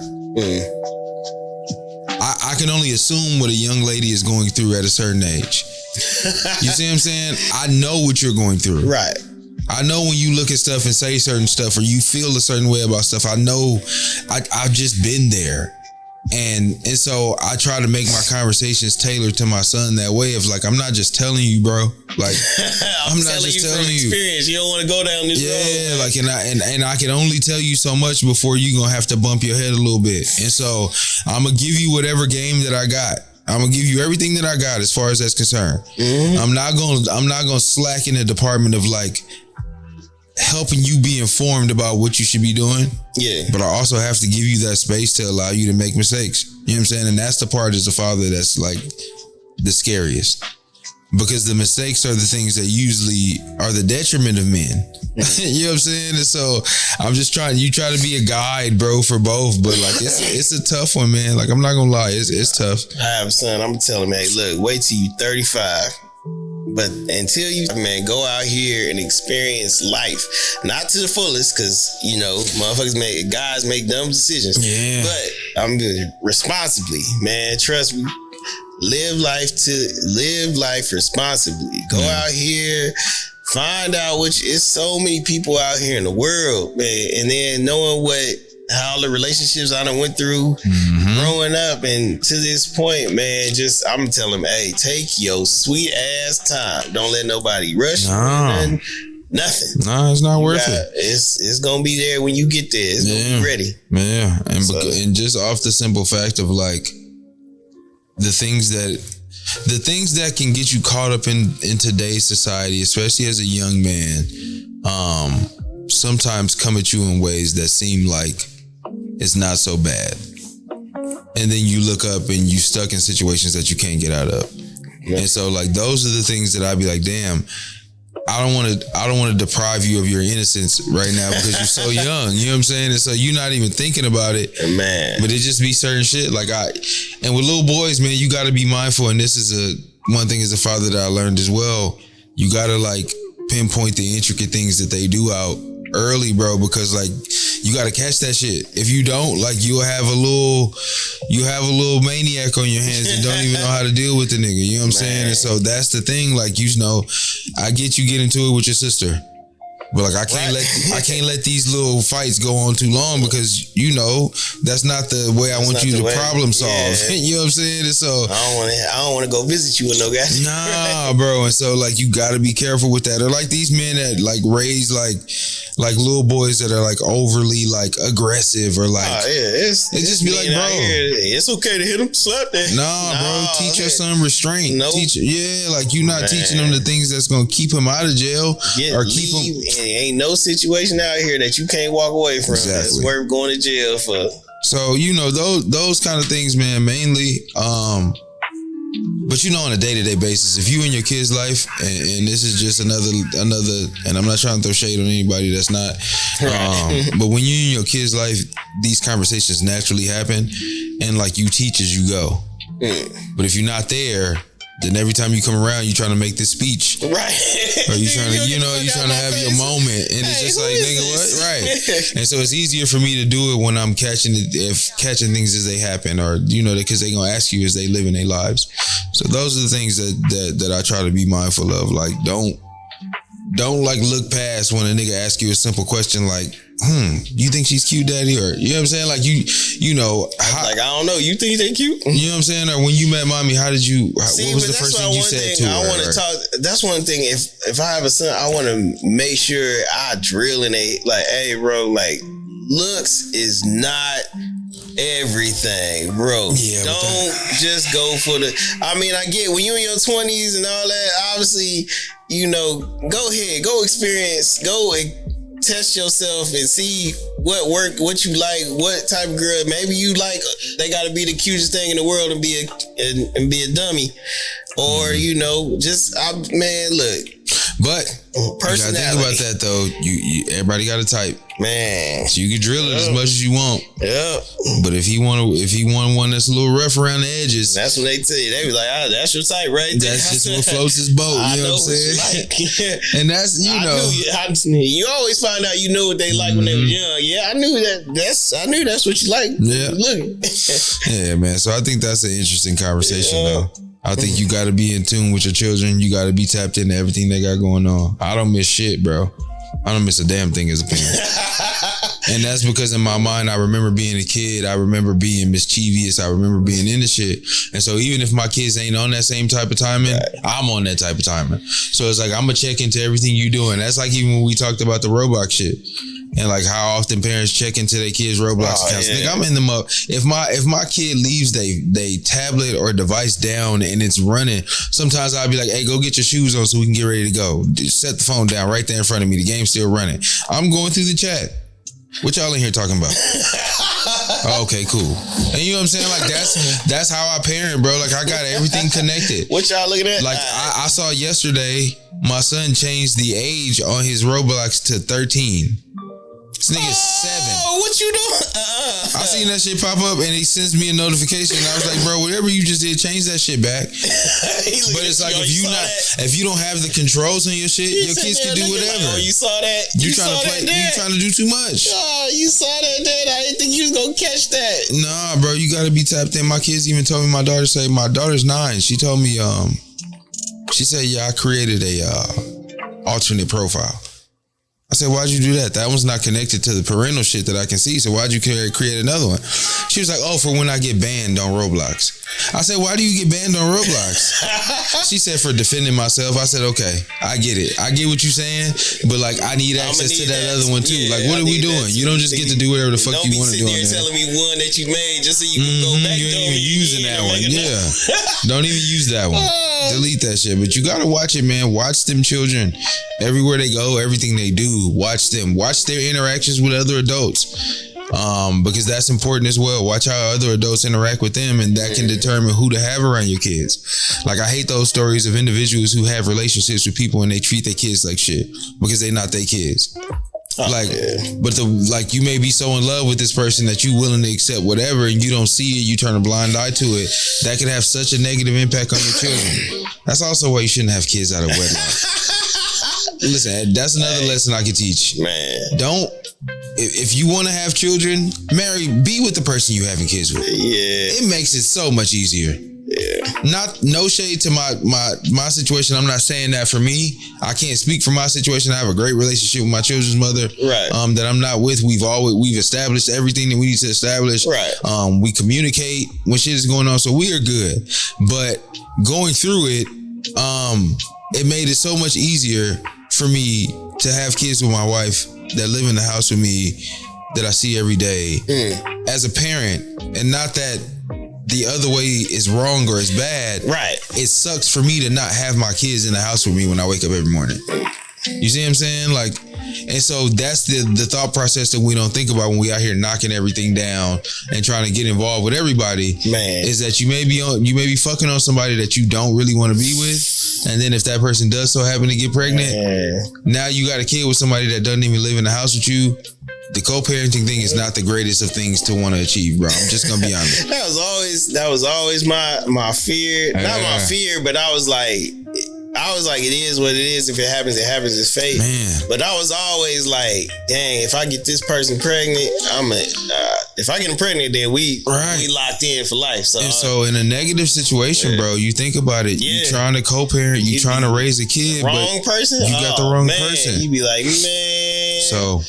I can only assume what a young lady is going through at a certain age. You see what I'm saying? I know what you're going through. Right. I know when you look at stuff and say certain stuff or you feel a certain way about stuff. I know I've just been there. And so I try to make my conversations tailored to my son that way of like, I'm not just telling you, bro. Like I'm not just telling you. Experience. You don't want to go down this road. Yeah, like and I can only tell you so much before you're gonna have to bump your head a little bit. And so I'm gonna give you whatever game that I got. I'm gonna give you everything that I got as far as that's concerned. I'm not gonna slack in the department of like helping you be informed about what you should be doing. Yeah. But I also have to give you that space to allow you to make mistakes. You know what I'm saying? And that's the part as a father that's like the scariest. Because the mistakes are the things that usually are the detriment of men. You know what I'm saying? And so I'm just you try to be a guide, bro, for both. But like it's a tough one, man. Like I'm not gonna lie, it's tough. I have a son, I'm telling him, hey, look, wait till you 35. But until you, man, go out here and experience life, not to the fullest, because guys make dumb decisions. Yeah. But I'm responsibly, man. Trust me. Live life responsibly. Go out here, find out it's so many people out here in the world, man. And then knowing how the relationships I done went through growing up and to this point, man, I'm telling them, hey, take your sweet ass time. Don't let nobody rush you. Nothing. No, it's not worth it. It's gonna be there when you get there. It's gonna be ready. Yeah. And just off the simple fact of like the things that can get you caught up in today's society, especially as a young man, sometimes come at you in ways that seem like it's not so bad. And then you look up and you stuck in situations that you can't get out of. Yeah. And so like those are the things that I'd be like, damn, I don't want to deprive you of your innocence right now because you're so young. You know what I'm saying? And so you're not even thinking about it. Man. But it just be certain shit. And with little boys, man, you gotta be mindful. And this is one thing as a father that I learned as well. You gotta like pinpoint the intricate things that they do out early, bro, because like you got to catch that shit. If you don't, like, you have a little maniac on your hands that don't even know how to deal with the nigga. You know what I'm saying? And so that's the thing. Like, you know, I get you get into it with your sister. But like I can't let these little fights go on too long because you know that's not the way I want you to problem solve. Yeah. You know what I'm saying? And so I don't want to go visit you with no guy. Nah, bro. And so like you got to be careful with that. Or like these men that like raise like little boys that are like overly like aggressive or like it's just be like, bro, it's okay to hit him, slap that. Nah, bro. Teach your son restraint. Teach like you not teaching him the things that's gonna keep him out of jail or keep him. Ain't no situation out here that you can't walk away from. Exactly. It's worth going to jail for. So you know those kind of things, man. Mainly, but you know, on a day-to-day basis, if you in your kid's life, and this is just another, and I'm not trying to throw shade on anybody that's not, but when you in your kid's life, these conversations naturally happen, and like you teach as you go. But if you're not there, then every time you come around, you trying to make this speech, right? Or you trying to, you trying to have your moment, and it's just like, nigga, what, right? And so it's easier for me to do it when I'm catching things as they happen, or you know, because they gonna ask you as they live in their lives. So those are the things that I try to be mindful of. Like, don't like look past when a nigga asks you a simple question like, you think she's cute, daddy? Or you know what I'm saying? Like you know, like, I don't know. You think they cute? You know what I'm saying? Or when you met mommy, how did you? What was the first thing you said to her? I want to talk. That's one thing. If I have a son, I want to make sure I drill in like, hey, bro, like looks is not everything, bro. Yeah, don't just go for the. I mean, I get when you're in your 20s and all that. Obviously, you know, go ahead, go experience, go test yourself and see what work, what you like, what type of girl. Maybe you like they got to be the cutest thing in the world and be a dummy, or you know, man, look. But you gotta think about that though. You everybody got a type, man. So you can drill it as much as you want. Yeah. But if he want one that's a little rough around the edges, that's when they tell you. They be like, that's your type, right? That's just what floats his boat. You know what I'm saying? Like. And that's you always find out you know what they like when they were young. Yeah, I knew that. I knew that's what you like. Yeah. Look. Yeah, man. So I think that's an interesting conversation though. I think you got to be in tune with your children. You got to be tapped into everything they got going on. I don't miss shit, bro. I don't miss a damn thing as a parent. And that's because in my mind, I remember being a kid. I remember being mischievous. I remember being into shit. And so even if my kids ain't on that same type of timing, I'm on that type of timing. So it's like, I'm going to check into everything you doing. That's like even when we talked about the Roblox shit. And like how often parents check into their kids' Roblox accounts. Nigga, I'm in them up. If my kid leaves they tablet or device down and it's running, sometimes I'll be like, hey, go get your shoes on so we can get ready to go. Just set the phone down right there in front of me. The game's still running. I'm going through the chat. What y'all in here talking about? Okay, cool. And you know what I'm saying? Like that's how I parent, bro. Like I got everything connected. What y'all looking at? Like I saw yesterday, my son changed the age on his Roblox to 13. This nigga's 7. What you doing? I seen that shit pop up and he sends me a notification. And I was like, bro, whatever you just did, change that shit back. But it's like if you don't have the controls on your shit, your kids can do whatever. Like, you saw that? You trying to play? You trying to do too much? Oh, you saw that, Dad? I didn't think you was gonna catch that. Nah, bro, you gotta be tapped in. My kids even told me. My daughter's 9. She told me, she said, yeah, I created a alternate profile. I said, why'd you do that? That one's not connected to the parental shit that I can see. So why'd you create another one? She was like, oh, for when I get banned on Roblox. I said, why do you get banned on Roblox? She said, for defending myself. I said, okay, I get it. I get what you're saying, but like, I need access to that other one too. Yeah, like, what are we doing? You don't just get to do whatever the fuck you want to do on there. Don't be sitting there telling me one that you made just so you can go back. You ain't even using that one. Yeah. Don't even use that one. Delete that shit. But you got to watch it, man. Watch them children. Everywhere they go, everything they do, watch them. Watch their interactions with other adults. Because that's important as well. Watch how other adults interact with them, and that can determine who to have around your kids. Like, I hate those stories of individuals who have relationships with people and they treat their kids like shit because they're not their kids. But you may be so in love with this person that you willing to accept whatever, and you don't see it, you turn a blind eye to it. That could have such a negative impact on your children. That's also why you shouldn't have kids out of wedlock. Listen, that's another lesson I could teach. Man, don't if you want to have children, be with the person you having kids with. Yeah. It makes it so much easier. Yeah. No shade to my situation. I'm not saying that for me. I can't speak for my situation. I have a great relationship with my children's mother. Right. That I'm not with. We've established everything that we need to establish. Right. We communicate when shit is going on, so we are good. But going through it, it made it so much easier for me to have kids with my wife that live in the house with me that I see every day as a parent, and not that the other way is wrong or is bad. Right. It sucks for me to not have my kids in the house with me when I wake up every morning. You see what I'm saying? Like, and so that's the thought process that we don't think about when we out here knocking everything down and trying to get involved with everybody. Man, is that you may be fucking on somebody that you don't really want to be with, and then if that person does so happen to get pregnant, now you got a kid with somebody that doesn't even live in the house with you. The co-parenting thing is not the greatest of things to want to achieve, bro. I'm just gonna be honest. That was always my fear. Not my fear, but I was like, it is what it is. If it happens, it's fate. Man. But I was always like, dang, if I get this person pregnant, if I get them pregnant, then we locked in for life. So in a negative situation, bro, you think about it. You trying to co-parent, you trying to raise a kid, wrong person. You got the wrong person. You be like, man. So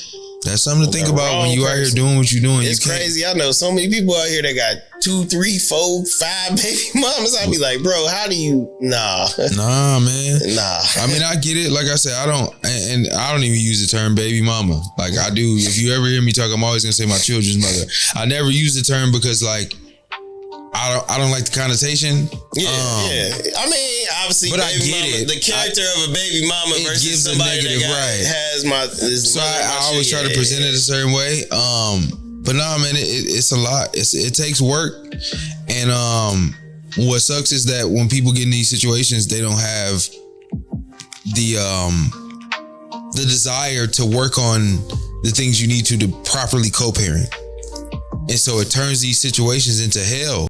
that's something to think about when you out here doing what you're doing. It's crazy. I know so many people out here that got 2, 3, 4, 5 baby mamas. I be like, bro, how do you? Nah, man. Nah. I mean, I get it. Like I said, I don't even use the term baby mama. Like I do. If you ever hear me talk, I'm always gonna say my children's mother. I never use the term because like I don't like the connotation. Yeah. I mean, obviously, but baby mama, the character of a baby mama versus somebody that has so I always try to present it a certain way. But nah, man, it's a lot. It takes work, and what sucks is that when people get in these situations, they don't have the desire to work on the things you need to properly co-parent, and so it turns these situations into hell.